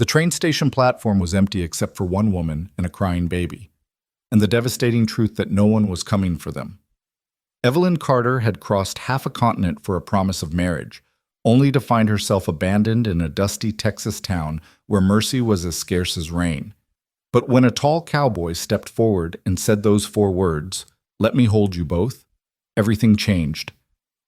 The train station platform was empty except for one woman and a crying baby, and the devastating truth that no one was coming for them. Evelyn Carter had crossed half a continent for a promise of marriage, only to find herself abandoned in a dusty Texas town where mercy was as scarce as rain. But when a tall cowboy stepped forward and said those 4 words, "Let me hold you both," everything changed.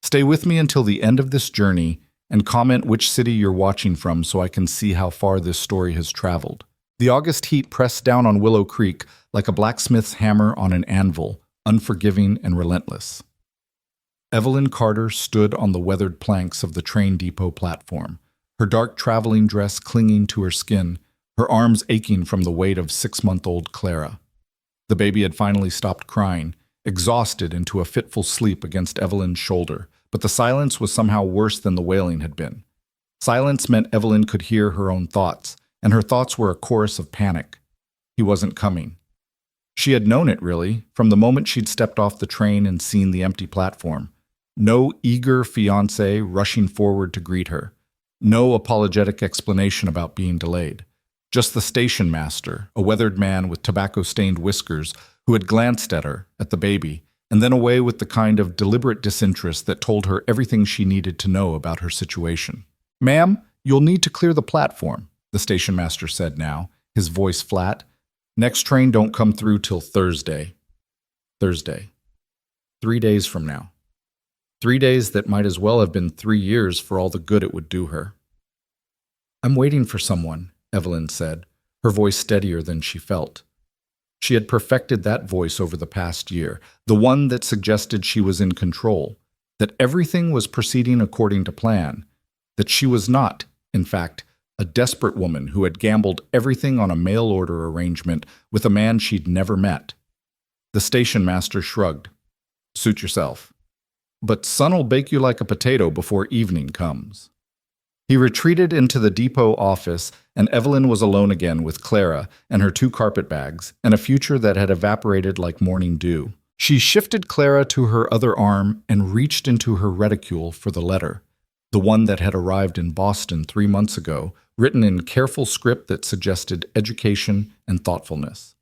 Stay with me until the end of this journey and comment which city you're watching from so I can see how far this story has traveled. The August heat pressed down on Willow Creek like a blacksmith's hammer on an anvil, unforgiving and relentless. Evelyn Carter stood on the weathered planks of the train depot platform, her dark traveling dress clinging to her skin, her arms aching from the weight of 6-month-old Clara. The baby had finally stopped crying, exhausted into a fitful sleep against Evelyn's shoulder, but the silence was somehow worse than the wailing had been. Silence meant Evelyn could hear her own thoughts, and her thoughts were a chorus of panic. He wasn't coming. She had known it, really, from the moment she'd stepped off the train and seen the empty platform. No eager fiancé rushing forward to greet her. No apologetic explanation about being delayed. Just the station master, a weathered man with tobacco-stained whiskers, who had glanced at her, at the baby, and then away with the kind of deliberate disinterest that told her everything she needed to know about her situation. "Ma'am, you'll need to clear the platform," the station master said now, his voice flat. "Next train don't come through till Thursday." Thursday. 3 days from now. 3 days that might as well have been 3 years for all the good it would do her. "I'm waiting for someone," Evelyn said, her voice steadier than she felt. She had perfected that voice over the past year, the one that suggested she was in control, that everything was proceeding according to plan, that she was not, in fact, a desperate woman who had gambled everything on a mail-order arrangement with a man she'd never met. The station master shrugged. "Suit yourself. But sun'll bake you like a potato before evening comes." He retreated into the depot office, and Evelyn was alone again with Clara and her 2 carpet bags, and a future that had evaporated like morning dew. She shifted Clara to her other arm and reached into her reticule for the letter, the one that had arrived in Boston 3 months ago, written in careful script that suggested education and thoughtfulness.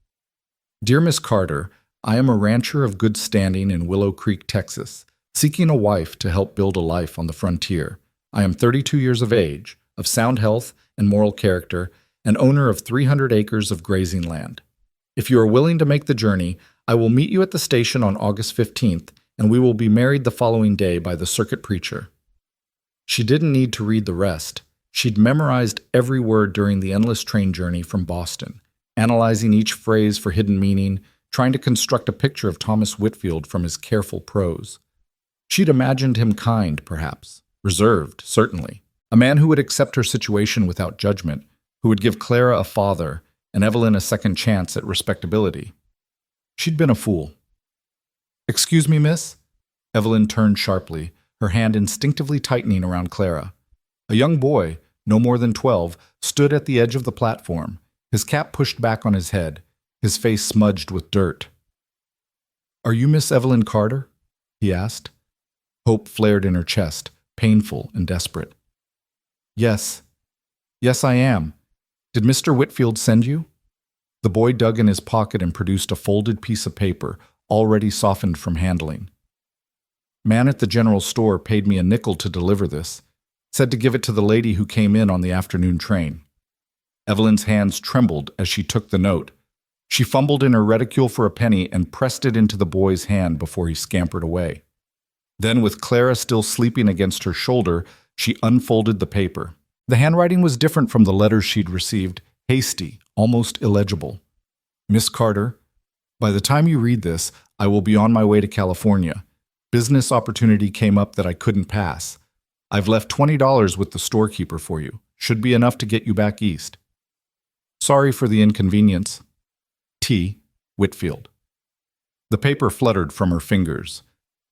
"Dear Miss Carter, I am a rancher of good standing in Willow Creek, Texas, seeking a wife to help build a life on the frontier. I am 32 years of age, of sound health and moral character, and owner of 300 acres of grazing land. If you are willing to make the journey, I will meet you at the station on August 15th, and we will be married the following day by the circuit preacher." She didn't need to read the rest. She'd memorized every word during the endless train journey from Boston, analyzing each phrase for hidden meaning, trying to construct a picture of Thomas Whitfield from his careful prose. She'd imagined him kind, perhaps. Reserved, certainly. A man who would accept her situation without judgment, who would give Clara a father and Evelyn a second chance at respectability. She'd been a fool. "Excuse me, miss?" Evelyn turned sharply, her hand instinctively tightening around Clara. A young boy, no more than 12, stood at the edge of the platform, his cap pushed back on his head, his face smudged with dirt. "Are you Miss Evelyn Carter?" he asked. Hope flared in her chest, painful and desperate. "Yes. Yes, I am. Did Mr. Whitfield send you?" The boy dug in his pocket and produced a folded piece of paper, already softened from handling. "Man at the general store paid me a nickel to deliver this. Said to give it to the lady who came in on the afternoon train." Evelyn's hands trembled as she took the note. She fumbled in her reticule for a penny and pressed it into the boy's hand before he scampered away. Then, with Clara still sleeping against her shoulder, she unfolded the paper. The handwriting was different from the letters she'd received, hasty, almost illegible. "Miss Carter, by the time you read this, I will be on my way to California. Business opportunity came up that I couldn't pass. I've left $20 with the storekeeper for you. Should be enough to get you back east. Sorry for the inconvenience. T. Whitfield." The paper fluttered from her fingers.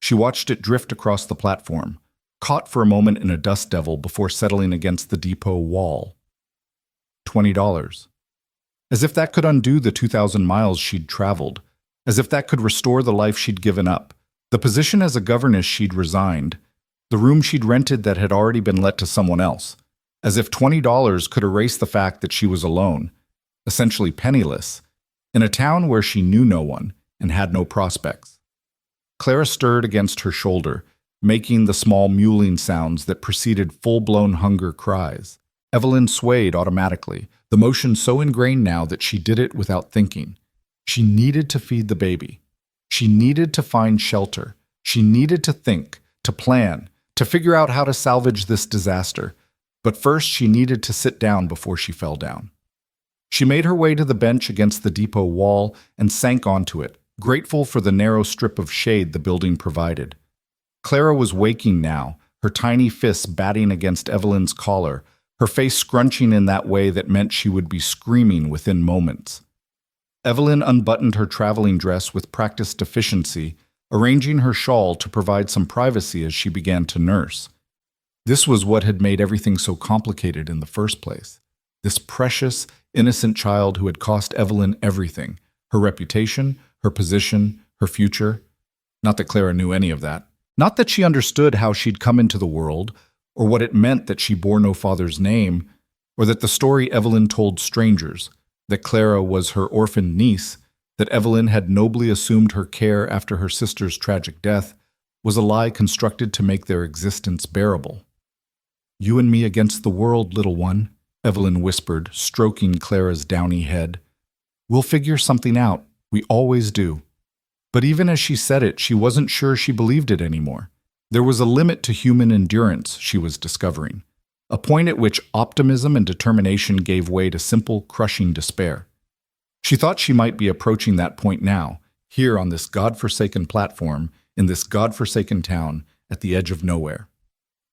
She watched it drift across the platform, caught for a moment in a dust devil before settling against the depot wall. $20. As if that could undo the 2,000 miles she'd traveled, as if that could restore the life she'd given up, the position as a governess she'd resigned, the room she'd rented that had already been let to someone else. as if $20 could erase the fact that she was alone, essentially penniless, in a town where she knew no one and had no prospects. Clara stirred against her shoulder, making the small mewling sounds that preceded full-blown hunger cries. Evelyn swayed automatically, the motion so ingrained now that she did it without thinking. She needed to feed the baby. She needed to find shelter. She needed to think, to plan, to figure out how to salvage this disaster. But first she needed to sit down before she fell down. She made her way to the bench against the depot wall and sank onto it, grateful for the narrow strip of shade the building provided. Clara was waking now, her tiny fists batting against Evelyn's collar, her face scrunching in that way that meant she would be screaming within moments. Evelyn unbuttoned her traveling dress with practiced efficiency, arranging her shawl to provide some privacy as she began to nurse. This was what had made everything so complicated in the first place. This precious, innocent child who had cost Evelyn everything, her reputation, her position, her future. Not that Clara knew any of that. Not that she understood how she'd come into the world, or what it meant that she bore no father's name, or that the story Evelyn told strangers, that Clara was her orphaned niece, that Evelyn had nobly assumed her care after her sister's tragic death, was a lie constructed to make their existence bearable. "You and me against the world, little one," Evelyn whispered, stroking Clara's downy head. "We'll figure something out. We always do." But even as she said it, she wasn't sure she believed it anymore. There was a limit to human endurance, she was discovering, a point at which optimism and determination gave way to simple, crushing despair. She thought she might be approaching that point now, here on this God-forsaken platform, in this God-forsaken town, at the edge of nowhere.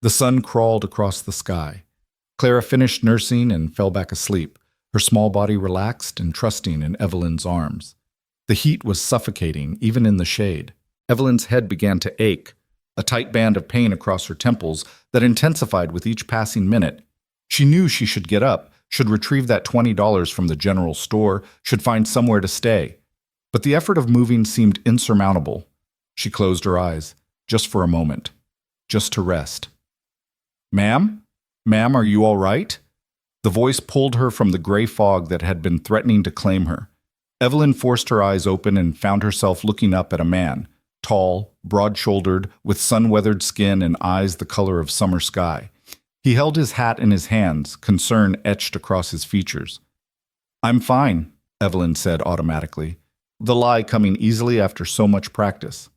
The sun crawled across the sky. Clara finished nursing and fell back asleep, her small body relaxed and trusting in Evelyn's arms. The heat was suffocating, even in the shade. Evelyn's head began to ache, a tight band of pain across her temples that intensified with each passing minute. She knew she should get up, should retrieve that $20 from the general store, should find somewhere to stay. But the effort of moving seemed insurmountable. She closed her eyes, just for a moment, just to rest. "Ma'am? Ma'am, are you all right?" The voice pulled her from the gray fog that had been threatening to claim her. Evelyn forced her eyes open and found herself looking up at a man, tall, broad-shouldered, with sun-weathered skin and eyes the color of summer sky. He held his hat in his hands, concern etched across his features. "I'm fine," Evelyn said automatically, the lie coming easily after so much practice.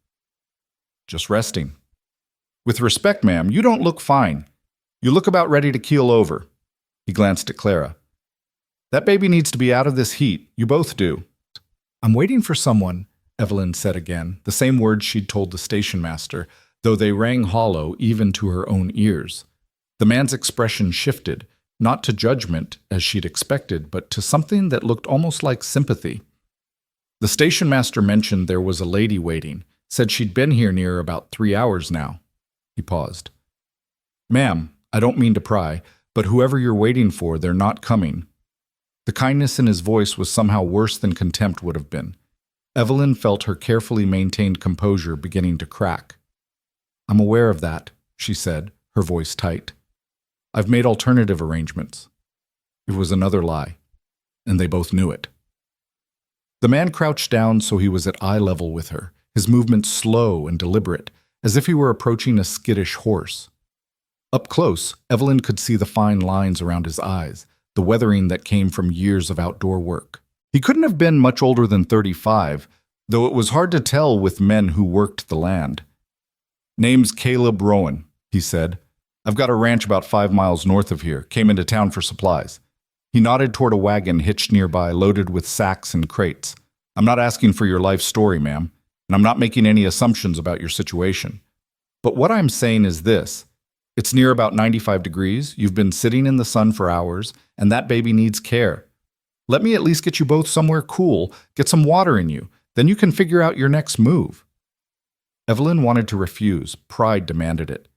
"Just resting." "With respect, ma'am, you don't look fine. You look about ready to keel over." He glanced at Clara. "That baby needs to be out of this heat. You both do." "I'm waiting for someone," Evelyn said again, the same words she'd told the station master, though they rang hollow even to her own ears. The man's expression shifted, not to judgment, as she'd expected, but to something that looked almost like sympathy. "The station master mentioned there was a lady waiting, said she'd been here near about 3 hours now." He paused. "Ma'am, I don't mean to pry, but whoever you're waiting for, they're not coming." The kindness in his voice was somehow worse than contempt would have been. Evelyn felt her carefully maintained composure beginning to crack. "I'm aware of that," she said, her voice tight. "I've made alternative arrangements." It was another lie, and they both knew it. The man crouched down so he was at eye level with her, his movements slow and deliberate, as if he were approaching a skittish horse. Up close, Evelyn could see the fine lines around his eyes, the weathering that came from years of outdoor work. He couldn't have been much older than 35, though it was hard to tell with men who worked the land. "Name's Caleb Rowan," he said. "I've got a ranch about 5 miles north of here. Came into town for supplies." He nodded toward a wagon hitched nearby, loaded with sacks and crates. "I'm not asking for your life story, ma'am, and I'm not making any assumptions about your situation. But what I'm saying is this. It's near about 95 degrees, you've been sitting in the sun for hours, and that baby needs care. Let me at least get you both somewhere cool, get some water in you, then you can figure out your next move." Evelyn wanted to refuse. Pride demanded it.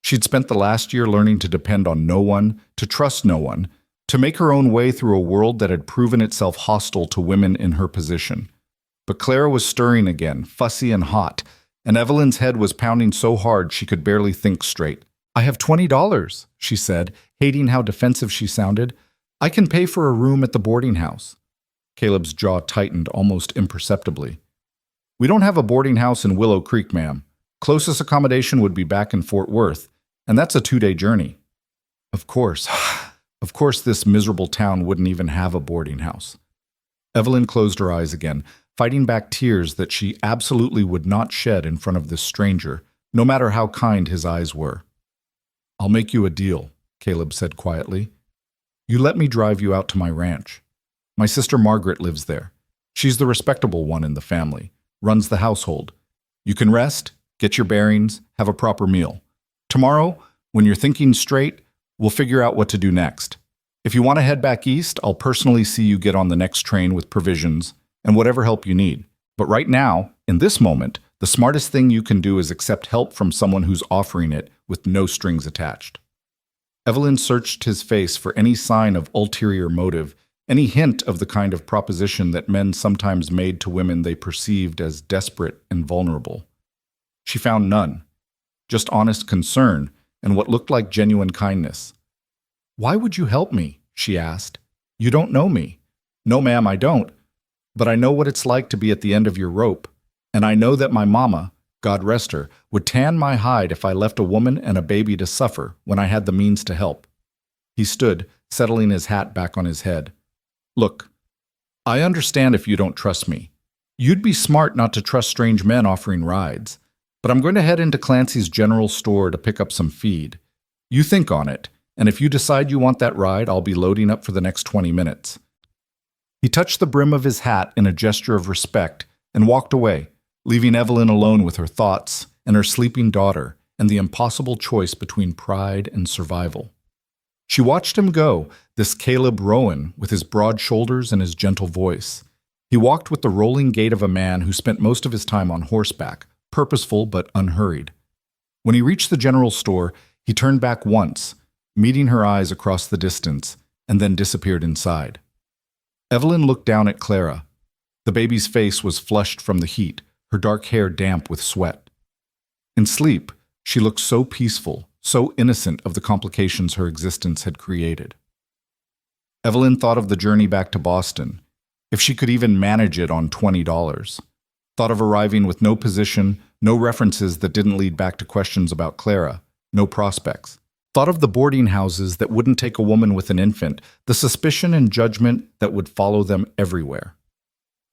She'd spent the last year learning to depend on no one, to trust no one, to make her own way through a world that had proven itself hostile to women in her position. But Clara was stirring again, fussy and hot, and Evelyn's head was pounding so hard she could barely think straight. I have $20, she said, hating how defensive she sounded. I can pay for a room at the boarding house. Caleb's jaw tightened almost imperceptibly. We don't have a boarding house in Willow Creek, ma'am. Closest accommodation would be back in Fort Worth, and that's a 2-day journey. Of course. Of course this miserable town wouldn't even have a boarding house. Evelyn closed her eyes again, fighting back tears that she absolutely would not shed in front of this stranger, no matter how kind his eyes were. I'll make you a deal, Caleb said quietly. You let me drive you out to my ranch. My sister Margaret lives there. She's the respectable one in the family, runs the household. You can rest, get your bearings, have a proper meal. Tomorrow, when you're thinking straight, we'll figure out what to do next. If you want to head back east, I'll personally see you get on the next train with provisions and whatever help you need. But right now, in this moment, the smartest thing you can do is accept help from someone who's offering it with no strings attached. Evelyn searched his face for any sign of ulterior motive, any hint of the kind of proposition that men sometimes made to women they perceived as desperate and vulnerable. She found none, just honest concern and what looked like genuine kindness. Why would you help me? She asked. You don't know me. No, ma'am, I don't. But I know what it's like to be at the end of your rope, and I know that my mama, God rest her, would tan my hide if I left a woman and a baby to suffer when I had the means to help. He stood, settling his hat back on his head. Look, I understand if you don't trust me. You'd be smart not to trust strange men offering rides, but I'm going to head into Clancy's general store to pick up some feed. You think on it, and if you decide you want that ride, I'll be loading up for the next 20 minutes. He touched the brim of his hat in a gesture of respect and walked away, leaving Evelyn alone with her thoughts and her sleeping daughter and the impossible choice between pride and survival. She watched him go, this Caleb Rowan with his broad shoulders and his gentle voice. He walked with the rolling gait of a man who spent most of his time on horseback, purposeful but unhurried. When he reached the general store, he turned back once, meeting her eyes across the distance, and then disappeared inside. Evelyn looked down at Clara. The baby's face was flushed from the heat, her dark hair damp with sweat. In sleep, she looked so peaceful, so innocent of the complications her existence had created. Evelyn thought of the journey back to Boston, if she could even manage it on $20. Thought of arriving with no position, no references that didn't lead back to questions about Clara, no prospects. Thought of the boarding houses that wouldn't take a woman with an infant, the suspicion and judgment that would follow them everywhere.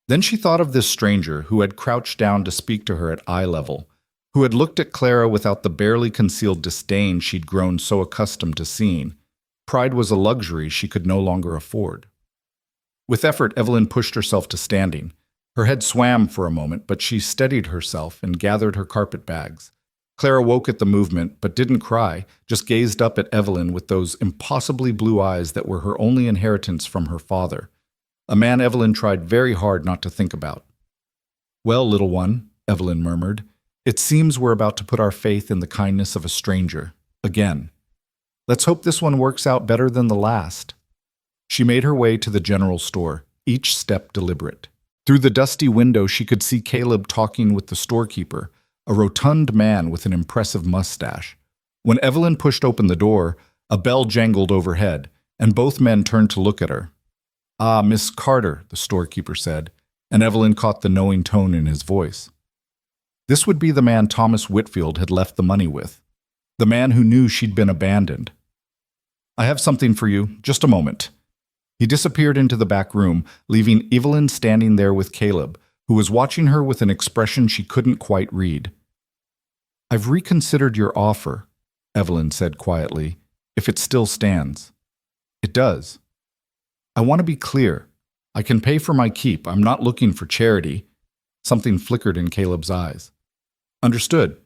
Then she thought of this stranger who had crouched down to speak to her at eye level, who had looked at Clara without the barely concealed disdain she'd grown so accustomed to seeing. Pride was a luxury she could no longer afford. With effort, Evelyn pushed herself to standing. Her head swam for a moment, but she steadied herself and gathered her carpet bags. Clara woke at the movement, but didn't cry, just gazed up at Evelyn with those impossibly blue eyes that were her only inheritance from her father, a man Evelyn tried very hard not to think about. Well, little one, Evelyn murmured, it seems we're about to put our faith in the kindness of a stranger, again. Let's hope this one works out better than the last. She made her way to the general store, each step deliberate. Through the dusty window, she could see Caleb talking with the storekeeper, a rotund man with an impressive mustache. When Evelyn pushed open the door, a bell jangled overhead, and both men turned to look at her. Ah, Miss Carter, the storekeeper said, and Evelyn caught the knowing tone in his voice. This would be the man Thomas Whitfield had left the money with, the man who knew she'd been abandoned. I have something for you, just a moment. He disappeared into the back room, leaving Evelyn standing there with Caleb, who was watching her with an expression she couldn't quite read. I've reconsidered your offer, Evelyn said quietly, if it still stands. It does. I want to be clear. I can pay for my keep. I'm not looking for charity. Something flickered in Caleb's eyes. Understood.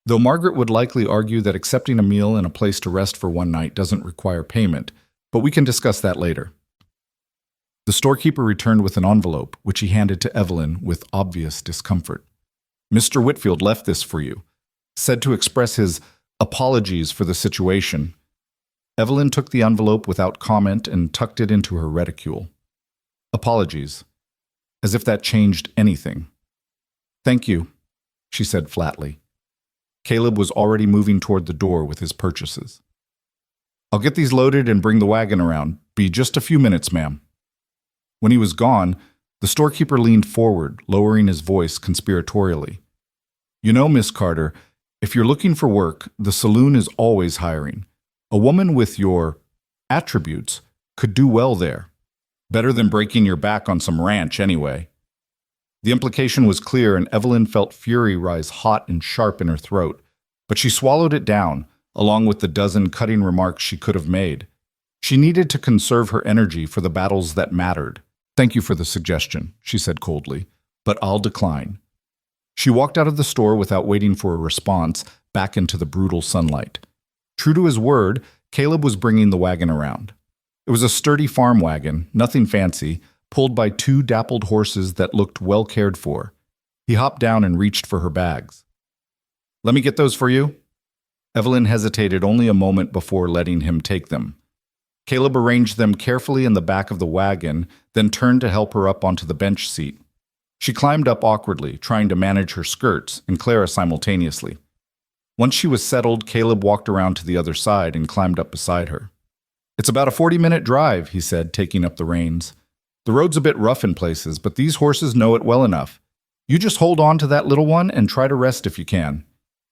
Though Margaret would likely argue that accepting a meal and a place to rest for one night doesn't require payment, but we can discuss that later. The storekeeper returned with an envelope, which he handed to Evelyn with obvious discomfort. Mr. Whitfield left this for you, said to express his apologies for the situation. Evelyn took the envelope without comment and tucked it into her reticule. Apologies. As if that changed anything. Thank you, she said flatly. Caleb was already moving toward the door with his purchases. "I'll get these loaded and bring the wagon around. Be just a few minutes, ma'am." When he was gone, the storekeeper leaned forward, lowering his voice conspiratorially. "You know, Miss Carter, if you're looking for work, the saloon is always hiring. A woman with your attributes could do well there. Better than breaking your back on some ranch, anyway." The implication was clear, and Evelyn felt fury rise hot and sharp in her throat, but she swallowed it down, along with the dozen cutting remarks she could have made. She needed to conserve her energy for the battles that mattered. "Thank you for the suggestion," she said coldly, "but I'll decline." She walked out of the store without waiting for a response, back into the brutal sunlight. True to his word, Caleb was bringing the wagon around. It was a sturdy farm wagon, nothing fancy, pulled by two dappled horses that looked well cared for. He hopped down and reached for her bags. "Let me get those for you?" Evelyn hesitated only a moment before letting him take them. Caleb arranged them carefully in the back of the wagon, then turned to help her up onto the bench seat. She climbed up awkwardly, trying to manage her skirts and Clara simultaneously. Once she was settled, Caleb walked around to the other side and climbed up beside her. "It's about a 40-minute drive," he said, taking up the reins. "The road's a bit rough in places, but these horses know it well enough. You just hold on to that little one and try to rest if you can."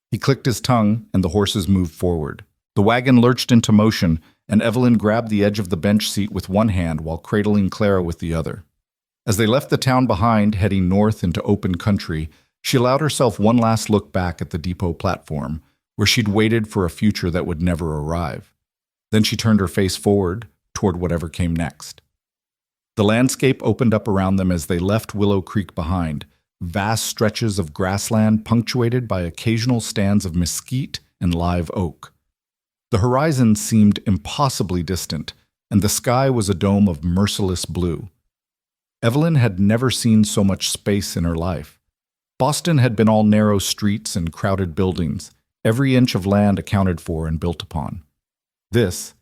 He clicked his tongue, and the horses moved forward. The wagon lurched into motion, and Evelyn grabbed the edge of the bench seat with one hand while cradling Clara with the other. As they left the town behind, heading north into open country, she allowed herself one last look back at the depot platform, where she'd waited for a future that would never arrive. Then she turned her face forward toward whatever came next. The landscape opened up around them as they left Willow Creek behind, vast stretches of grassland punctuated by occasional stands of mesquite and live oak. The horizon seemed impossibly distant, and the sky was a dome of merciless blue. Evelyn had never seen so much space in her life. Boston had been all narrow streets and crowded buildings, every inch of land accounted for and built upon. This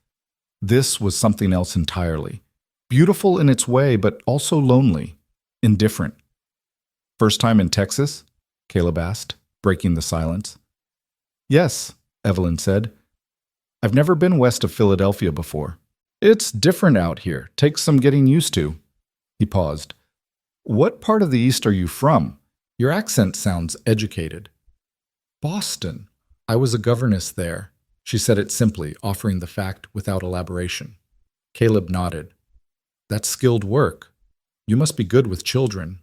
was something else entirely. Beautiful in its way, but also lonely, indifferent. "First time in Texas?" Caleb asked, breaking the silence. "Yes," Evelyn said. "I've never been west of Philadelphia before. It's different out here. Takes some getting used to." He paused. "What part of the East are you from? Your accent sounds educated." "Boston. I was a governess there." She said it simply, offering the fact without elaboration. Caleb nodded. "That's skilled work. You must be good with children."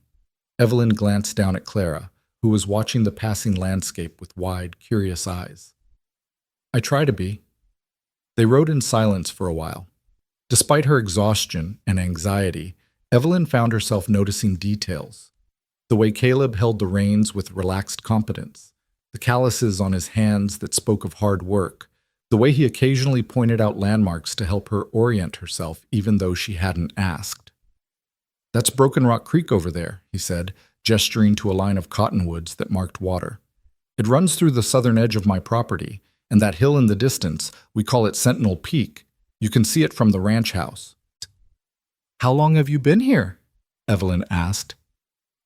Evelyn glanced down at Clara, who was watching the passing landscape with wide, curious eyes. "I try to be." They rode in silence for a while. Despite her exhaustion and anxiety, Evelyn found herself noticing details. The way Caleb held the reins with relaxed competence, the calluses on his hands that spoke of hard work, the way he occasionally pointed out landmarks to help her orient herself even though she hadn't asked. "That's Broken Rock Creek over there," he said, gesturing to a line of cottonwoods that marked water. "It runs through the southern edge of my property, and that hill in the distance, we call it Sentinel Peak. You can see it from the ranch house." "How long have you been here?" Evelyn asked.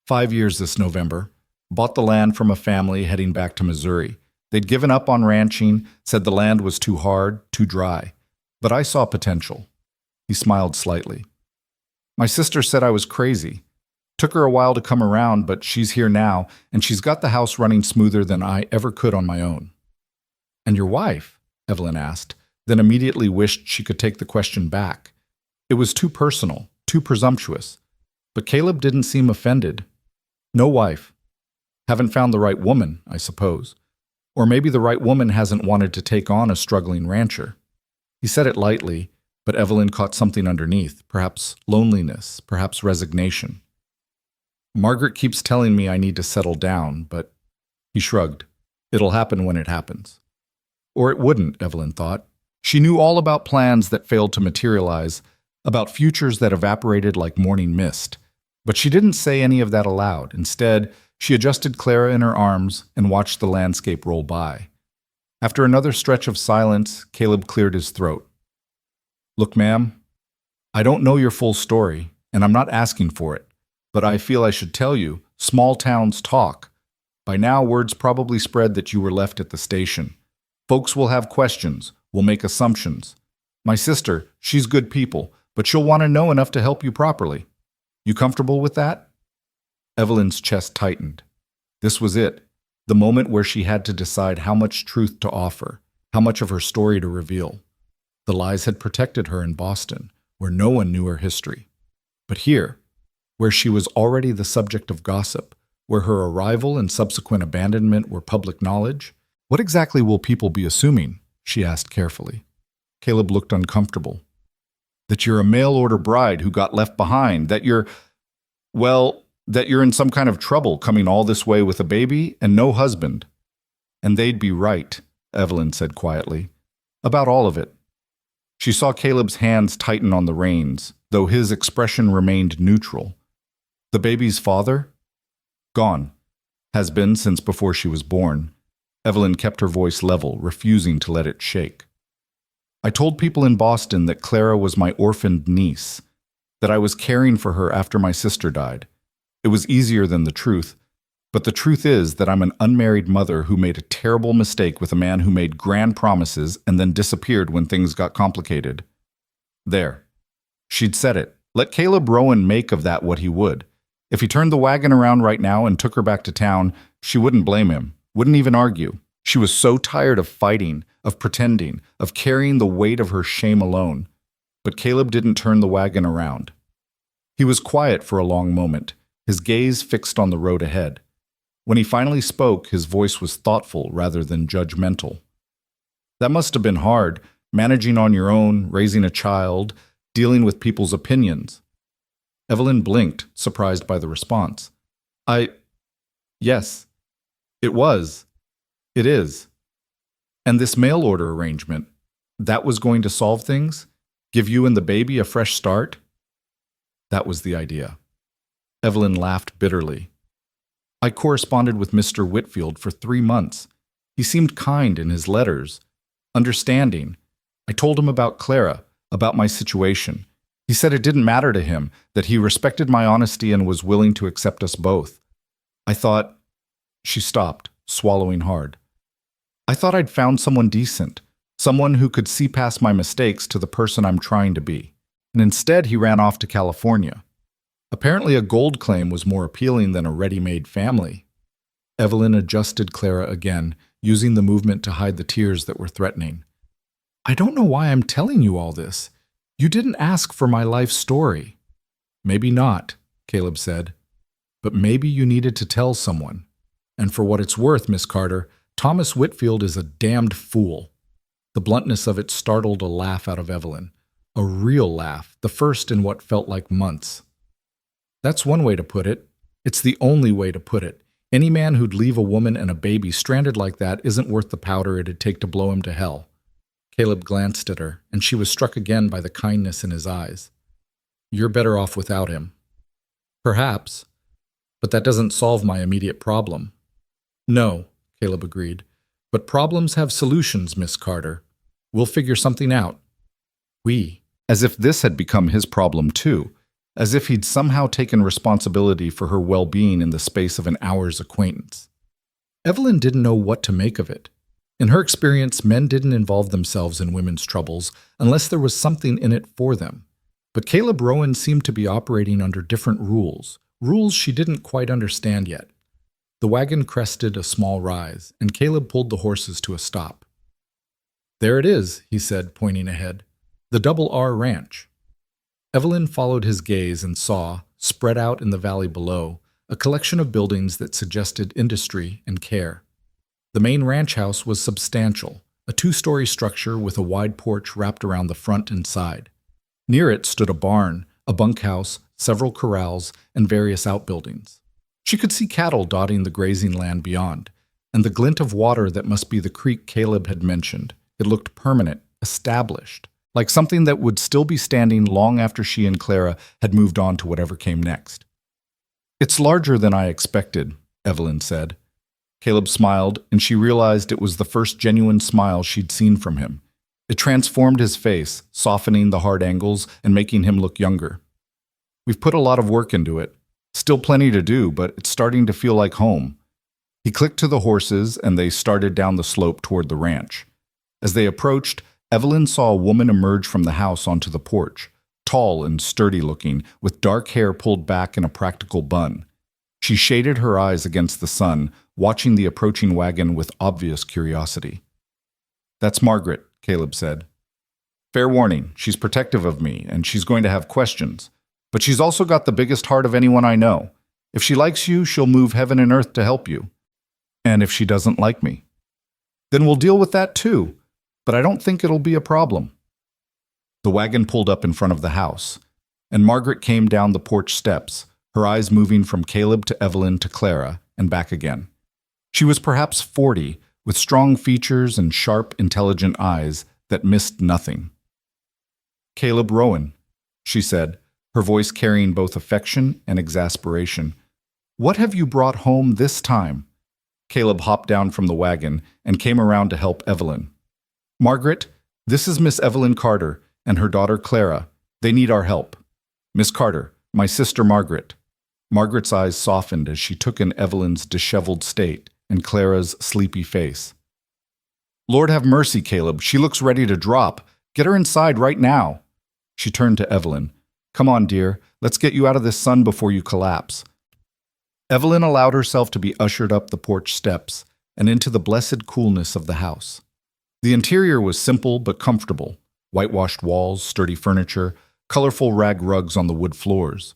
5 years this November. Bought the land from a family heading back to Missouri. They'd given up on ranching, said the land was too hard, too dry. But I saw potential. He smiled slightly. "My sister said I was crazy. Took her a while to come around, but she's here now, and she's got the house running smoother than I ever could on my own." "And your wife?" Evelyn asked, then immediately wished she could take the question back. It was too personal, too presumptuous. But Caleb didn't seem offended. "No wife. Haven't found the right woman, I suppose. Or maybe the right woman hasn't wanted to take on a struggling rancher." He said it lightly, but Evelyn caught something underneath, perhaps loneliness, perhaps resignation. "Margaret keeps telling me I need to settle down, but..." He shrugged. "It'll happen when it happens." Or it wouldn't, Evelyn thought. She knew all about plans that failed to materialize, about futures that evaporated like morning mist. But she didn't say any of that aloud. Instead, she adjusted Clara in her arms and watched the landscape roll by. After another stretch of silence, Caleb cleared his throat. "Look, ma'am, I don't know your full story, and I'm not asking for it, but I feel I should tell you, small towns talk. By now, word's probably spread that you were left at the station. Folks will have questions, will make assumptions. My sister, she's good people, but she'll want to know enough to help you properly. You comfortable with that?" Evelyn's chest tightened. This was it, the moment where she had to decide how much truth to offer, how much of her story to reveal. The lies had protected her in Boston, where no one knew her history. But here, where she was already the subject of gossip, where her arrival and subsequent abandonment were public knowledge, what exactly will people be assuming? She asked carefully. Caleb looked uncomfortable. That you're a mail-order bride who got left behind, that you're in some kind of trouble coming all this way with a baby and no husband. And they'd be right, Evelyn said quietly, about all of it. She saw Caleb's hands tighten on the reins, though his expression remained neutral. The baby's father? Gone. Has been since before she was born. Evelyn kept her voice level, refusing to let it shake. I told people in Boston that Clara was my orphaned niece, that I was caring for her after my sister died. It was easier than the truth, but the truth is that I'm an unmarried mother who made a terrible mistake with a man who made grand promises and then disappeared when things got complicated. There. She'd said it. Let Caleb Rowan make of that what he would. If he turned the wagon around right now and took her back to town, she wouldn't blame him, wouldn't even argue. She was so tired of fighting, of pretending, of carrying the weight of her shame alone. But Caleb didn't turn the wagon around. He was quiet for a long moment, his gaze fixed on the road ahead. When he finally spoke, his voice was thoughtful rather than judgmental. That must have been hard, managing on your own, raising a child, dealing with people's opinions. Evelyn blinked, surprised by the response. Yes, it was. It is. And this mail order arrangement, that was going to solve things? Give you and the baby a fresh start? That was the idea. Evelyn laughed bitterly. I corresponded with Mr. Whitfield for 3 months. He seemed kind in his letters, understanding. I told him about Clara, about my situation. He said it didn't matter to him, that he respected my honesty and was willing to accept us both. I thought... She stopped, swallowing hard. I thought I'd found someone decent, someone who could see past my mistakes to the person I'm trying to be. And instead he ran off to California. Apparently a gold claim was more appealing than a ready-made family. Evelyn adjusted Clara again, using the movement to hide the tears that were threatening. I don't know why I'm telling you all this. You didn't ask for my life story. Maybe not, Caleb said. But maybe you needed to tell someone. And for what it's worth, Miss Carter, Thomas Whitfield is a damned fool. The bluntness of it startled a laugh out of Evelyn. A real laugh, the first in what felt like months. That's one way to put it. It's the only way to put it. Any man who'd leave a woman and a baby stranded like that isn't worth the powder it'd take to blow him to hell. Caleb glanced at her, and she was struck again by the kindness in his eyes. You're better off without him. Perhaps, but that doesn't solve my immediate problem. No, Caleb agreed, but problems have solutions, Miss Carter. We'll figure something out. We, as if this had become his problem too, as if he'd somehow taken responsibility for her well-being in the space of an hour's acquaintance. Evelyn didn't know what to make of it. In her experience, men didn't involve themselves in women's troubles unless there was something in it for them. But Caleb Rowan seemed to be operating under different rules, rules she didn't quite understand yet. The wagon crested a small rise, and Caleb pulled the horses to a stop. There it is, he said, pointing ahead. The Double R Ranch. Evelyn followed his gaze and saw, spread out in the valley below, a collection of buildings that suggested industry and care. The main ranch house was substantial, a 2-story structure with a wide porch wrapped around the front and side. Near it stood a barn, a bunkhouse, several corrals, and various outbuildings. She could see cattle dotting the grazing land beyond, and the glint of water that must be the creek Caleb had mentioned. It looked permanent, established, like something that would still be standing long after she and Clara had moved on to whatever came next. It's larger than I expected, Evelyn said. Caleb smiled, and she realized it was the first genuine smile she'd seen from him. It transformed his face, softening the hard angles and making him look younger. We've put a lot of work into it. Still plenty to do, but it's starting to feel like home. He clicked to the horses, and they started down the slope toward the ranch. As they approached, Evelyn saw a woman emerge from the house onto the porch, tall and sturdy-looking, with dark hair pulled back in a practical bun. She shaded her eyes against the sun, watching the approaching wagon with obvious curiosity. "That's Margaret," Caleb said. "Fair warning, she's protective of me, and she's going to have questions. But she's also got the biggest heart of anyone I know. If she likes you, she'll move heaven and earth to help you. And if she doesn't like me, then we'll deal with that too, but I don't think it'll be a problem." The wagon pulled up in front of the house, and Margaret came down the porch steps, her eyes moving from Caleb to Evelyn to Clara and back again. She was perhaps 40, with strong features and sharp, intelligent eyes that missed nothing. "Caleb Rowan," she said, her voice carrying both affection and exasperation. "What have you brought home this time?" Caleb hopped down from the wagon and came around to help Evelyn. "Margaret, this is Miss Evelyn Carter and her daughter Clara. They need our help. Miss Carter, my sister Margaret." Margaret's eyes softened as she took in Evelyn's disheveled state and Clara's sleepy face. "Lord have mercy, Caleb. She looks ready to drop. Get her inside right now." She turned to Evelyn. "Come on, dear. Let's get you out of this sun before you collapse." Evelyn allowed herself to be ushered up the porch steps and into the blessed coolness of the house. The interior was simple but comfortable. Whitewashed walls, sturdy furniture, colorful rag rugs on the wood floors.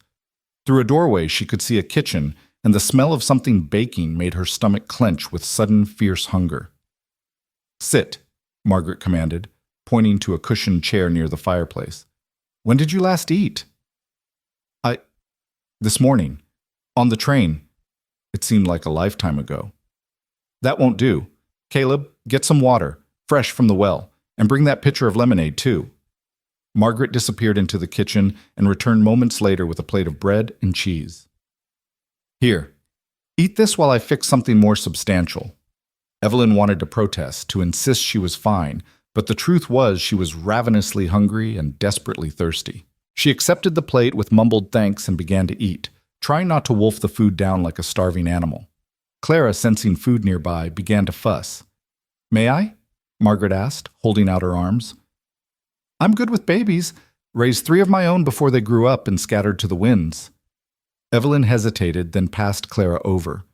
Through a doorway, she could see a kitchen, and the smell of something baking made her stomach clench with sudden, fierce hunger. "Sit," Margaret commanded, pointing to a cushioned chair near the fireplace. "When did you last eat?" This morning. On the train." It seemed like a lifetime ago. "That won't do. Caleb, get some water, fresh from the well, and bring that pitcher of lemonade, too." Margaret disappeared into the kitchen and returned moments later with a plate of bread and cheese. "Here, eat this while I fix something more substantial." Evelyn wanted to protest, to insist she was fine, but the truth was she was ravenously hungry and desperately thirsty. She accepted the plate with mumbled thanks and began to eat, trying not to wolf the food down like a starving animal. Clara, sensing food nearby, began to fuss. "May I?" Margaret asked, holding out her arms. "I'm good with babies. Raised 3 of my own before they grew up and scattered to the winds." Evelyn hesitated, then passed Clara over.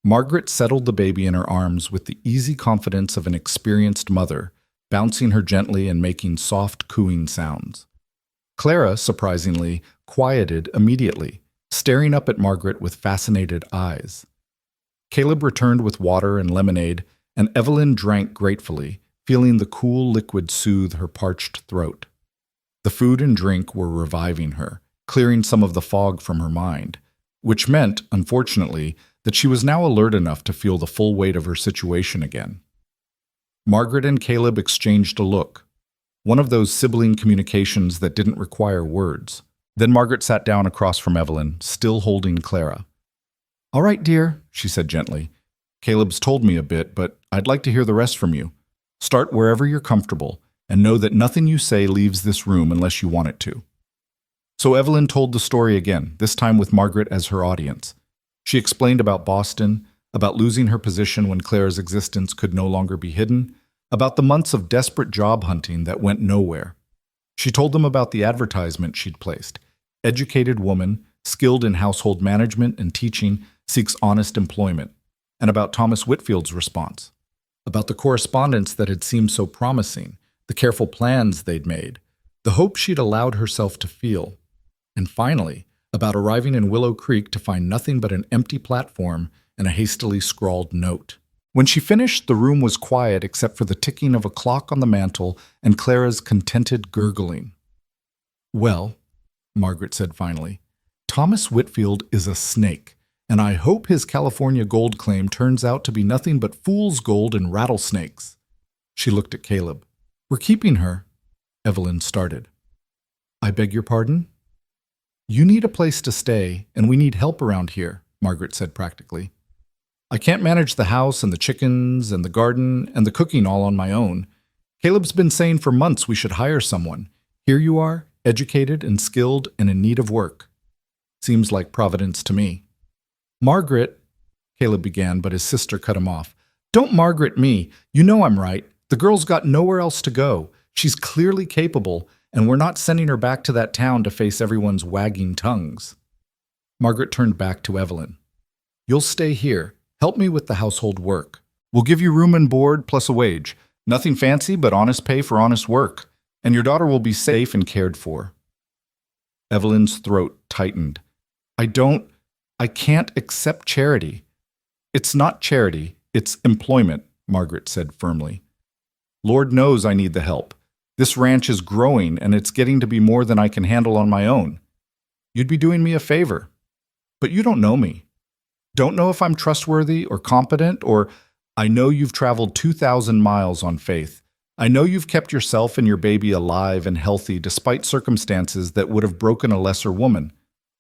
Margaret settled the baby in her arms with the easy confidence of an experienced mother, bouncing her gently and making soft, cooing sounds. Clara, surprisingly, quieted immediately, staring up at Margaret with fascinated eyes. Caleb returned with water and lemonade, and Evelyn drank gratefully, feeling the cool liquid soothe her parched throat. The food and drink were reviving her, clearing some of the fog from her mind, which meant, unfortunately, that she was now alert enough to feel the full weight of her situation again. Margaret and Caleb exchanged a look, one of those sibling communications that didn't require words. Then Margaret sat down across from Evelyn, still holding Clara. "All right, dear," she said gently. "Caleb's told me a bit, but I'd like to hear the rest from you. Start wherever you're comfortable, and know that nothing you say leaves this room unless you want it to." So Evelyn told the story again, this time with Margaret as her audience. She explained about Boston, about losing her position when Clara's existence could no longer be hidden, about the months of desperate job hunting that went nowhere. She told them about the advertisement she'd placed. "Educated woman, skilled in household management and teaching, seeks honest employment," and about Thomas Whitfield's response, about the correspondence that had seemed so promising, the careful plans they'd made, the hope she'd allowed herself to feel, and finally, about arriving in Willow Creek to find nothing but an empty platform and a hastily scrawled note. When she finished, the room was quiet except for the ticking of a clock on the mantel and Clara's contented gurgling. "Well," Margaret said finally, "Thomas Whitfield is a snake, and I hope his California gold claim turns out to be nothing but fool's gold and rattlesnakes." She looked at Caleb. "We're keeping her," Evelyn started. "I beg your pardon?" "You need a place to stay, and we need help around here," Margaret said practically. "I can't manage the house and the chickens and the garden and the cooking all on my own. Caleb's been saying for months we should hire someone. Here you are, educated and skilled and in need of work. Seems like Providence to me." "Margaret," Caleb began, but his sister cut him off. Don't Margaret me. You know I'm right. The girl's got nowhere else to go. She's clearly capable, and we're not sending her back to that town to face everyone's wagging tongues. Margaret turned back to Evelyn. You'll stay here. Help me with the household work. We'll give you room and board plus a wage. Nothing fancy, but honest pay for honest work. And your daughter will be safe and cared for. Evelyn's throat tightened. I can't accept charity. It's not charity, it's employment, Margaret said firmly. Lord knows I need the help. This ranch is growing, and it's getting to be more than I can handle on my own. You'd be doing me a favor. But you don't know me. Don't know if I'm trustworthy or competent, or I know you've traveled 2,000 miles on faith. I know you've kept yourself and your baby alive and healthy despite circumstances that would have broken a lesser woman.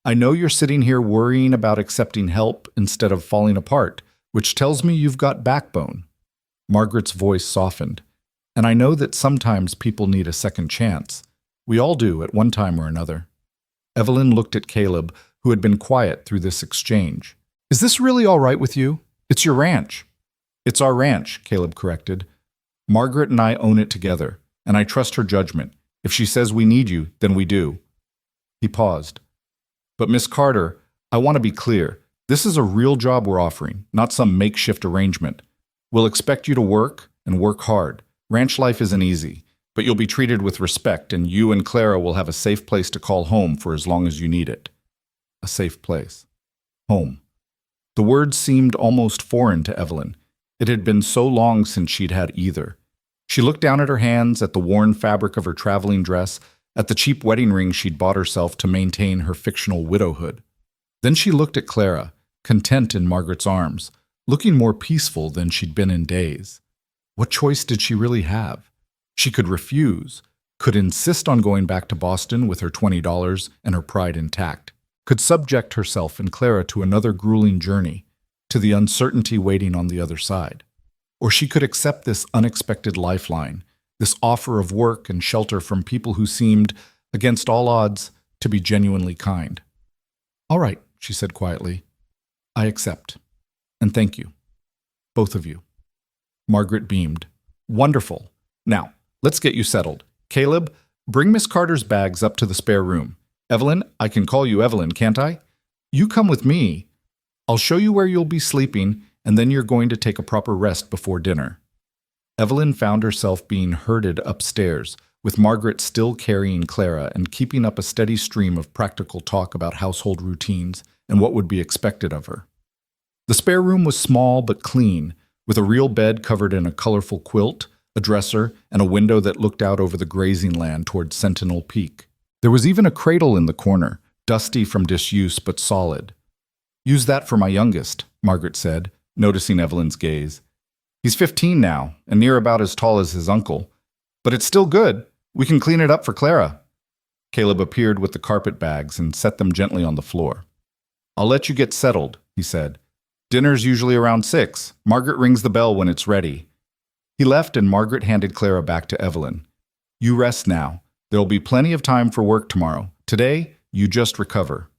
I know you're sitting here worrying about accepting help instead of falling apart, which tells me you've got backbone. Margaret's voice softened. And I know that sometimes people need a second chance. We all do at one time or another. Evelyn looked at Caleb, who had been quiet through this exchange. Is this really all right with you? It's your ranch. It's our ranch, Caleb corrected. Margaret and I own it together, and I trust her judgment. If she says we need you, then we do. He paused. But Miss Carter, I want to be clear. This is a real job we're offering, not some makeshift arrangement. We'll expect you to work and work hard. Ranch life isn't easy, but you'll be treated with respect, and you and Clara will have a safe place to call home for as long as you need it. A safe place. Home. The word seemed almost foreign to Evelyn. It had been so long since she'd had either. She looked down at her hands, at the worn fabric of her traveling dress, at the cheap wedding ring she'd bought herself to maintain her fictional widowhood. Then she looked at Clara, content in Margaret's arms, looking more peaceful than she'd been in days. What choice did she really have? She could refuse, could insist on going back to Boston with her $20 and her pride intact, could subject herself and Clara to another grueling journey, to the uncertainty waiting on the other side. Or she could accept this unexpected lifeline, this offer of work and shelter from people who seemed, against all odds, to be genuinely kind. All right, she said quietly. I accept. And thank you. Both of you. Margaret beamed. Wonderful. Now, let's get you settled. Caleb, bring Miss Carter's bags up to the spare room. Evelyn, I can call you Evelyn, can't I? You come with me. I'll show you where you'll be sleeping, and then you're going to take a proper rest before dinner. Evelyn found herself being herded upstairs, with Margaret still carrying Clara and keeping up a steady stream of practical talk about household routines and what would be expected of her. The spare room was small but clean, with a real bed covered in a colorful quilt, a dresser, and a window that looked out over the grazing land toward Sentinel Peak. There was even a cradle in the corner, dusty from disuse but solid. Use that for my youngest, Margaret said, noticing Evelyn's gaze. He's 15 now, and near about as tall as his uncle. But it's still good. We can clean it up for Clara. Caleb appeared with the carpet bags and set them gently on the floor. I'll let you get settled, he said. Dinner's usually around 6. Margaret rings the bell when it's ready. He left and Margaret handed Clara back to Evelyn. You rest now. There'll be plenty of time for work tomorrow. Today, you just recover.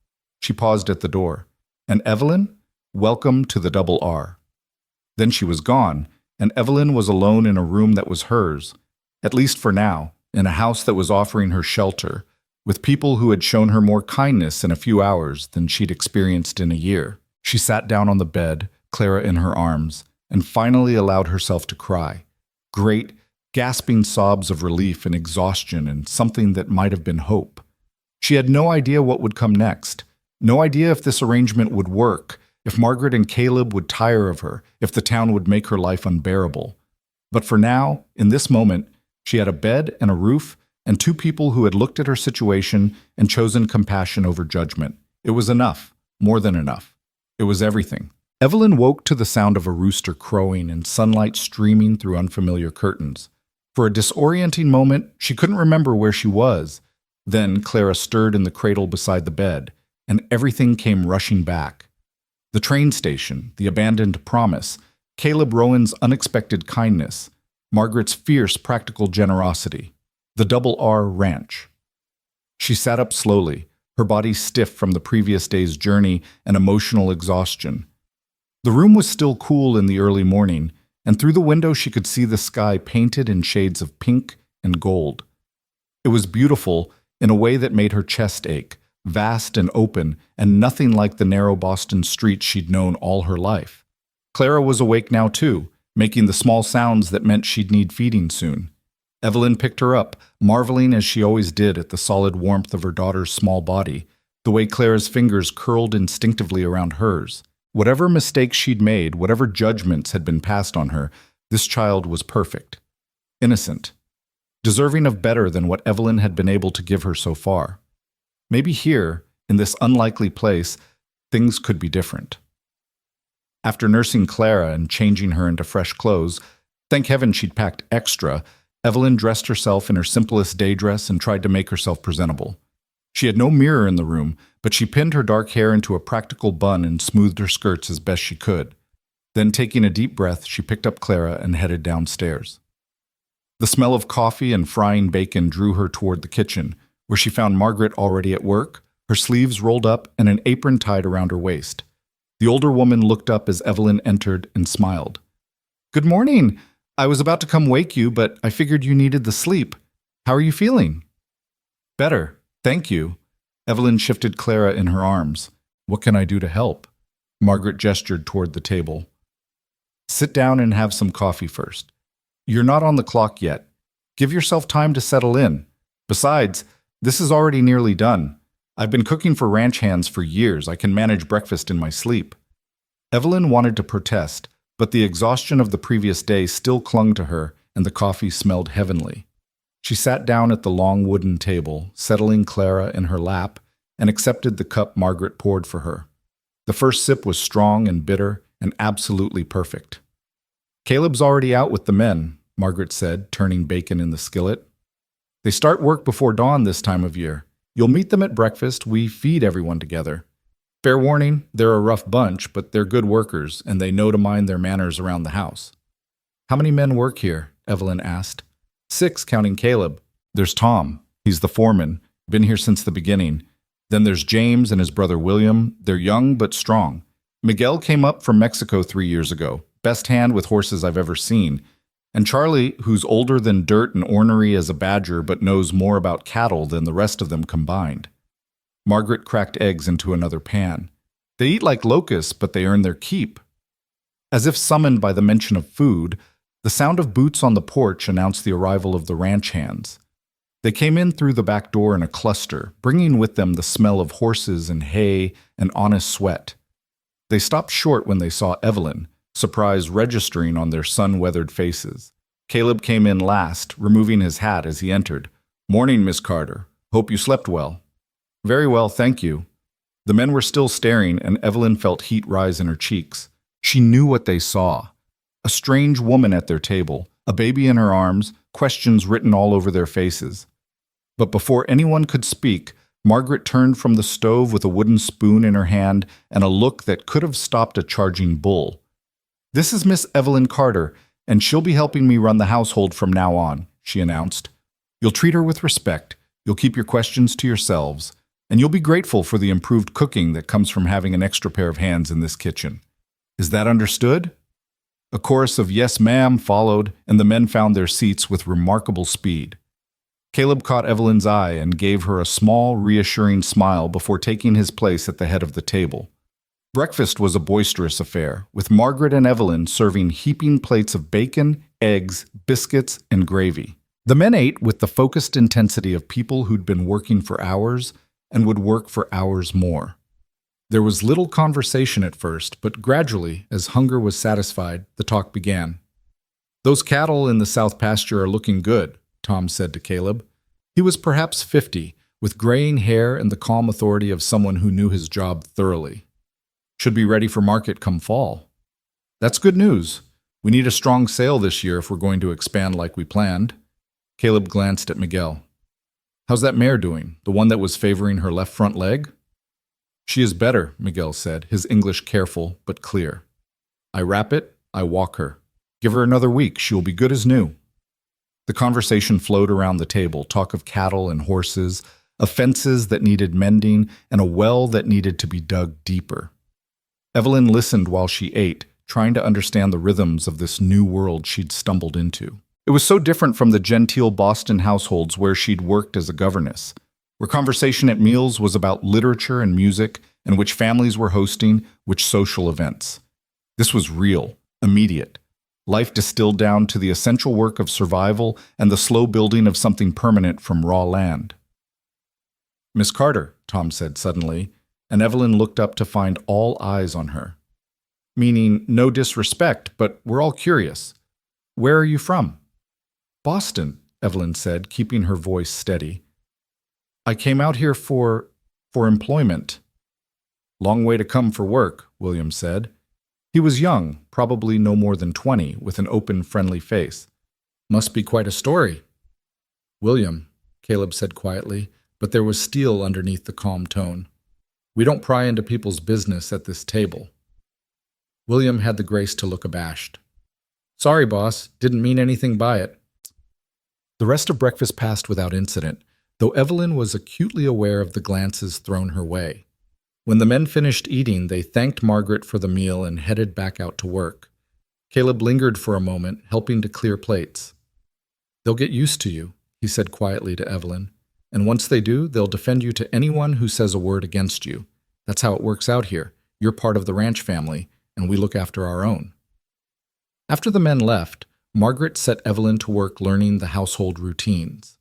She paused at the door. And Evelyn, welcome to the Double R. Then she was gone, and Evelyn was alone in a room that was hers, at least for now, in a house that was offering her shelter, with people who had shown her more kindness in a few hours than she'd experienced in a year. She sat down on the bed, Clara in her arms, and finally allowed herself to cry. Great, gasping sobs of relief and exhaustion and something that might have been hope. She had no idea what would come next, no idea if this arrangement would work, if Margaret and Caleb would tire of her, if the town would make her life unbearable. But for now, in this moment, she had a bed and a roof and 2 people who had looked at her situation and chosen compassion over judgment. It was enough, more than enough. It was everything. Evelyn woke to the sound of a rooster crowing and sunlight streaming through unfamiliar curtains. For a disorienting moment, she couldn't remember where she was. Then Clara stirred in the cradle beside the bed, and everything came rushing back. The train station, the abandoned promise, Caleb Rowan's unexpected kindness, Margaret's fierce practical generosity, the Double R Ranch. She sat up slowly, her body stiff from the previous day's journey and emotional exhaustion. The room was still cool in the early morning, and through the window she could see the sky painted in shades of pink and gold. It was beautiful in a way that made her chest ache, vast and open, and nothing like the narrow Boston streets she'd known all her life. Clara was awake now too, making the small sounds that meant she'd need feeding soon. Evelyn picked her up, marveling as she always did at the solid warmth of her daughter's small body, the way Clara's fingers curled instinctively around hers. Whatever mistakes she'd made, whatever judgments had been passed on her, this child was perfect, innocent, deserving of better than what Evelyn had been able to give her so far. Maybe here, in this unlikely place, things could be different. After nursing Clara and changing her into fresh clothes, thank heaven she'd packed extra, Evelyn dressed herself in her simplest day dress and tried to make herself presentable. She had no mirror in the room, but she pinned her dark hair into a practical bun and smoothed her skirts as best she could. Then, taking a deep breath, she picked up Clara and headed downstairs. The smell of coffee and frying bacon drew her toward the kitchen, where she found Margaret already at work, her sleeves rolled up and an apron tied around her waist. The older woman looked up as Evelyn entered and smiled. "Good morning. I was about to come wake you, but I figured you needed the sleep. How are you feeling?" "Better, thank you." Evelyn shifted Clara in her arms. "What can I do to help?" Margaret gestured toward the table. "Sit down and have some coffee first. You're not on the clock yet. Give yourself time to settle in. Besides, this is already nearly done. I've been cooking for ranch hands for years. I can manage breakfast in my sleep." Evelyn wanted to protest, but the exhaustion of the previous day still clung to her, and the coffee smelled heavenly. She sat down at the long wooden table, settling Clara in her lap, and accepted the cup Margaret poured for her. The first sip was strong and bitter and absolutely perfect. "Caleb's already out with the men," Margaret said, turning bacon in the skillet. "They start work before dawn this time of year. You'll meet them at breakfast. We feed everyone together. Fair warning, they're a rough bunch, but they're good workers, and they know to mind their manners around the house." "How many men work here?" Evelyn asked. 6, counting Caleb. There's Tom. He's the foreman. Been here since the beginning. Then there's James and his brother William. They're young but strong. Miguel came up from Mexico 3 years ago. Best hand with horses I've ever seen. And Charlie, who's older than dirt and ornery as a badger but knows more about cattle than the rest of them combined. Margaret cracked eggs into another pan. "They eat like locusts, but they earn their keep." As if summoned by the mention of food, the sound of boots on the porch announced the arrival of the ranch hands. They came in through the back door in a cluster, bringing with them the smell of horses and hay and honest sweat. They stopped short when they saw Evelyn, surprise registering on their sun-weathered faces. Caleb came in last, removing his hat as he entered. "Morning, Miss Carter. Hope you slept well." "Very well, thank you." The men were still staring, and Evelyn felt heat rise in her cheeks. She knew what they saw. A strange woman at their table, a baby in her arms, questions written all over their faces. But before anyone could speak, Margaret turned from the stove with a wooden spoon in her hand and a look that could have stopped a charging bull. "This is Miss Evelyn Carter, and she'll be helping me run the household from now on," she announced. "You'll treat her with respect, you'll keep your questions to yourselves, and you'll be grateful for the improved cooking that comes from having an extra pair of hands in this kitchen. Is that understood?" A chorus of "yes, ma'am" followed, and the men found their seats with remarkable speed. Caleb caught Evelyn's eye and gave her a small, reassuring smile before taking his place at the head of the table. Breakfast was a boisterous affair, with Margaret and Evelyn serving heaping plates of bacon, eggs, biscuits, and gravy. The men ate with the focused intensity of people who'd been working for hours and would work for hours more. There was little conversation at first, but gradually, as hunger was satisfied, the talk began. "Those cattle in the south pasture are looking good," Tom said to Caleb. He was perhaps 50, with graying hair and the calm authority of someone who knew his job thoroughly. "Should be ready for market come fall." "That's good news. We need a strong sale this year if we're going to expand like we planned." Caleb glanced at Miguel. "How's that mare doing, the one that was favoring her left front leg?" "She is better," Miguel said, his English careful but clear. "I wrap it, I walk her. Give her another week, she will be good as new." The conversation flowed around the table, talk of cattle and horses, of fences that needed mending, and a well that needed to be dug deeper. Evelyn listened while she ate, trying to understand the rhythms of this new world she'd stumbled into. It was so different from the genteel Boston households where she'd worked as a governess, where conversation at meals was about literature and music, and which families were hosting which social events. This was real, immediate. Life distilled down to the essential work of survival and the slow building of something permanent from raw land. "Miss Carter," Tom said suddenly, and Evelyn looked up to find all eyes on her. "Meaning no disrespect, but we're all curious. Where are you from?" "Boston," Evelyn said, keeping her voice steady. "I came out here for employment." "Long way to come for work," William said. He was young, probably no more than 20, with an open, friendly face. "Must be quite a story." "William," Caleb said quietly, but there was steel underneath the calm tone. "We don't pry into people's business at this table." William had the grace to look abashed. "Sorry, boss. Didn't mean anything by it." The rest of breakfast passed without incident, though Evelyn was acutely aware of the glances thrown her way. When the men finished eating, they thanked Margaret for the meal and headed back out to work. Caleb lingered for a moment, helping to clear plates. "They'll get used to you," he said quietly to Evelyn. "And once they do, they'll defend you to anyone who says a word against you. That's how it works out here. You're part of the ranch family, and we look after our own." After the men left, Margaret set Evelyn to work learning the household routines.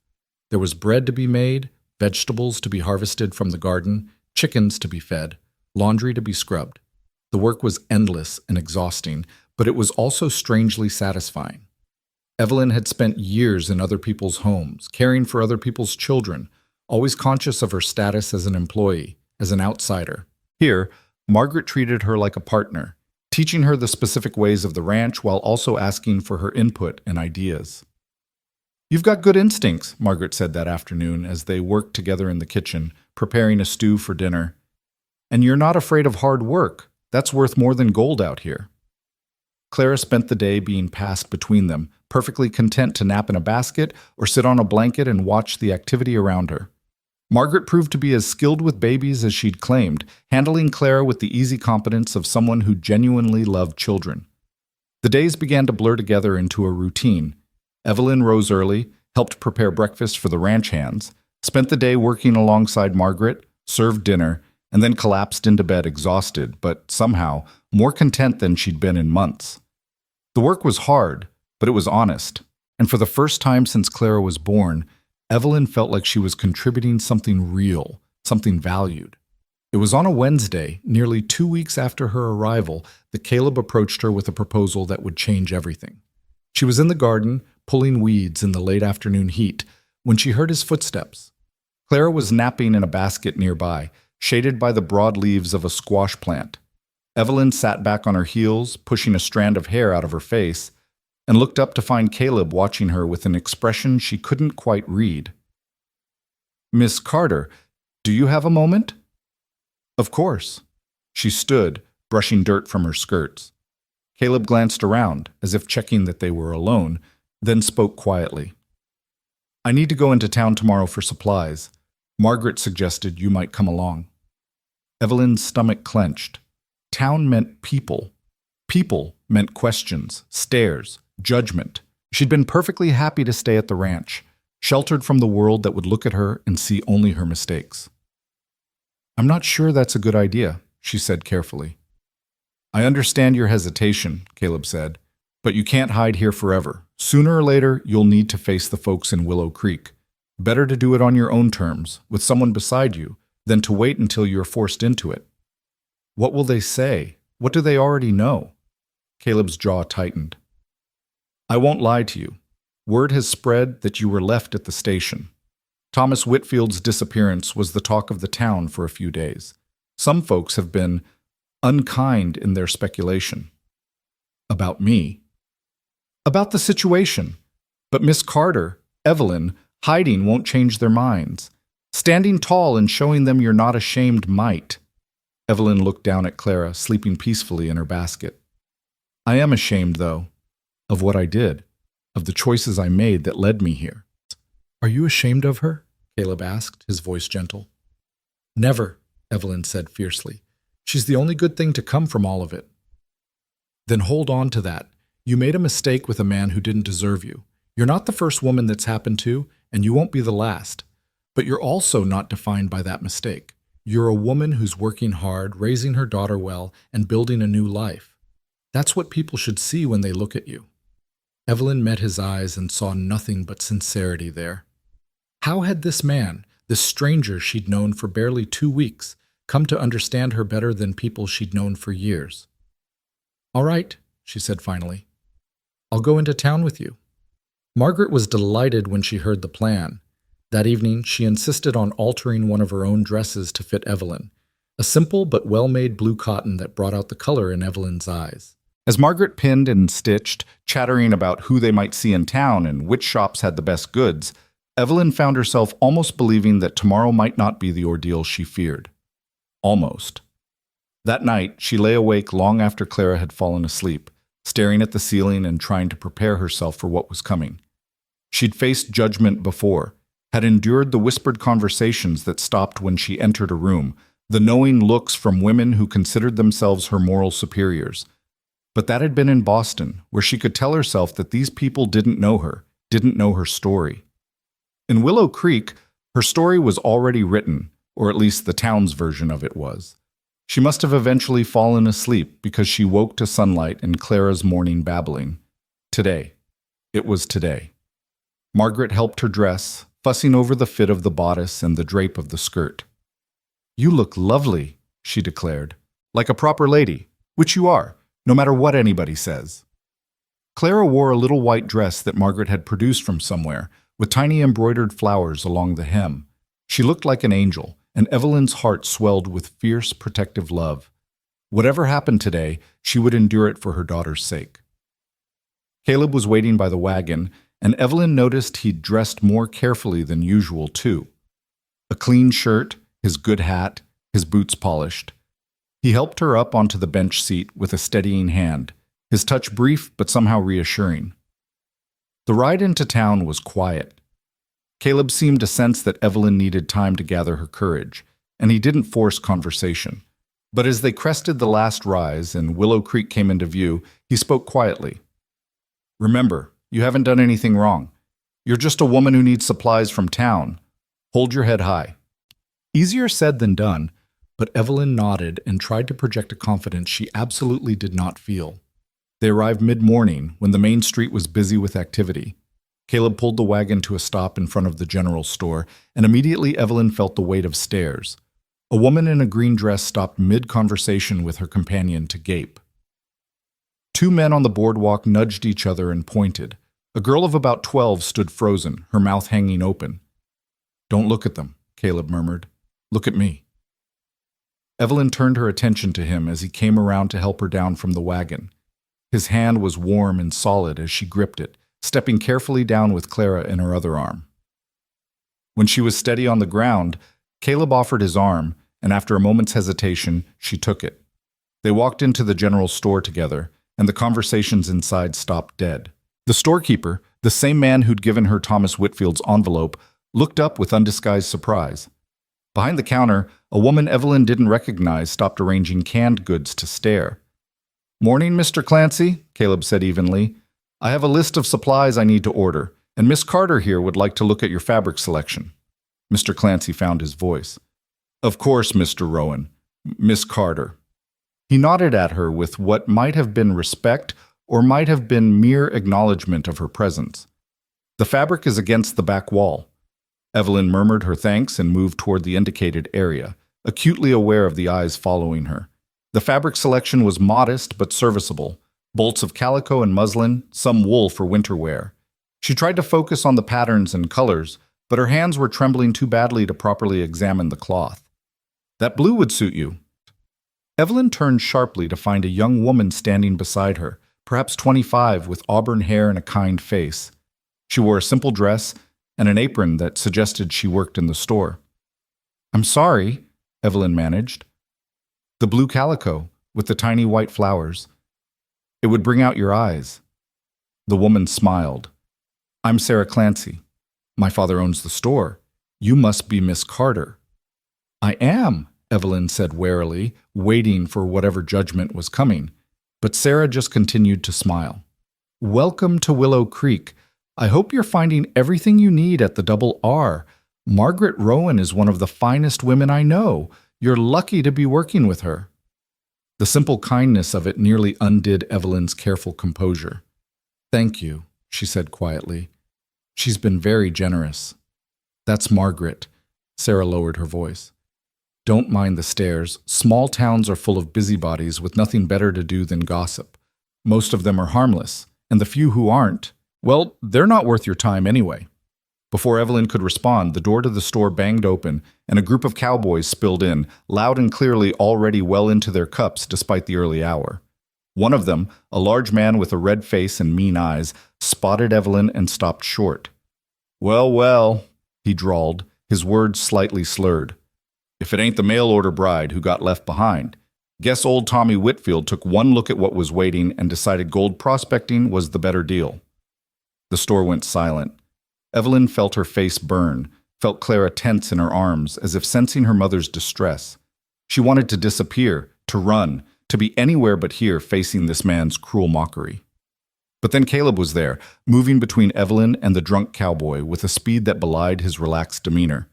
There was bread to be made, vegetables to be harvested from the garden, chickens to be fed, laundry to be scrubbed. The work was endless and exhausting, but it was also strangely satisfying. Evelyn had spent years in other people's homes, caring for other people's children, always conscious of her status as an employee, as an outsider. Here, Margaret treated her like a partner, teaching her the specific ways of the ranch while also asking for her input and ideas. "You've got good instincts," Margaret said that afternoon as they worked together in the kitchen, preparing a stew for dinner. "And you're not afraid of hard work. That's worth more than gold out here." Clara spent the day being passed between them, perfectly content to nap in a basket or sit on a blanket and watch the activity around her. Margaret proved to be as skilled with babies as she'd claimed, handling Clara with the easy competence of someone who genuinely loved children. The days began to blur together into a routine. Evelyn rose early, helped prepare breakfast for the ranch hands, spent the day working alongside Margaret, served dinner, and then collapsed into bed exhausted, but somehow more content than she'd been in months. The work was hard, but it was honest, and for the first time since Clara was born, Evelyn felt like she was contributing something real, something valued. It was on a Wednesday, nearly 2 weeks after her arrival, that Caleb approached her with a proposal that would change everything. She was in the garden, pulling weeds in the late afternoon heat, when she heard his footsteps. Clara was napping in a basket nearby, shaded by the broad leaves of a squash plant. Evelyn sat back on her heels, pushing a strand of hair out of her face, and looked up to find Caleb watching her with an expression she couldn't quite read. "Miss Carter, do you have a moment?" "Of course." She stood, brushing dirt from her skirts. Caleb glanced around, as if checking that they were alone, then spoke quietly. "I need to go into town tomorrow for supplies. Margaret suggested you might come along." Evelyn's stomach clenched. Town meant people. People meant questions, stares, judgment. She'd been perfectly happy to stay at the ranch, sheltered from the world that would look at her and see only her mistakes. "I'm not sure that's a good idea," she said carefully. "I understand your hesitation," Caleb said, "but you can't hide here forever. Sooner or later, you'll need to face the folks in Willow Creek. Better to do it on your own terms, with someone beside you, than to wait until you're forced into it." "What will they say? What do they already know?" Caleb's jaw tightened. "I won't lie to you. Word has spread that you were left at the station. Thomas Whitfield's disappearance was the talk of the town for a few days. Some folks have been unkind in their speculation." "About me?" "About the situation. But Miss Carter, Evelyn, hiding won't change their minds. Standing tall and showing them you're not ashamed might." Evelyn looked down at Clara, sleeping peacefully in her basket. "I am ashamed, though, of what I did, of the choices I made that led me here." "Are you ashamed of her?" Caleb asked, his voice gentle. "Never," Evelyn said fiercely. She's the only good thing to come from all of it. Then hold on to that. You made a mistake with a man who didn't deserve you. You're not the first woman that's happened to, and you won't be the last. But you're also not defined by that mistake. You're a woman who's working hard, raising her daughter well, and building a new life. That's what people should see when they look at you. Evelyn met his eyes and saw nothing but sincerity there. How had this man, this stranger she'd known for barely 2 weeks, come to understand her better than people she'd known for years? "All right," she said finally. "I'll go into town with you." Margaret was delighted when she heard the plan. That evening, she insisted on altering one of her own dresses to fit Evelyn, a simple but well-made blue cotton that brought out the color in Evelyn's eyes. As Margaret pinned and stitched, chattering about who they might see in town and which shops had the best goods, Evelyn found herself almost believing that tomorrow might not be the ordeal she feared. Almost. That night, she lay awake long after Clara had fallen asleep, staring at the ceiling and trying to prepare herself for what was coming. She'd faced judgment before, had endured the whispered conversations that stopped when she entered a room, the knowing looks from women who considered themselves her moral superiors. But that had been in Boston, where she could tell herself that these people didn't know her, didn't know her story. In Willow Creek, her story was already written, or at least the town's version of it was. She must have eventually fallen asleep because she woke to sunlight and Clara's morning babbling. Today. It was today. Margaret helped her dress, fussing over the fit of the bodice and the drape of the skirt. "You look lovely," she declared, "like a proper lady, which you are, no matter what anybody says." Clara wore a little white dress that Margaret had produced from somewhere, with tiny embroidered flowers along the hem. She looked like an angel, and Evelyn's heart swelled with fierce, protective love. Whatever happened today, she would endure it for her daughter's sake. Caleb was waiting by the wagon, and Evelyn noticed he'd dressed more carefully than usual, too. A clean shirt, his good hat, his boots polished. He helped her up onto the bench seat with a steadying hand, his touch brief but somehow reassuring. The ride into town was quiet. Caleb seemed to sense that Evelyn needed time to gather her courage, and he didn't force conversation. But as they crested the last rise and Willow Creek came into view, he spoke quietly. "Remember, you haven't done anything wrong. You're just a woman who needs supplies from town. Hold your head high." Easier said than done, but Evelyn nodded and tried to project a confidence she absolutely did not feel. They arrived mid-morning when the main street was busy with activity. Caleb pulled the wagon to a stop in front of the general store, and immediately Evelyn felt the weight of stares. A woman in a green dress stopped mid-conversation with her companion to gape. 2 men on the boardwalk nudged each other and pointed. A girl of about 12 stood frozen, her mouth hanging open. "Don't look at them," Caleb murmured. "Look at me." Evelyn turned her attention to him as he came around to help her down from the wagon. His hand was warm and solid as she gripped it, stepping carefully down with Clara in her other arm. When she was steady on the ground, Caleb offered his arm, and after a moment's hesitation, she took it. They walked into the general store together, and the conversations inside stopped dead. The storekeeper, the same man who'd given her Thomas Whitfield's envelope, looked up with undisguised surprise. Behind the counter, a woman Evelyn didn't recognize stopped arranging canned goods to stare. "Morning, Mr. Clancy," Caleb said evenly. "I have a list of supplies I need to order, and Miss Carter here would like to look at your fabric selection." Mr. Clancy found his voice. "Of course, Mr. Rowan. Miss Carter." He nodded at her with what might have been respect or might have been mere acknowledgement of her presence. "The fabric is against the back wall." Evelyn murmured her thanks and moved toward the indicated area, acutely aware of the eyes following her. The fabric selection was modest but serviceable, bolts of calico and muslin, some wool for winter wear. She tried to focus on the patterns and colors, but her hands were trembling too badly to properly examine the cloth. "That blue would suit you." Evelyn turned sharply to find a young woman standing beside her, perhaps 25, with auburn hair and a kind face. She wore a simple dress and an apron that suggested she worked in the store. "I'm sorry," Evelyn managed. "The blue calico, with the tiny white flowers. It would bring out your eyes." The woman smiled. "I'm Sarah Clancy. My father owns the store. You must be Miss Carter." "I am," Evelyn said warily, waiting for whatever judgment was coming. But Sarah just continued to smile. Welcome to Willow Creek. I hope you're finding everything you need at the Double R. Margaret Rowan is one of the finest women I know. You're lucky to be working with her. The simple kindness of it nearly undid Evelyn's careful composure. Thank you, she said quietly. She's been very generous. That's Margaret. Sarah lowered her voice. Don't mind the stares. Small towns are full of busybodies with nothing better to do than gossip. Most of them are harmless, and the few who aren't, well, they're not worth your time anyway. Before Evelyn could respond, the door to the store banged open, and a group of cowboys spilled in, loud and clearly already well into their cups despite the early hour. One of them, a large man with a red face and mean eyes, spotted Evelyn and stopped short. Well, well, he drawled, his words slightly slurred. If it ain't the mail-order bride who got left behind. Guess old Tommy Whitfield took one look at what was waiting and decided gold prospecting was the better deal. The store went silent. Evelyn felt her face burn, felt Clara tense in her arms, as if sensing her mother's distress. She wanted to disappear, to run, to be anywhere but here facing this man's cruel mockery. But then Caleb was there, moving between Evelyn and the drunk cowboy with a speed that belied his relaxed demeanor.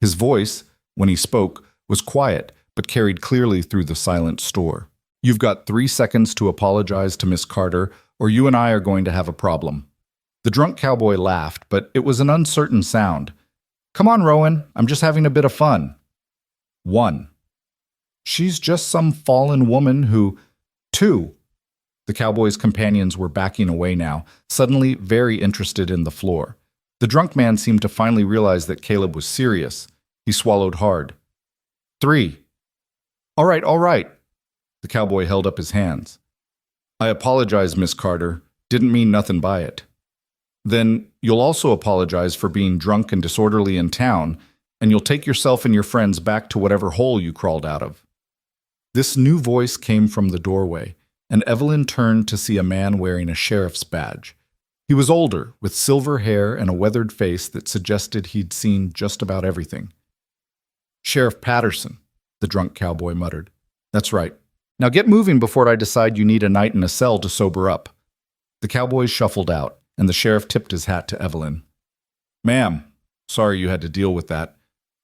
His voice, when he spoke, was quiet, but carried clearly through the silent store. You've got 3 seconds to apologize to Miss Carter, or you and I are going to have a problem. The drunk cowboy laughed, but it was an uncertain sound. Come on, Rowan, I'm just having a bit of fun. 1. She's just some fallen woman who... 2. The cowboy's companions were backing away now, suddenly very interested in the floor. The drunk man seemed to finally realize that Caleb was serious. He swallowed hard. 3. All right. The cowboy held up his hands. I apologize, Miss Carter. Didn't mean nothing by it. Then you'll also apologize for being drunk and disorderly in town, and you'll take yourself and your friends back to whatever hole you crawled out of. This new voice came from the doorway, and Evelyn turned to see a man wearing a sheriff's badge. He was older, with silver hair and a weathered face that suggested he'd seen just about everything. Sheriff Patterson, the drunk cowboy muttered. That's right. Now get moving before I decide you need a night in a cell to sober up. The cowboys shuffled out, and the sheriff tipped his hat to Evelyn. Ma'am, sorry you had to deal with that.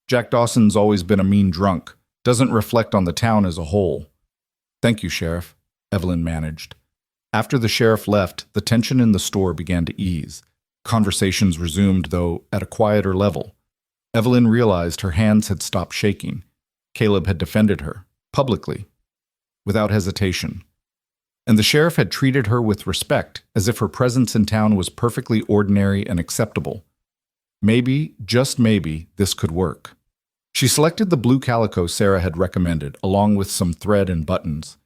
Jack Dawson's always been a mean drunk. Doesn't reflect on the town as a whole. Thank you, Sheriff, Evelyn managed. After the sheriff left, the tension in the store began to ease. Conversations resumed, though, at a quieter level. Evelyn realized her hands had stopped shaking. Caleb had defended her, publicly, without hesitation. And the sheriff had treated her with respect, as if her presence in town was perfectly ordinary and acceptable. Maybe, just maybe, this could work. She selected the blue calico Sarah had recommended, along with some thread and buttons.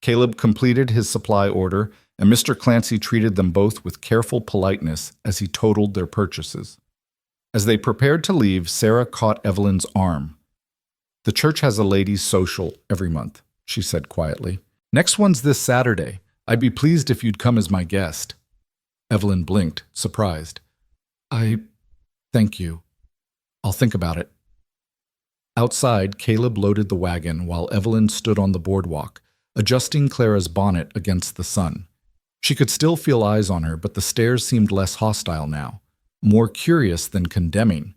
Caleb completed his supply order, and Mr. Clancy treated them both with careful politeness as he totaled their purchases. As they prepared to leave, Sarah caught Evelyn's arm. The church has a ladies' social every month, she said quietly. Next one's this Saturday. I'd be pleased if you'd come as my guest. Evelyn blinked, surprised. Thank you. I'll think about it. Outside, Caleb loaded the wagon while Evelyn stood on the boardwalk, adjusting Clara's bonnet against the sun. She could still feel eyes on her, but the stares seemed less hostile now, more curious than condemning.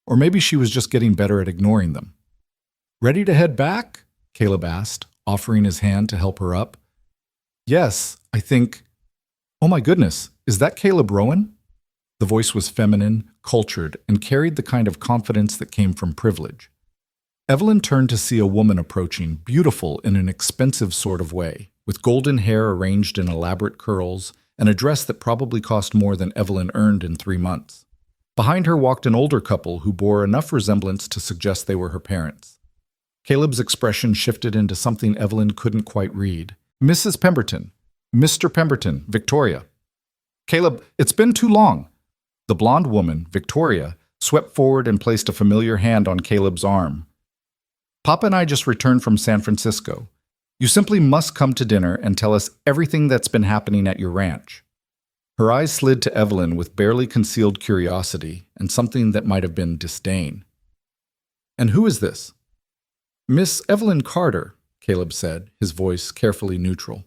Or maybe she was just getting better at ignoring them. Ready to head back? Caleb asked, offering his hand to help her up. Yes, I think... Oh my goodness, is that Caleb Rowan? The voice was feminine, cultured, and carried the kind of confidence that came from privilege. Evelyn turned to see a woman approaching, beautiful in an expensive sort of way, with golden hair arranged in elaborate curls, and a dress that probably cost more than Evelyn earned in 3 months. Behind her walked an older couple who bore enough resemblance to suggest they were her parents. Caleb's expression shifted into something Evelyn couldn't quite read. Mrs. Pemberton. Mr. Pemberton, Victoria. Caleb, it's been too long. The blonde woman, Victoria, swept forward and placed a familiar hand on Caleb's arm. Papa and I just returned from San Francisco. You simply must come to dinner and tell us everything that's been happening at your ranch. Her eyes slid to Evelyn with barely concealed curiosity and something that might have been disdain. And who is this? Miss Evelyn Carter, Caleb said, his voice carefully neutral.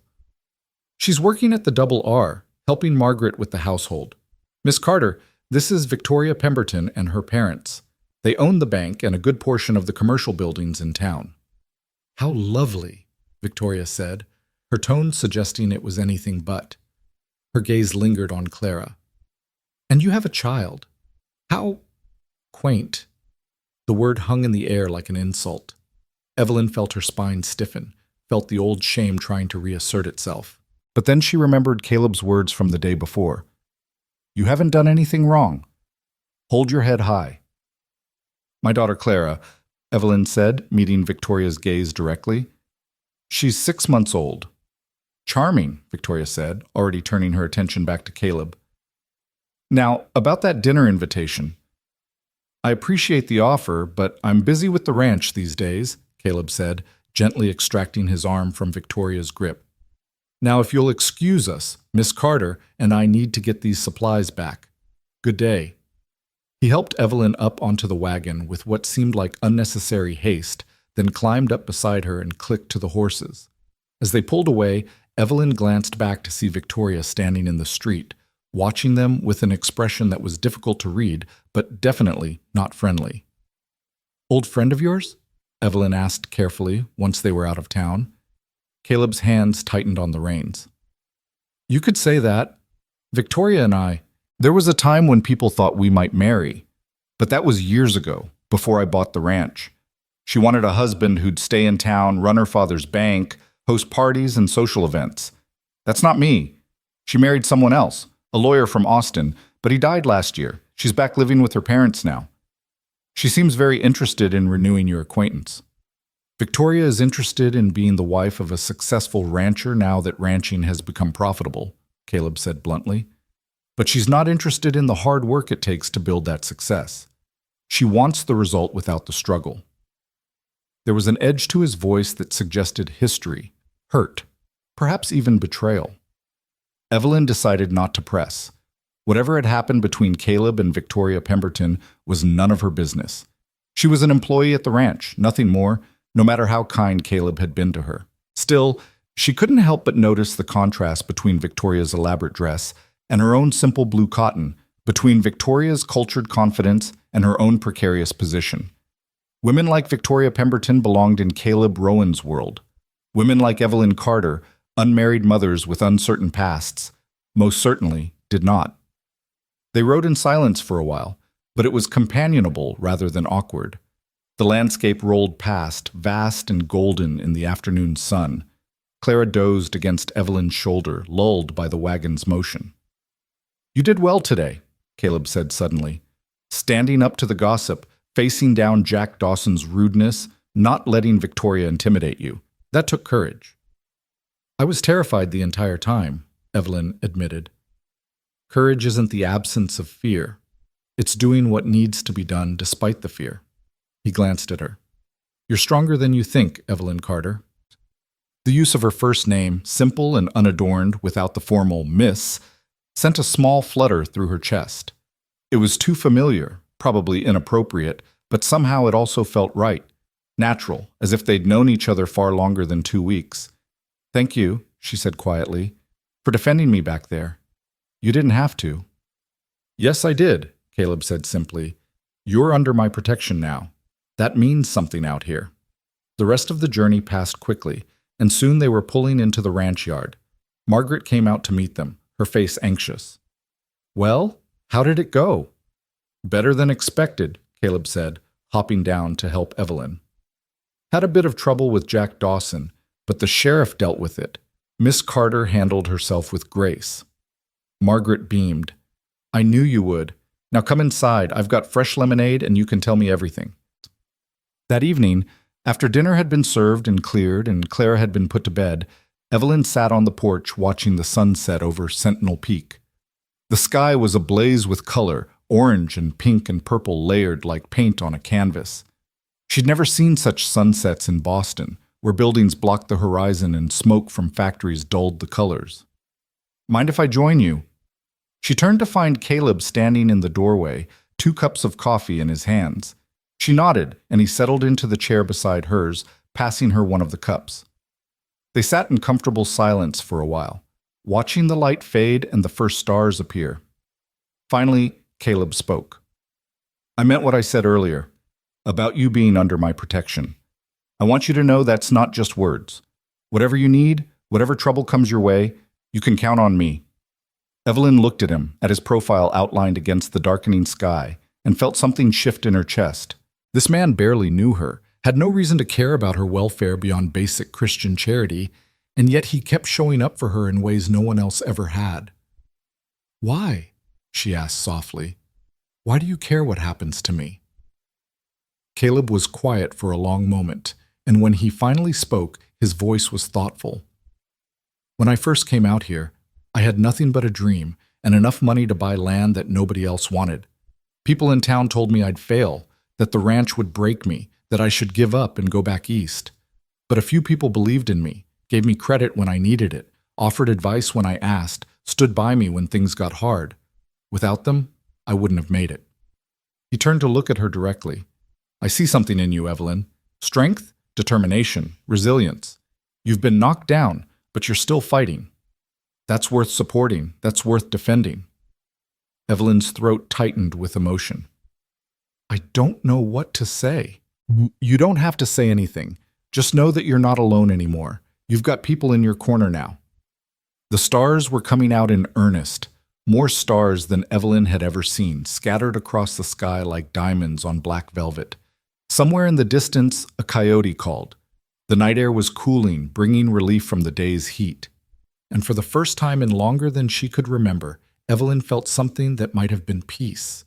She's working at the Double R, helping Margaret with the household. Miss Carter, this is Victoria Pemberton and her parents. They own the bank and a good portion of the commercial buildings in town. How lovely, Victoria said, her tone suggesting it was anything but. Her gaze lingered on Clara. And you have a child. How quaint. The word hung in the air like an insult. Evelyn felt her spine stiffen, felt the old shame trying to reassert itself. But then she remembered Caleb's words from the day before. You haven't done anything wrong. Hold your head high. My daughter Clara, Evelyn said, meeting Victoria's gaze directly. She's 6 months old. Charming, Victoria said, already turning her attention back to Caleb. Now, about that dinner invitation. I appreciate the offer, but I'm busy with the ranch these days, Caleb said, gently extracting his arm from Victoria's grip. Now, if you'll excuse us, Miss Carter and I need to get these supplies back. Good day. He helped Evelyn up onto the wagon with what seemed like unnecessary haste, then climbed up beside her and clicked to the horses. As they pulled away, Evelyn glanced back to see Victoria standing in the street, watching them with an expression that was difficult to read, but definitely not friendly. Old friend of yours? Evelyn asked carefully once they were out of town. Caleb's hands tightened on the reins. You could say that. Victoria and I, there was a time when people thought we might marry, but that was years ago, before I bought the ranch. She wanted a husband who'd stay in town, run her father's bank, host parties and social events. That's not me. She married someone else, a lawyer from Austin, but he died last year. She's back living with her parents now. She seems very interested in renewing your acquaintance. Victoria is interested in being the wife of a successful rancher now that ranching has become profitable, Caleb said bluntly. But she's not interested in the hard work it takes to build that success. She wants the result without the struggle. There was an edge to his voice that suggested history, hurt, perhaps even betrayal. Evelyn decided not to press. Whatever had happened between Caleb and Victoria Pemberton was none of her business. She was an employee at the ranch, nothing more, no matter how kind Caleb had been to her. Still, she couldn't help but notice the contrast between Victoria's elaborate dress and her own simple blue cotton, between Victoria's cultured confidence and her own precarious position. Women like Victoria Pemberton belonged in Caleb Rowan's world. Women like Evelyn Carter, unmarried mothers with uncertain pasts, most certainly did not. They rode in silence for a while, but it was companionable rather than awkward. The landscape rolled past, vast and golden in the afternoon sun. Clara dozed against Evelyn's shoulder, lulled by the wagon's motion. You did well today, Caleb said suddenly, standing up to the gossip, facing down Jack Dawson's rudeness, not letting Victoria intimidate you. That took courage. I was terrified the entire time, Evelyn admitted. Courage isn't the absence of fear. It's doing what needs to be done despite the fear. He glanced at her. You're stronger than you think, Evelyn Carter. The use of her first name, simple and unadorned without the formal Miss, sent a small flutter through her chest. It was too familiar, probably inappropriate, but somehow it also felt right, natural, as if they'd known each other far longer than 2 weeks. Thank you, she said quietly, for defending me back there. You didn't have to. Yes, I did, Caleb said simply. You're under my protection now. That means something out here. The rest of the journey passed quickly, and soon they were pulling into the ranch yard. Margaret came out to meet them, her face anxious. Well, how did it go? Better than expected, Caleb said, hopping down to help Evelyn. Had a bit of trouble with Jack Dawson, but the sheriff dealt with it. Miss Carter handled herself with grace. Margaret beamed. I knew you would. Now come inside. I've got fresh lemonade and you can tell me everything. That evening, after dinner had been served and cleared and Clara had been put to bed, Evelyn sat on the porch watching the sunset over Sentinel Peak. The sky was ablaze with color, orange and pink and purple layered like paint on a canvas. She'd never seen such sunsets in Boston, where buildings blocked the horizon and smoke from factories dulled the colors. Mind if I join you? She turned to find Caleb standing in the doorway, 2 cups of coffee in his hands. She nodded, and he settled into the chair beside hers, passing her one of the cups. They sat in comfortable silence for a while, watching the light fade and the first stars appear. Finally, Caleb spoke. I meant what I said earlier, about you being under my protection. I want you to know that's not just words. Whatever you need, whatever trouble comes your way, you can count on me. Evelyn looked at him, at his profile outlined against the darkening sky, and felt something shift in her chest. This man barely knew her, had no reason to care about her welfare beyond basic Christian charity, and yet he kept showing up for her in ways no one else ever had. Why? She asked softly. Why do you care what happens to me? Caleb was quiet for a long moment, and when he finally spoke, his voice was thoughtful. When I first came out here, I had nothing but a dream and enough money to buy land that nobody else wanted. People in town told me I'd fail, that the ranch would break me, that I should give up and go back east. But a few people believed in me, gave me credit when I needed it, offered advice when I asked, stood by me when things got hard. Without them, I wouldn't have made it. He turned to look at her directly. I see something in you, Evelyn. Strength, determination, resilience. You've been knocked down, but you're still fighting. That's worth supporting. That's worth defending. Evelyn's throat tightened with emotion. I don't know what to say. You don't have to say anything. Just know that you're not alone anymore. You've got people in your corner now. The stars were coming out in earnest, more stars than Evelyn had ever seen, scattered across the sky like diamonds on black velvet. Somewhere in the distance, a coyote called. The night air was cooling, bringing relief from the day's heat. And for the first time in longer than she could remember, Evelyn felt something that might have been peace.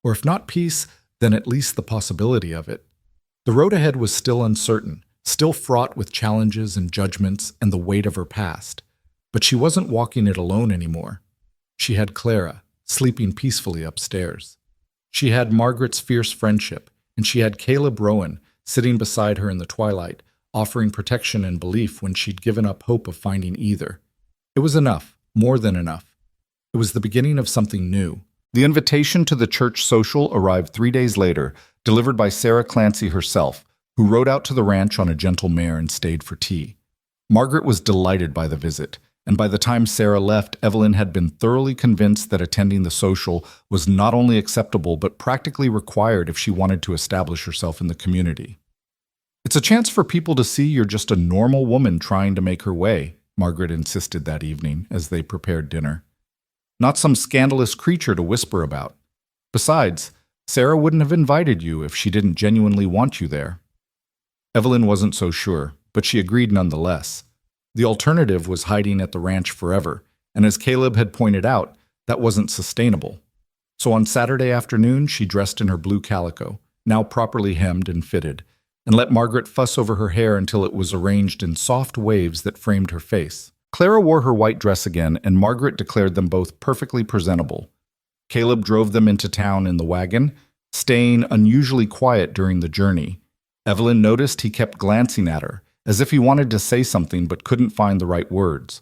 Or if not peace, then at least the possibility of it. The road ahead was still uncertain, still fraught with challenges and judgments and the weight of her past. But she wasn't walking it alone anymore. She had Clara, sleeping peacefully upstairs. She had Margaret's fierce friendship, and she had Caleb Rowan, sitting beside her in the twilight, offering protection and belief when she'd given up hope of finding either. It was enough, more than enough. It was the beginning of something new. The invitation to the church social arrived 3 days later, delivered by Sarah Clancy herself, who rode out to the ranch on a gentle mare and stayed for tea. Margaret was delighted by the visit, and by the time Sarah left, Evelyn had been thoroughly convinced that attending the social was not only acceptable but practically required if she wanted to establish herself in the community. It's a chance for people to see you're just a normal woman trying to make her way, Margaret insisted that evening as they prepared dinner. Not some scandalous creature to whisper about. Besides, Sarah wouldn't have invited you if she didn't genuinely want you there. Evelyn wasn't so sure, but she agreed nonetheless. The alternative was hiding at the ranch forever, and as Caleb had pointed out, that wasn't sustainable. So on Saturday afternoon, she dressed in her blue calico, now properly hemmed and fitted, and let Margaret fuss over her hair until it was arranged in soft waves that framed her face. Clara wore her white dress again, and Margaret declared them both perfectly presentable. Caleb drove them into town in the wagon, staying unusually quiet during the journey. Evelyn noticed he kept glancing at her, as if he wanted to say something but couldn't find the right words.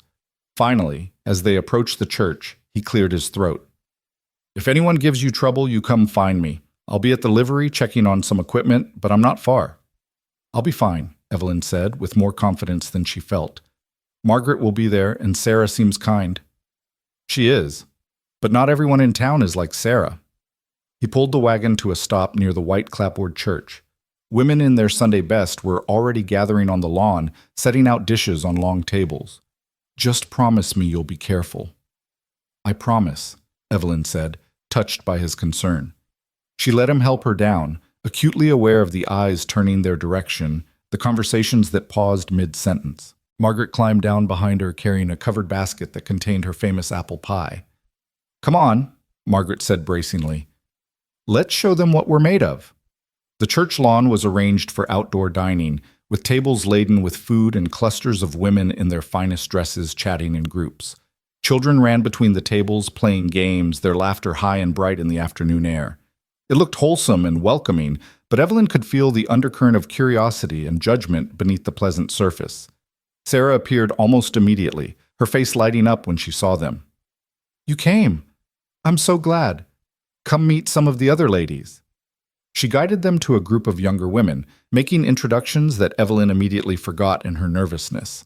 Finally, as they approached the church, he cleared his throat. If anyone gives you trouble, you come find me. I'll be at the livery checking on some equipment, but I'm not far. I'll be fine, Evelyn said, with more confidence than she felt. Margaret will be there, and Sarah seems kind. She is, but not everyone in town is like Sarah. He pulled the wagon to a stop near the white clapboard church. Women in their Sunday best were already gathering on the lawn, setting out dishes on long tables. Just promise me you'll be careful. I promise, Evelyn said, touched by his concern. She let him help her down, acutely aware of the eyes turning their direction, the conversations that paused mid-sentence. Margaret climbed down behind her carrying a covered basket that contained her famous apple pie. Come on, Margaret said bracingly. Let's show them what we're made of. The church lawn was arranged for outdoor dining, with tables laden with food and clusters of women in their finest dresses chatting in groups. Children ran between the tables, playing games, their laughter high and bright in the afternoon air. It looked wholesome and welcoming, but Evelyn could feel the undercurrent of curiosity and judgment beneath the pleasant surface. Sarah appeared almost immediately, her face lighting up when she saw them. You came. I'm so glad. Come meet some of the other ladies. She guided them to a group of younger women, making introductions that Evelyn immediately forgot in her nervousness.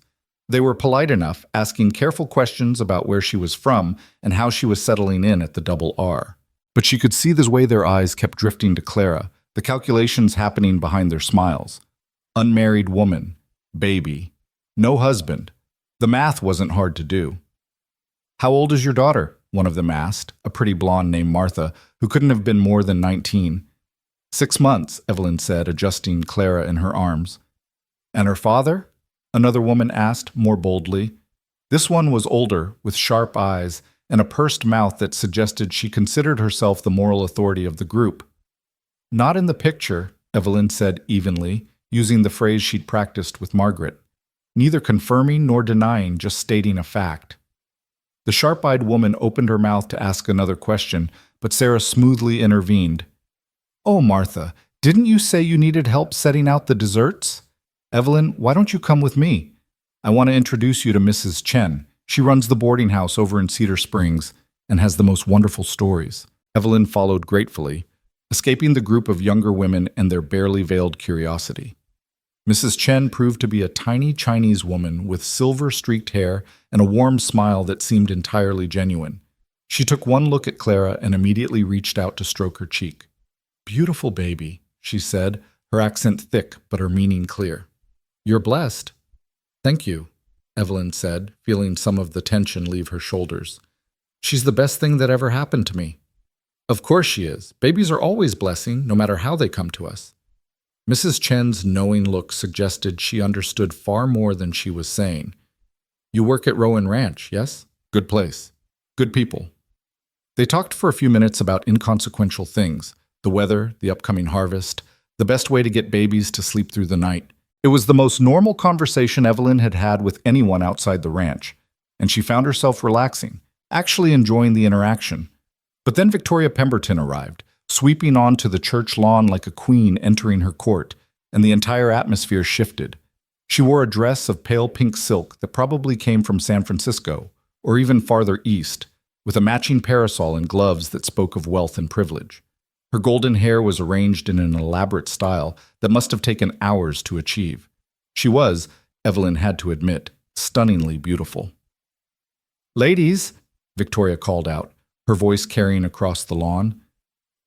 They were polite enough, asking careful questions about where she was from and how she was settling in at the Double R. But she could see the way their eyes kept drifting to Clara, the calculations happening behind their smiles. Unmarried woman, baby, no husband. The math wasn't hard to do. "How old is your daughter?" one of them asked, a pretty blonde named Martha, who couldn't have been more than 19. 6 months, Evelyn said, adjusting Clara in her arms. "And her father?" another woman asked, more boldly. This one was older, with sharp eyes and a pursed mouth that suggested she considered herself the moral authority of the group. "Not in the picture," Evelyn said evenly, using the phrase she'd practiced with Margaret. Neither confirming nor denying, just stating a fact. The sharp-eyed woman opened her mouth to ask another question, but Sarah smoothly intervened. "Oh, Martha, didn't you say you needed help setting out the desserts? Evelyn, why don't you come with me? I want to introduce you to Mrs. Chen. She runs the boarding house over in Cedar Springs and has the most wonderful stories." Evelyn followed gratefully, escaping the group of younger women and their barely veiled curiosity. Mrs. Chen proved to be a tiny Chinese woman with silver-streaked hair and a warm smile that seemed entirely genuine. She took one look at Clara and immediately reached out to stroke her cheek. "Beautiful baby," she said, her accent thick but her meaning clear. "You're blessed." "Thank you," Evelyn said, feeling some of the tension leave her shoulders. "She's the best thing that ever happened to me." "Of course she is. Babies are always blessing, no matter how they come to us." Mrs. Chen's knowing look suggested she understood far more than she was saying. "You work at Rowan Ranch, yes? Good place. Good people." They talked for a few minutes about inconsequential things, the weather, the upcoming harvest, the best way to get babies to sleep through the night. It was the most normal conversation Evelyn had had with anyone outside the ranch, and she found herself relaxing, actually enjoying the interaction. But then Victoria Pemberton arrived, sweeping onto the church lawn like a queen entering her court, and the entire atmosphere shifted. She wore a dress of pale pink silk that probably came from San Francisco, or even farther east, with a matching parasol and gloves that spoke of wealth and privilege. Her golden hair was arranged in an elaborate style that must have taken hours to achieve. She was, Evelyn had to admit, stunningly beautiful. "Ladies," Victoria called out, her voice carrying across the lawn.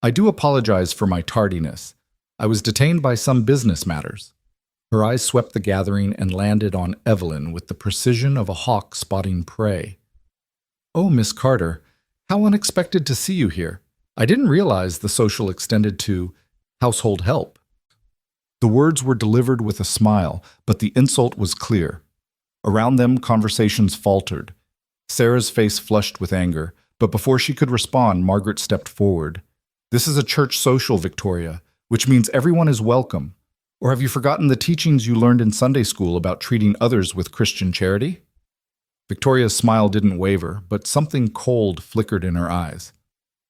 "I do apologize for my tardiness. I was detained by some business matters." Her eyes swept the gathering and landed on Evelyn with the precision of a hawk spotting prey. "Oh, Miss Carter, how unexpected to see you here. I didn't realize the social extended to household help." The words were delivered with a smile, but the insult was clear. Around them, conversations faltered. Sarah's face flushed with anger, but before she could respond, Margaret stepped forward. "This is a church social, Victoria, which means everyone is welcome. Or have you forgotten the teachings you learned in Sunday school about treating others with Christian charity?" Victoria's smile didn't waver, but something cold flickered in her eyes.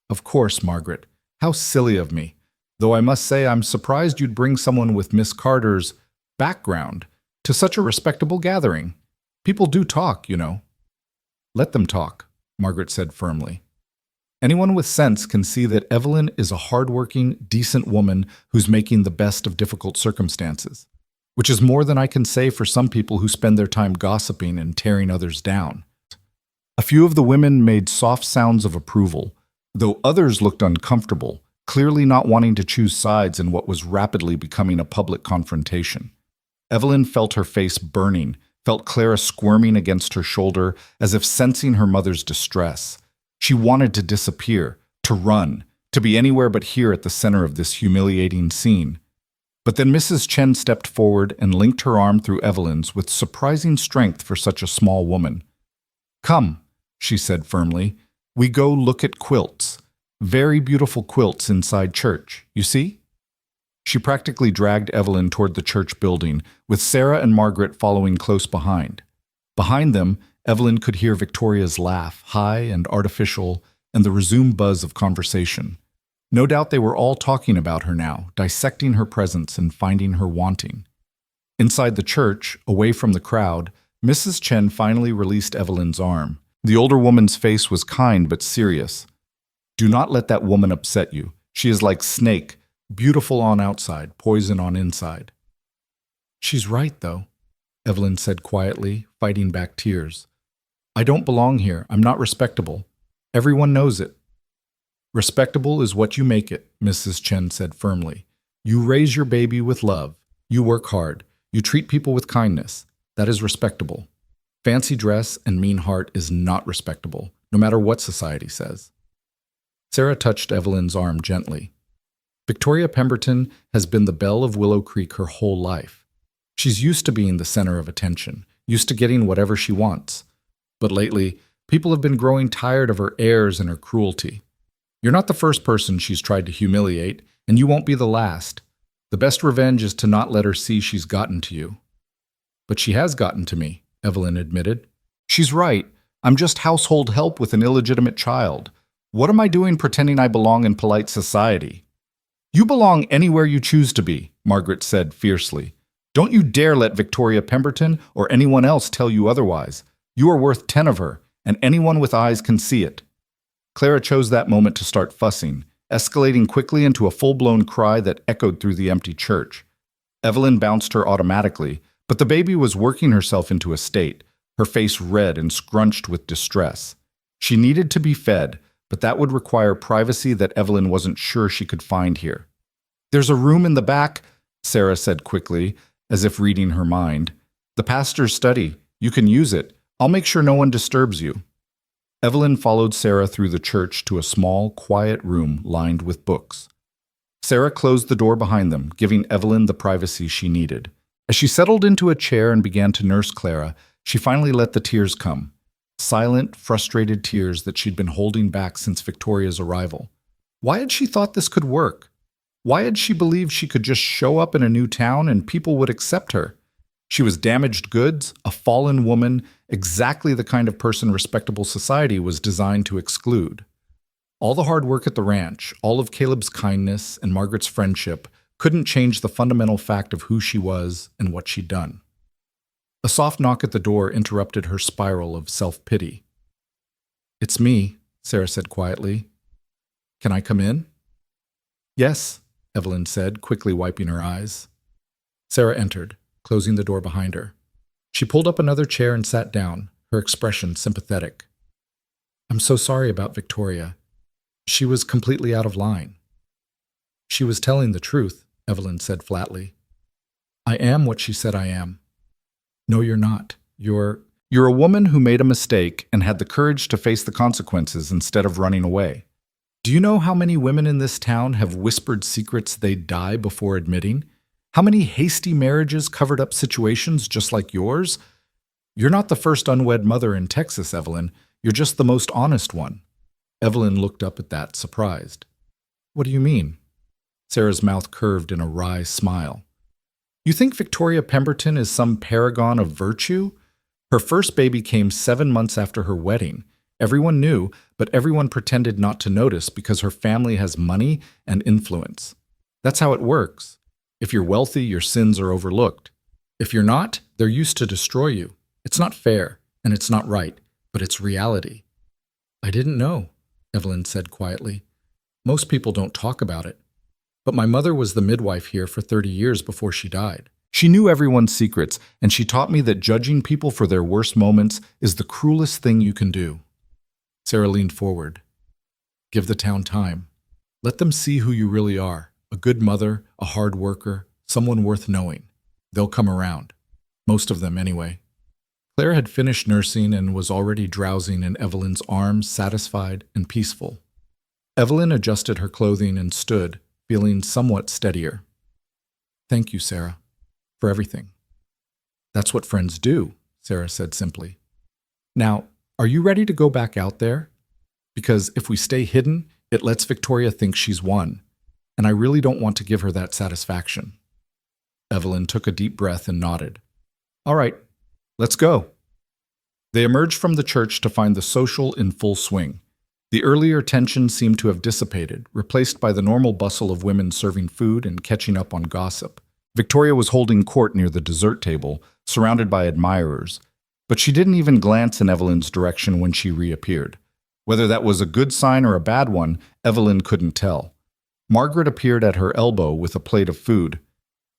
"Of course, Margaret. How silly of me. Though I must say I'm surprised you'd bring someone with Miss Carter's background to such a respectable gathering. People do talk, you know." "Let them talk," Margaret said firmly. Anyone with sense can see that Evelyn is a hardworking, decent woman who's making the best of difficult circumstances, which is more than I can say for some people who spend their time gossiping and tearing others down. A few of the women made soft sounds of approval, though others looked uncomfortable, clearly not wanting to choose sides in what was rapidly becoming a public confrontation. Evelyn felt her face burning, felt Clara squirming against her shoulder as if sensing her mother's distress. She wanted to disappear, to run, to be anywhere but here at the center of this humiliating scene. But then Mrs. Chen stepped forward and linked her arm through Evelyn's with surprising strength for such a small woman. "Come," she said firmly, "we go look at quilts. Very beautiful quilts inside church, you see?" She practically dragged Evelyn toward the church building, with Sarah and Margaret following close behind. Behind them, Evelyn could hear Victoria's laugh, high and artificial, and the resumed buzz of conversation. No doubt they were all talking about her now, dissecting her presence and finding her wanting. Inside the church, away from the crowd, Mrs. Chen finally released Evelyn's arm. The older woman's face was kind but serious. "Do not let that woman upset you. She is like Snake, Beautiful on outside, poison on inside. She's right, though, Evelyn said quietly, fighting back tears. I don't belong here. I'm not respectable. Everyone knows it. Respectable is what you make it, Mrs. Chen said firmly. You raise your baby with love. You work hard. You treat people with kindness. That is respectable. Fancy dress and mean heart is not respectable, no matter what society says. Sarah touched Evelyn's arm gently. Victoria Pemberton has been the belle of Willow Creek her whole life. She's used to being the center of attention, used to getting whatever she wants. But lately, people have been growing tired of her airs and her cruelty. You're not the first person she's tried to humiliate, and you won't be the last. The best revenge is to not let her see she's gotten to you. But she has gotten to me, Evelyn admitted. She's right. I'm just household help with an illegitimate child. What am I doing pretending I belong in polite society? You belong anywhere you choose to be, Margaret said fiercely. Don't you dare let Victoria Pemberton or anyone else tell you otherwise. You are worth 10 of her, and anyone with eyes can see it. Clara chose that moment to start fussing, escalating quickly into a full-blown cry that echoed through the empty church. Evelyn bounced her automatically, but the baby was working herself into a state, her face red and scrunched with distress. She needed to be fed, but that would require privacy that Evelyn wasn't sure she could find here. There's a room in the back, Sarah said quickly, as if reading her mind. The pastor's study. You can use it. I'll make sure no one disturbs you. Evelyn followed Sarah through the church to a small, quiet room lined with books. Sarah closed the door behind them, giving Evelyn the privacy she needed. As she settled into a chair and began to nurse Clara, she finally let the tears come. Silent, frustrated tears that she'd been holding back since Victoria's arrival. Why had she thought this could work? Why had she believed she could just show up in a new town and people would accept her? She was damaged goods, a fallen woman, exactly the kind of person respectable society was designed to exclude. All the hard work at the ranch, all of Caleb's kindness and Margaret's friendship couldn't change the fundamental fact of who she was and what she'd done. A soft knock at the door interrupted her spiral of self-pity. It's me, Sarah said quietly. Can I come in? Yes, Evelyn said, quickly wiping her eyes. Sarah entered, closing the door behind her. She pulled up another chair and sat down, her expression sympathetic. I'm so sorry about Victoria. She was completely out of line. She was telling the truth, Evelyn said flatly. I am what she said I am. No, you're not. You're a woman who made a mistake and had the courage to face the consequences instead of running away. Do you know how many women in this town have whispered secrets they'd die before admitting? How many hasty marriages covered up situations just like yours? You're not the first unwed mother in Texas, Evelyn. You're just the most honest one. Evelyn looked up at that, surprised. What do you mean? Sarah's mouth curved in a wry smile. You think Victoria Pemberton is some paragon of virtue? Her first baby came 7 months after her wedding. Everyone knew, but everyone pretended not to notice because her family has money and influence. That's how it works. If you're wealthy, your sins are overlooked. If you're not, they're used to destroy you. It's not fair, and it's not right, but it's reality. I didn't know, Evelyn said quietly. Most people don't talk about it. But my mother was the midwife here for 30 years before she died. She knew everyone's secrets, and she taught me that judging people for their worst moments is the cruelest thing you can do. Sarah leaned forward. Give the town time. Let them see who you really are. A good mother, a hard worker, someone worth knowing. They'll come around. Most of them, anyway. Claire had finished nursing and was already drowsing in Evelyn's arms, satisfied and peaceful. Evelyn adjusted her clothing and stood, feeling somewhat steadier. Thank you, Sarah, for everything. That's what friends do, Sarah said simply. Now, are you ready to go back out there? Because if we stay hidden, it lets Victoria think she's won, and I really don't want to give her that satisfaction. Evelyn took a deep breath and nodded. All right, let's go. They emerged from the church to find the social in full swing. The earlier tension seemed to have dissipated, replaced by the normal bustle of women serving food and catching up on gossip. Victoria was holding court near the dessert table, surrounded by admirers, but she didn't even glance in Evelyn's direction when she reappeared. Whether that was a good sign or a bad one, Evelyn couldn't tell. Margaret appeared at her elbow with a plate of food.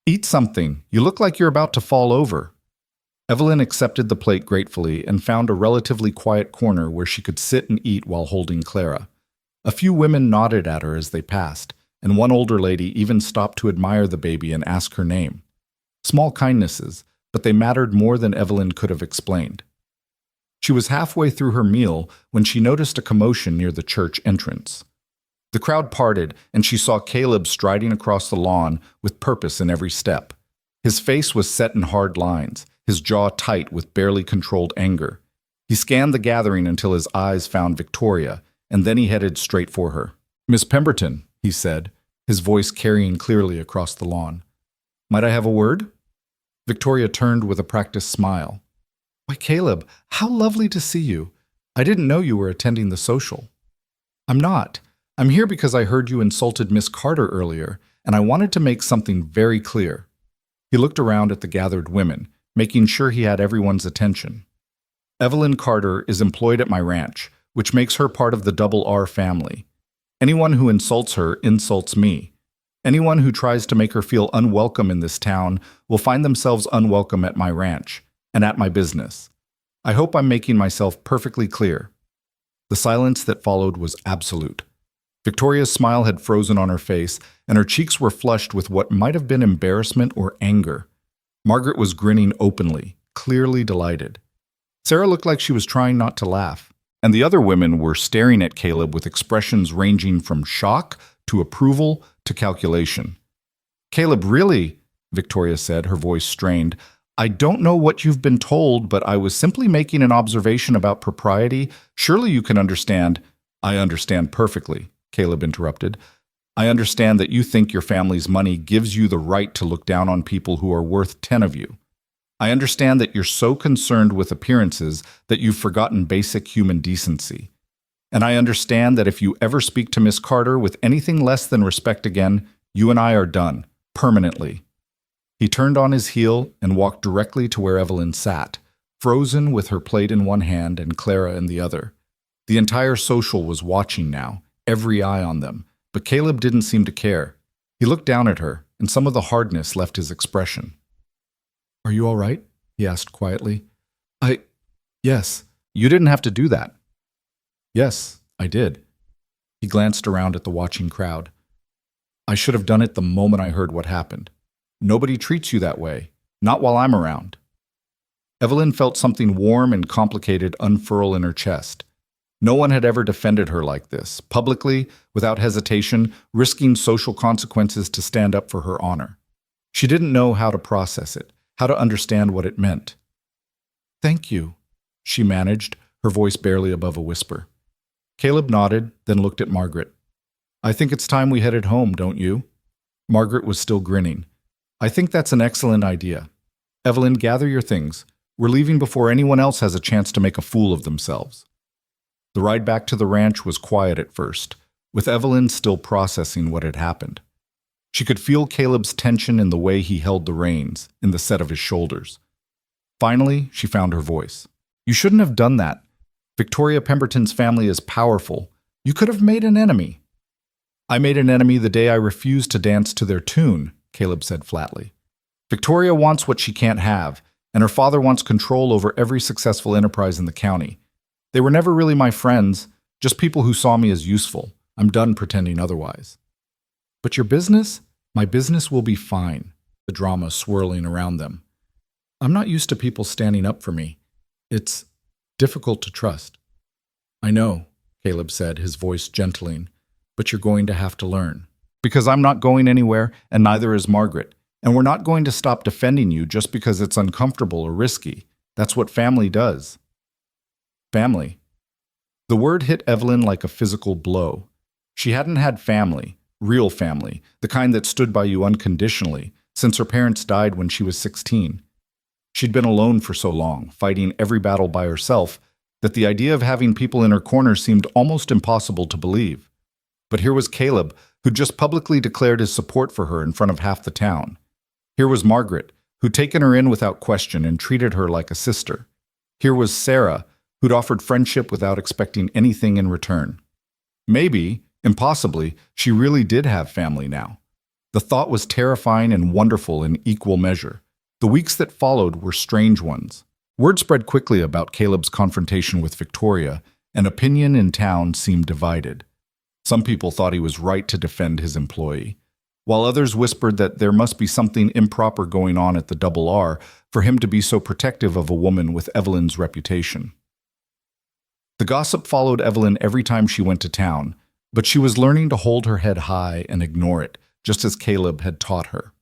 "Eat something. You look like you're about to fall over." Evelyn accepted the plate gratefully and found a relatively quiet corner where she could sit and eat while holding Clara. A few women nodded at her as they passed, and one older lady even stopped to admire the baby and ask her name. Small kindnesses, but they mattered more than Evelyn could have explained. She was halfway through her meal when she noticed a commotion near the church entrance. The crowd parted, and she saw Caleb striding across the lawn with purpose in every step. His face was set in hard lines, his jaw tight with barely controlled anger. He scanned the gathering until his eyes found Victoria, and then he headed straight for her. "Miss Pemberton," he said, his voice carrying clearly across the lawn. "Might I have a word?" Victoria turned with a practiced smile. "Why, Caleb, how lovely to see you. I didn't know you were attending the social." "I'm not. I'm here because I heard you insulted Miss Carter earlier, and I wanted to make something very clear." He looked around at the gathered women, making sure he had everyone's attention. "Evelyn Carter is employed at my ranch, which makes her part of the Double R family. Anyone who insults her insults me. Anyone who tries to make her feel unwelcome in this town will find themselves unwelcome at my ranch and at my business. I hope I'm making myself perfectly clear." The silence that followed was absolute. Victoria's smile had frozen on her face, and her cheeks were flushed with what might have been embarrassment or anger. Margaret was grinning openly, clearly delighted. Sarah looked like she was trying not to laugh, and the other women were staring at Caleb with expressions ranging from shock to approval to calculation. "Caleb, really," Victoria said, her voice strained, "I don't know what you've been told, but I was simply making an observation about propriety. Surely you can understand." "I understand perfectly," Caleb interrupted. "I understand that you think your family's money gives you the right to look down on people who are worth 10 of you. I understand that you're so concerned with appearances that you've forgotten basic human decency. And I understand that if you ever speak to Miss Carter with anything less than respect again, you and I are done, permanently." He turned on his heel and walked directly to where Evelyn sat, frozen with her plate in one hand and Clara in the other. The entire social was watching now, every eye on them, but Caleb didn't seem to care. He looked down at her, and some of the hardness left his expression. "Are you all right?" he asked quietly. Yes. You didn't have to do that." "Yes, I did." He glanced around at the watching crowd. "I should have done it the moment I heard what happened. Nobody treats you that way, not while I'm around." Evelyn felt something warm and complicated unfurl in her chest. No one had ever defended her like this, publicly, without hesitation, risking social consequences to stand up for her honor. She didn't know how to process it, how to understand what it meant. "Thank you," she managed, her voice barely above a whisper. Caleb nodded, then looked at Margaret. "I think it's time we headed home, don't you?" Margaret was still grinning. "I think that's an excellent idea. Evelyn, gather your things. We're leaving before anyone else has a chance to make a fool of themselves." The ride back to the ranch was quiet at first, with Evelyn still processing what had happened. She could feel Caleb's tension in the way he held the reins, in the set of his shoulders. Finally, she found her voice. "You shouldn't have done that. Victoria Pemberton's family is powerful. You could have made an enemy." "I made an enemy the day I refused to dance to their tune," Caleb said flatly. "Victoria wants what she can't have, and her father wants control over every successful enterprise in the county. They were never really my friends, just people who saw me as useful. I'm done pretending otherwise." "But your business? My business will be fine," the drama swirling around them. "I'm not used to people standing up for me. It's difficult to trust." "I know," Caleb said, his voice gentling, "but you're going to have to learn. Because I'm not going anywhere, and neither is Margaret. And we're not going to stop defending you just because it's uncomfortable or risky. That's what family does." Family. The word hit Evelyn like a physical blow. She hadn't had family, real family, the kind that stood by you unconditionally, since her parents died when she was 16. She'd been alone for so long, fighting every battle by herself, that the idea of having people in her corner seemed almost impossible to believe. But here was Caleb, who'd just publicly declared his support for her in front of half the town. Here was Margaret, who'd taken her in without question and treated her like a sister. Here was Sarah, who'd offered friendship without expecting anything in return. Maybe, Impossibly, she really did have family now. The thought was terrifying and wonderful in equal measure. The weeks that followed were strange ones. Word spread quickly about Caleb's confrontation with Victoria, and opinion in town seemed divided. Some people thought he was right to defend his employee, while others whispered that there must be something improper going on at the Double R for him to be so protective of a woman with Evelyn's reputation. The gossip followed Evelyn every time she went to town, but she was learning to hold her head high and ignore it, just as Caleb had taught her.